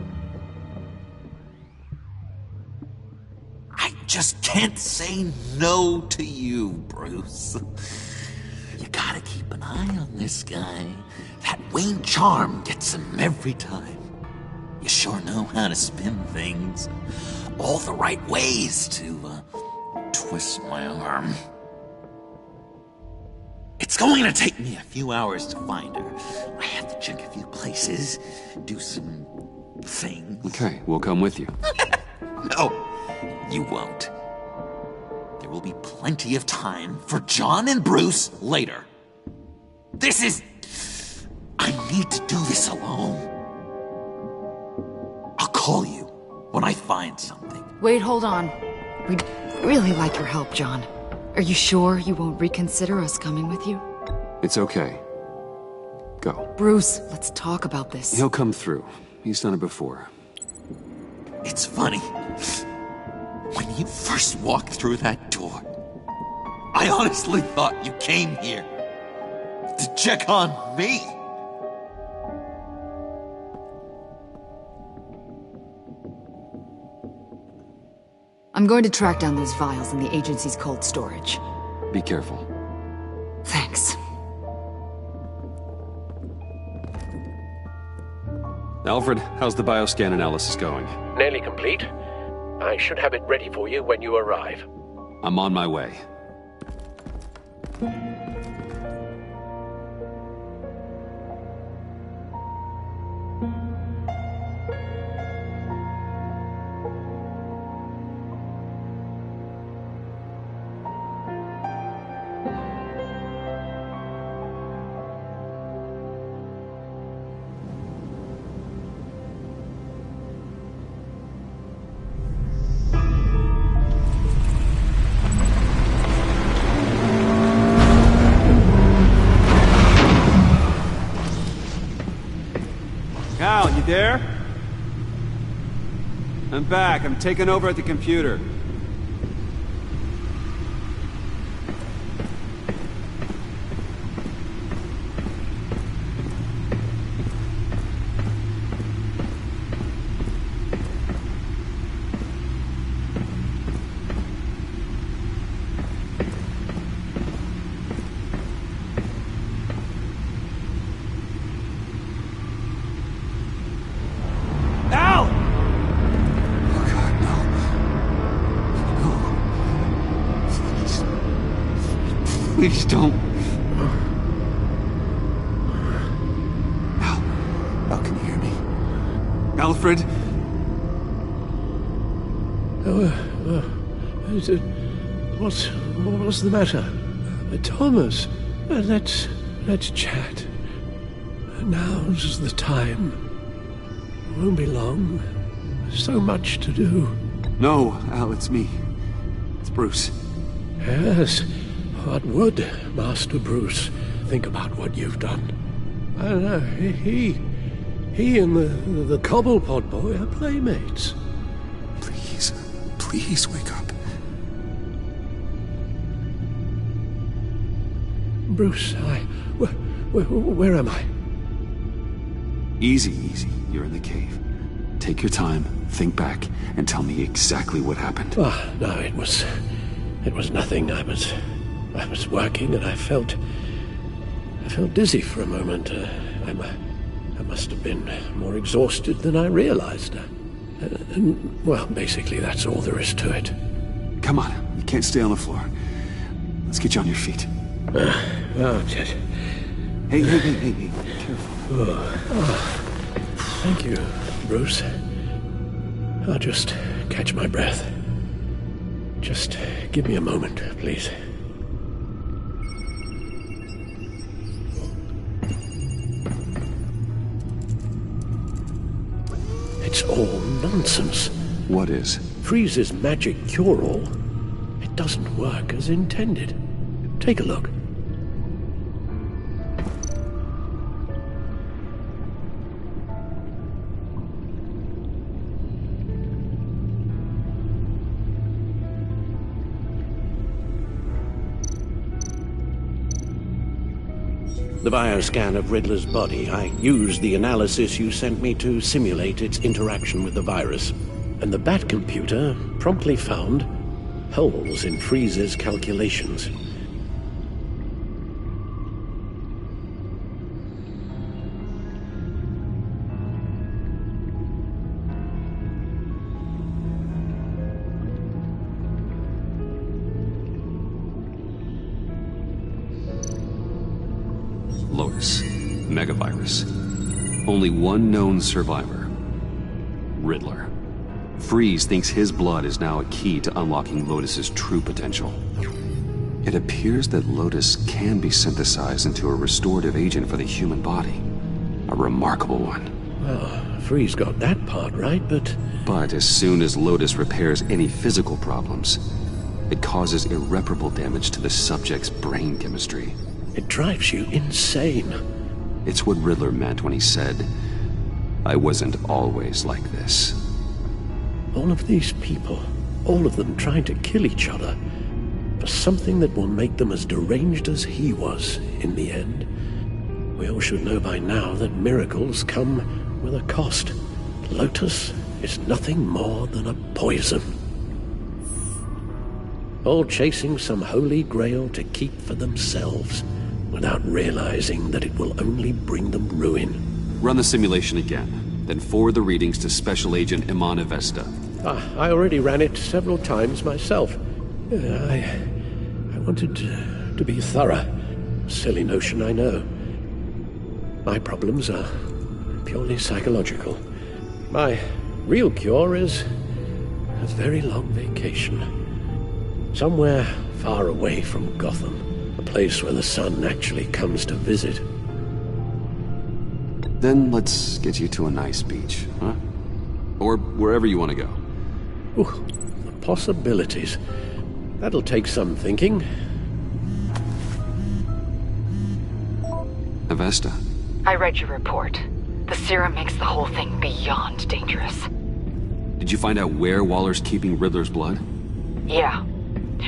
I just can't say no to you, Bruce. You gotta keep an eye on this guy. That Wayne charm gets him every time. You sure know how to spin things. All the right ways to twist my arm. It's going to take me a few hours to find her. I have to check a few places, do some things. Okay, we'll come with you. No, you won't. There will be plenty of time for John and Bruce later. This is... I need to do this alone. I'll call you when I find something. Wait, hold on. We'd really like your help, John. Are you sure you won't reconsider us coming with you? It's okay. Go. Bruce, let's talk about this. He'll come through. He's done it before. It's funny. When you first walked through that door, I honestly thought you came here to check on me. I'm going to track down those vials in the agency's cold storage. Be careful. Thanks. Alfred, how's the bioscan analysis going? Nearly complete. I should have it ready for you when you arrive. I'm on my way. Cal, you there? I'm back. I'm taking over at the computer. Please don't. Al, can you hear me? Alfred? What's the matter? Thomas, let's chat. Now's the time. Won't be long. So much to do. No, Al, it's me. It's Bruce. Yes. What would Master Bruce think about what you've done? I don't know. He and the Cobblepot boy are playmates. Please wake up. Bruce, where am I? Easy. You're in the cave. Take your time, think back, and tell me exactly what happened. No, it was nothing. I was working and I felt dizzy for a moment. I must have been more exhausted than I realized. Well, basically that's all there is to it. Come on, you can't stay on the floor. Let's get you on your feet. Just... Hey, careful. Thank you, Bruce. I'll just catch my breath. Just give me a moment, please. It's all nonsense. What is? Freeze's magic cure-all. It doesn't work as intended. Take a look. The bioscan of Riddler's body, I used the analysis you sent me to simulate its interaction with the virus. And the Bat computer promptly found holes in Freeze's calculations. Lotus. Megavirus. Only one known survivor. Riddler. Freeze thinks his blood is now a key to unlocking Lotus's true potential. It appears that Lotus can be synthesized into a restorative agent for the human body. A remarkable one. Well, Freeze got that part right, but... But as soon as Lotus repairs any physical problems, it causes irreparable damage to the subject's brain chemistry. It drives you insane. It's what Riddler meant when he said, "I wasn't always like this." All of these people, all of them trying to kill each other, for something that will make them as deranged as he was in the end. We all should know by now that miracles come with a cost. Lotus is nothing more than a poison. All chasing some holy grail to keep for themselves, without realizing that it will only bring them ruin. Run the simulation again, then forward the readings to Special Agent Imana Vesta. I already ran it several times myself. I wanted to to be thorough. Silly notion, I know. My problems are purely psychological. My real cure is a very long vacation. Somewhere far away from Gotham. A place where the sun actually comes to visit. Then let's get you to a nice beach, huh? Or wherever you want to go. Ooh, the possibilities. That'll take some thinking. Avesta. I read your report. The serum makes the whole thing beyond dangerous. Did you find out where Waller's keeping Riddler's blood? Yeah.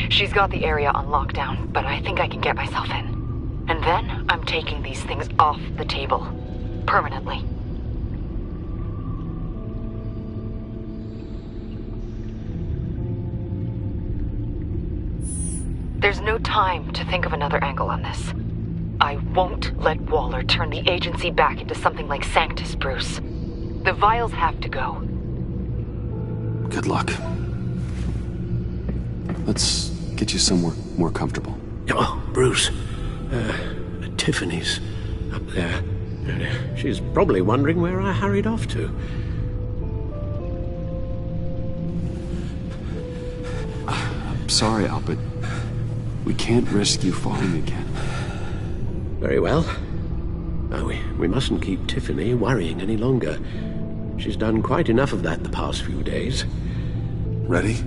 She's got the area on lockdown, but I think I can get myself in. And then I'm taking these things off the table. Permanently. There's no time to think of another angle on this. I won't let Waller turn the agency back into something like Sanctus, Bruce. The vials have to go. Good luck. Let's get you somewhere more comfortable. Oh, Bruce. Tiffany's up there. She's probably wondering where I hurried off to. I'm sorry, Al, but we can't risk you falling again. Very well. We mustn't keep Tiffany worrying any longer. She's done quite enough of that the past few days. Ready?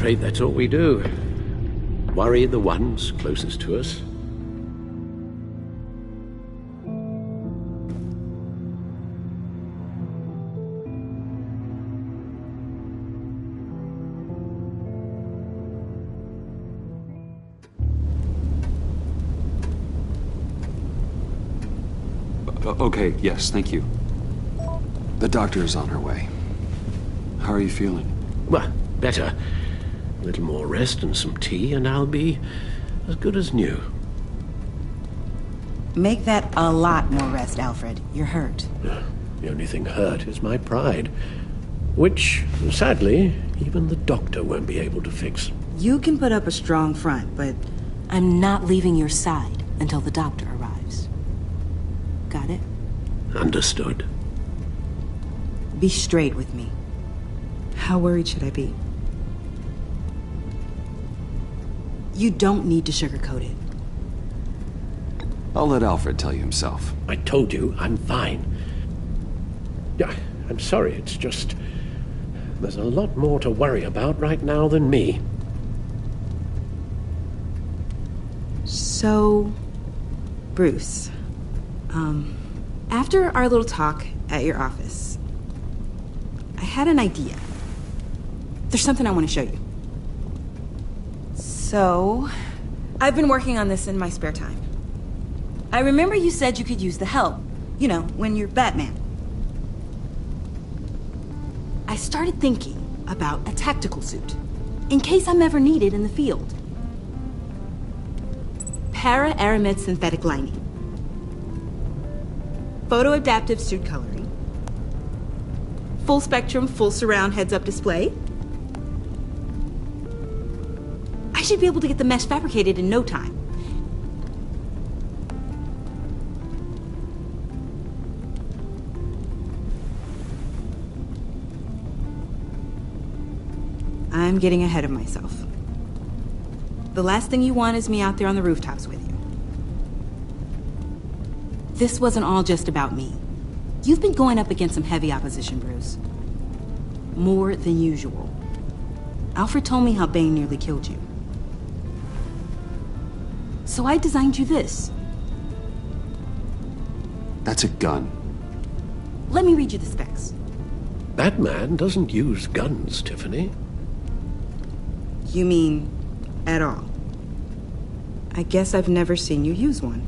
afraid that's all we do. Worry the ones closest to us. Okay, yes, thank you. The doctor is on her way. How are you feeling? Well, better. A little more rest and some tea, and I'll be as good as new. Make that a lot more rest, Alfred. You're hurt. The only thing hurt is my pride, which, sadly, even the doctor won't be able to fix. You can put up a strong front, but I'm not leaving your side until the doctor arrives. Got it? Understood. Be straight with me. How worried should I be? You don't need to sugarcoat it. I'll let Alfred tell you himself. I told you, I'm fine. Yeah, I'm sorry, it's just... there's a lot more to worry about right now than me. So... Bruce... after our little talk at your office, I had an idea. There's something I want to show you. So, I've been working on this in my spare time. I remember you said you could use the help. You know, when you're Batman. I started thinking about a tactical suit, in case I'm ever needed in the field. Para-aramid synthetic lining. Photo-adaptive suit coloring. Full spectrum, full surround heads-up display. I should be able to get the mesh fabricated in no time. I'm getting ahead of myself. The last thing you want is me out there on the rooftops with you. This wasn't all just about me. You've been going up against some heavy opposition, Bruce. More than usual. Alfred told me how Bane nearly killed you. So I designed you this. That's a gun. Let me read you the specs. Batman doesn't use guns, Tiffany. You mean, at all? I guess I've never seen you use one.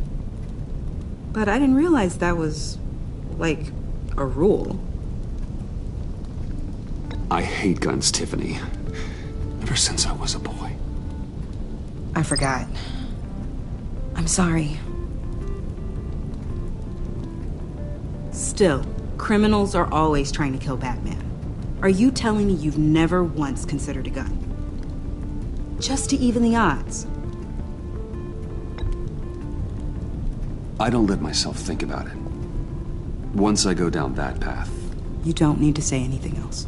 But I didn't realize that was, like, a rule. I hate guns, Tiffany. Ever since I was a boy. I forgot. I'm sorry. Still, criminals are always trying to kill Batman. Are you telling me you've never once considered a gun? Just to even the odds. I don't let myself think about it. Once I go down that path... You don't need to say anything else.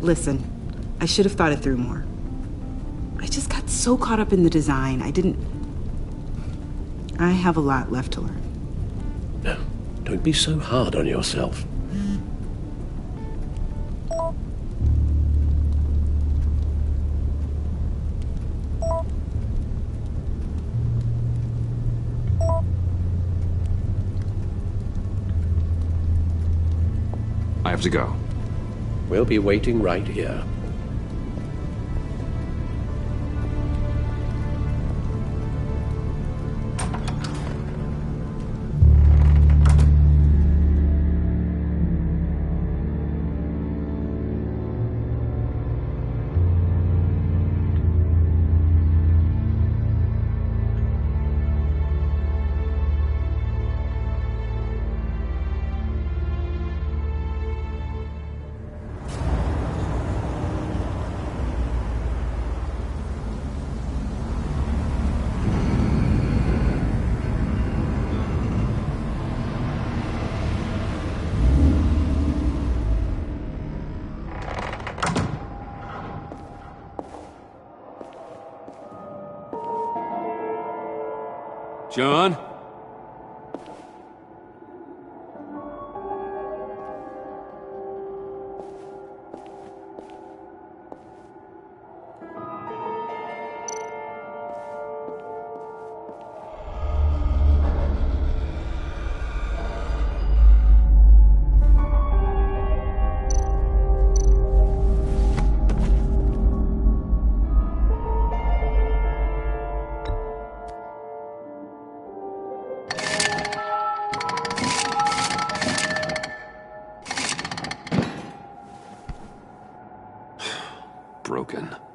Listen, I should have thought it through more. I just got so caught up in the design, I have a lot left to learn. No, don't be so hard on yourself. I have to go. We'll be waiting right here. John? broken.